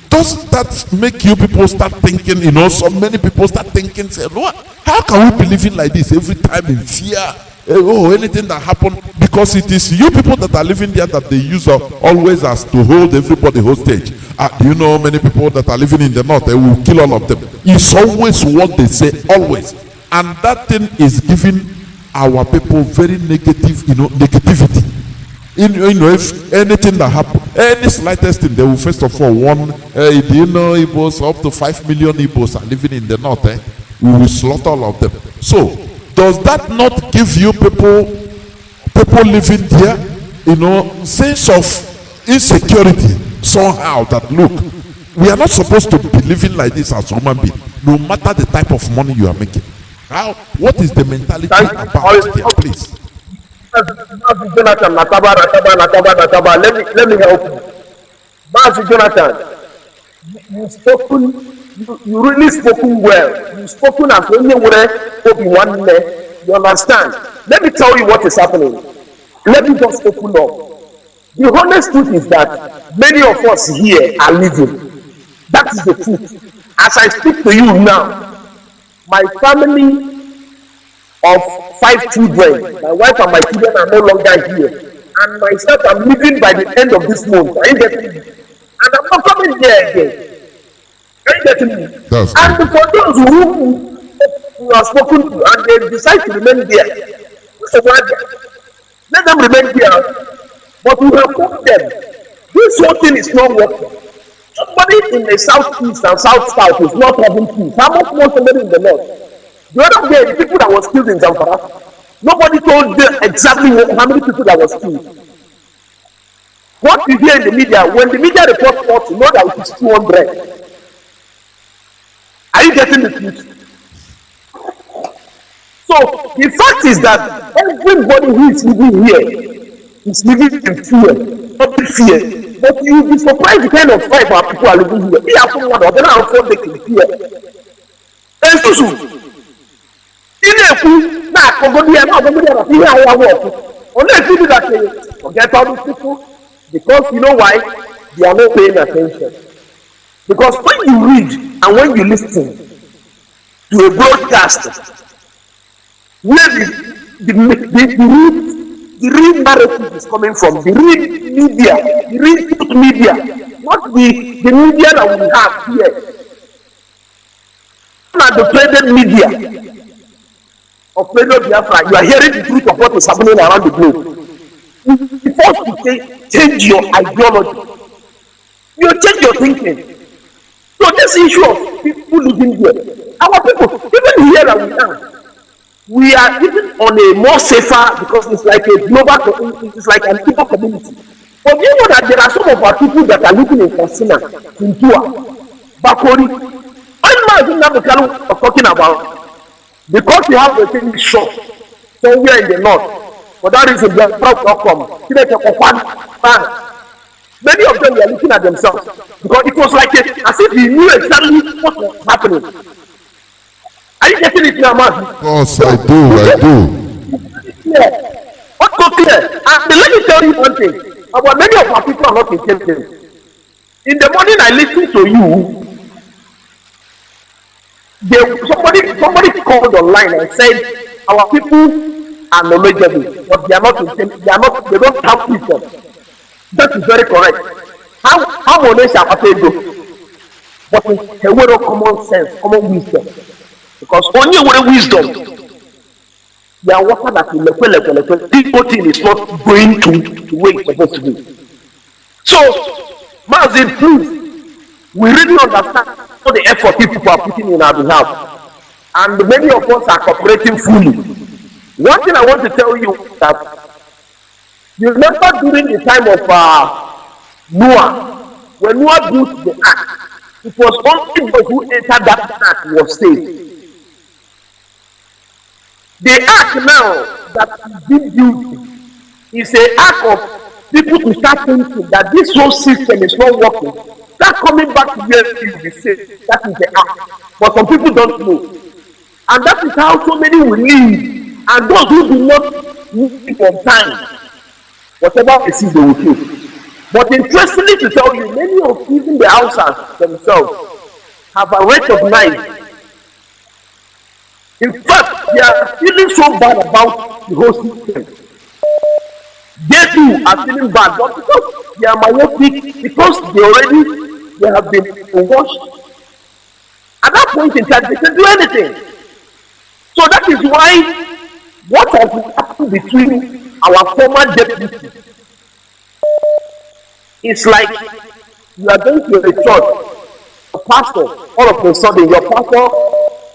Doesn't that make you people start thinking, so many people start thinking, say, what? How can we be living like this every time in fear? Anything that happen, because it is you people that are living there that they use always as to hold everybody hostage. Do you know many people that are living in the north, they will kill all of them. It's always what they say, always. And that thing is giving our people very negative, negativity. If anything that happen, any slightest thing, they will first of all warn, do you know Igbos, up to 5 million Igbos are living in the north, we will slaughter all of them. So, does that not give you people living there, sense of insecurity somehow, that look, we are not supposed to be living like this as human beings, no matter the type of money you are making. What is the mentality about there, please? Johnathan, Nataba. Let me help you. Mazi Johnathan, you really spoken well. You spoken as anywhere Obi-Wan. You understand? Let me tell you what is happening. Let me just open up. The honest truth is that many of us here are living. That is the truth. As I speak to you now, my family of 5 children, my wife and my children are no longer here. And myself, I'm leaving by the end of this month. Are you getting me? And I'm not coming here again. Are you getting me? And for those who are spoken to and they decide to remain there, let them remain there. But we have told them, this whole thing is not working. Somebody in the southeast and south is not having peace. How much more somebody in the north? The other day, the people that was killed in Zamfara, nobody told them exactly how many people that was killed. What you hear in the media, when the media reports 40, you know that it is 200. Are you getting the truth? So, the fact is that everybody who is living here is living in fear, not in fear. But you will be surprised the kind of life our people are living here. They are from one another, how they can fear. And so, forget all these people, because you know why? They are not paying attention. Because when you read and when you listen to a broadcast where the real narrative is coming from, the real media, not the media that we have here, not the traded media of Radio Biafra, you are hearing the truth of what is happening around the globe. You forced to say, change your ideology. You change your thinking. So this issue of people living here, our people, even here that we are even on a more safer, because it's like a global, it's like an global community. But you know that there are some of our people that are living in Katsina, in Tua, Bakori. I don't know what I'm talking about. Because you have a thing shop somewhere in the north, for that reason, they are not come. Many of them were looking at themselves because it was like as if he knew exactly what was happening. Are you getting it now, man? Of course, I do. Yeah. What's so clear? And let me tell you one thing. About many of our people are not intelligent. In the morning, I listened to you. Somebody called online and said our people are knowledgeable, but they are not intelligent. They don't have wisdom. That is very correct. How honest are people? But it's a word of common sense, common wisdom. Because only with wisdom, they are water that will people thing is not going to the way it's supposed to be. So, Mazi, please, we really understand all the effort people are putting in our behalf. And many of us are cooperating fully. One thing I want to tell you is that you remember during the time of Noah, when Noah built the ark, it was only those who entered that ark was saved. The ark now that is being built is an ark of people to start thinking that this whole system is not working. Start coming back to where it is safe. That is the ark. But some people don't know. And that is how so many will leave. And those who do not live on time, whatever they see, they will kill. But interestingly to tell you, many of even the Hausas themselves have recognized. In fact, they are feeling so bad about the whole system. They too are feeling bad, but because they are myopic, because they have been washed. At that point in time, they can do anything. So that is why what has happened between our former deputy It's like you are going to a church, a pastor, all of a sudden your pastor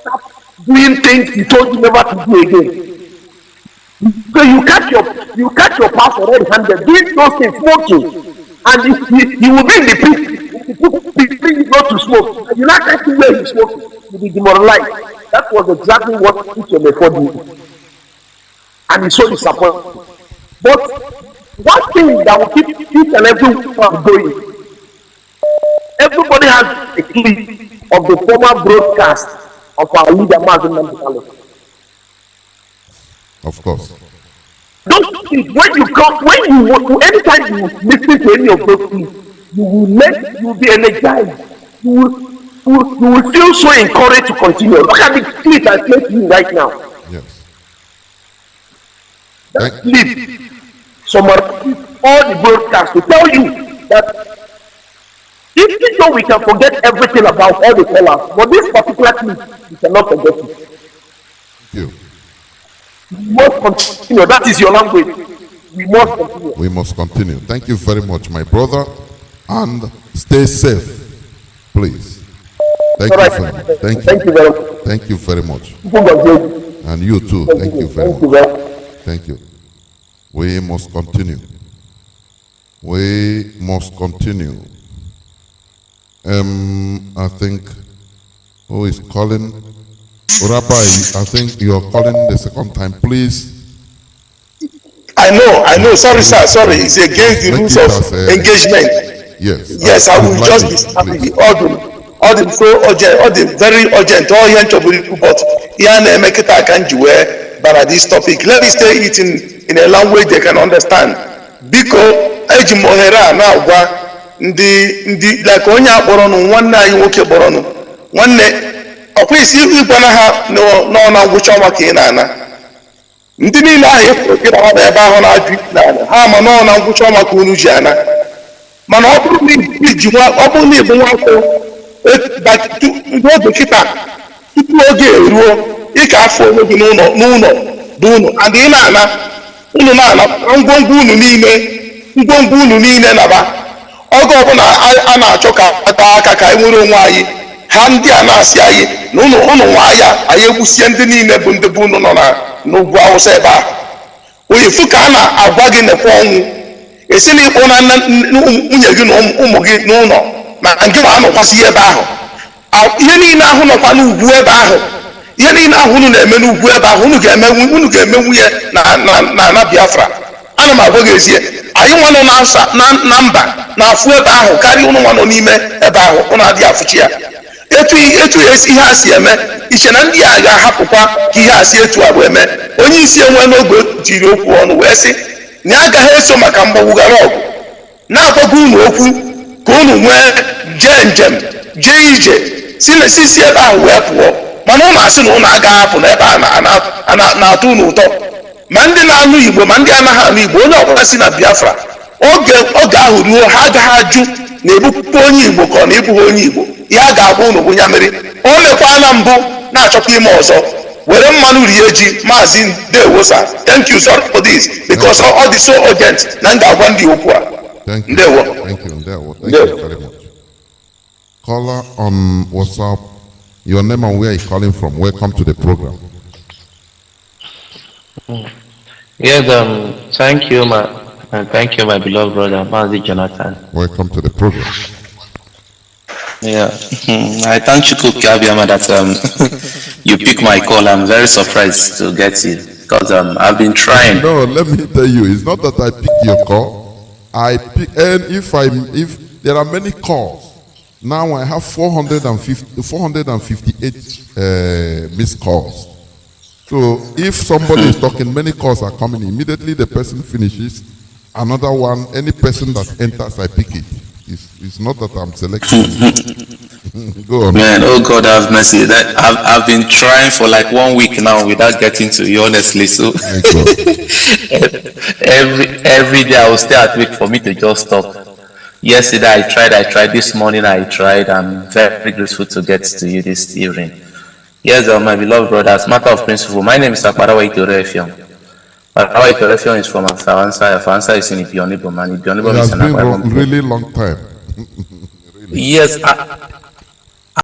starts doing things he told you never to do again. So you catch your pastor red-handed doing those things, smoking, and he will be in the pit not to smoke. And you not catch him where he's smoking, you'll be demoralized. That was exactly what Chinedu did, and he's so disappointed. But one thing that will keep each and every one going. Everybody has a clip of the former broadcast of our leader, Mazi. Of course. Those clips, anytime you listen to any of those clips, you will be energized. You will feel so encouraged to continue. Look at the clip I played to you right now. Yes. That clip summarizes all the broadcasts to tell you that even though we can forget everything about all the callers, but this particular clip, we cannot forget it. Thank you. We must continue. That is your language. We must continue. We must continue. Thank you very much, my brother. And stay safe, please. Thank you very much. Thank you very much. Thank you very much. And you too. Thank you very much. Thank you. We must continue. We must continue. I think who is calling? Rabbi, I think you are calling the second time, please. I know. Sorry, sir. Sorry, it's against the rules of engagement. Yes. I will just be happy. All the so urgent, all the very urgent, all here to but here make it I can do but this topic. Let me say it in a language they can understand. Biko eji mohera na agwa ndị like onye akpọrọ nụ nwanne anyị nwoke kpọrọ nụ nwanne ọkwa isi ịgwana ha nọ na ngwụcha ọnwa ka ị na-ana ndị niile ahụ ịpụrụ ha na ebe ahụ na-ajụ n'ala ha ma nọ na ngwụcha ọnwa ka unu ji ana mana ọ bụrụ na ịbụ nwakwụ ndị oge kịta tupu oge eruo ị ka afọ onwe gị n'ụlọ dị unu and ị na-ana unu na-ana ngwongwo unu niile naba oge ọbụla a na-achọ ka ata aka ka anyị nwere onwe anyị ha ndị a na-asị anyị na ụnụ nwa ya anyị egbusie ndị niile bụ ndị bụ unu nọ n'ugwu Hausa ebe ahụ oyifu ka a na-agwa gị nekwa ọnwụ esi na ịkpọ na nwunye gị na ụmụ gị n'ụlọ ma nke ma anọkwasị ebe ahụ ihe niile ahụ nọkwa n'ugwu ebe ahụ ihe niile ahụ unu na-eme n'ugwu ebe ahụ unu ga-emenwu ya na Biafra. Ana m agwa gị ezie anyị nwa nọ na mba na-afụ ebe ahụ karịa ụnụ nwa nọ n'ime ebe ahụ ụnụ adịghị afụchi ya etu ihe a si eme iche na ndị a ga-ahapụkwa ka ihe a si etu a bụ eme onye isi enwe n'oge jiri okwu ọnụ wee sị na ya agaghị eso maka mgbagbughara ọgụ na-agwago unu okwu ka unu nwee jee njem jee ije si ebe ahụ wee pụọ mana ụnụ asị na ụnụ agaghị apụ n'ebe a na-atụ unu ụtọ ma ndị na-anụ Igbo ma ndị anaghị anụ Igbo onye ọbụla si na Biafra oge ahụ ruo ha agaghị ajụ na ebupụta onye Igbo ka ọ na ịbụghị onye Igbo ihe a ga-abụ unu bụ nyamiri o mekwa na mbụ na-achọkwa ime ọzọ were mmanụ rie ji Mazi ndewosa. Thank you sorry for this because all this so urgent na m ga-agwa ndị okwu a. Ndewo. Thank you very much. Caller on WhatsApp, your name and where you calling from. Welcome to the program. Yes, thank you, my beloved brother, Mazi Johnathan. Welcome to the program. Yeah, I thank you, Kabiama, that you pick my call. I'm very surprised to get it because I've been trying. No, let me tell you, it's not that I pick your call. And if there are many calls, now I have 458 missed calls. So if somebody is talking, many calls are coming. Immediately the person finishes, another one, any person that enters, I pick it. It's not that I'm selecting. Go on. Man, oh God have mercy. I've been trying for like 1 week now without getting to you, honestly. So every day I will stay at work for me to just stop. Yesterday I tried. This morning I tried. I'm very grateful to get to you this evening. Yes, my beloved brother, as a matter of principle, my name is Akbarawa Itorefiam. Our correction is from Afaransa. Afaransa is in Ibionibom, and Ibionibom It is has an been Afaransa. really long time. Yes,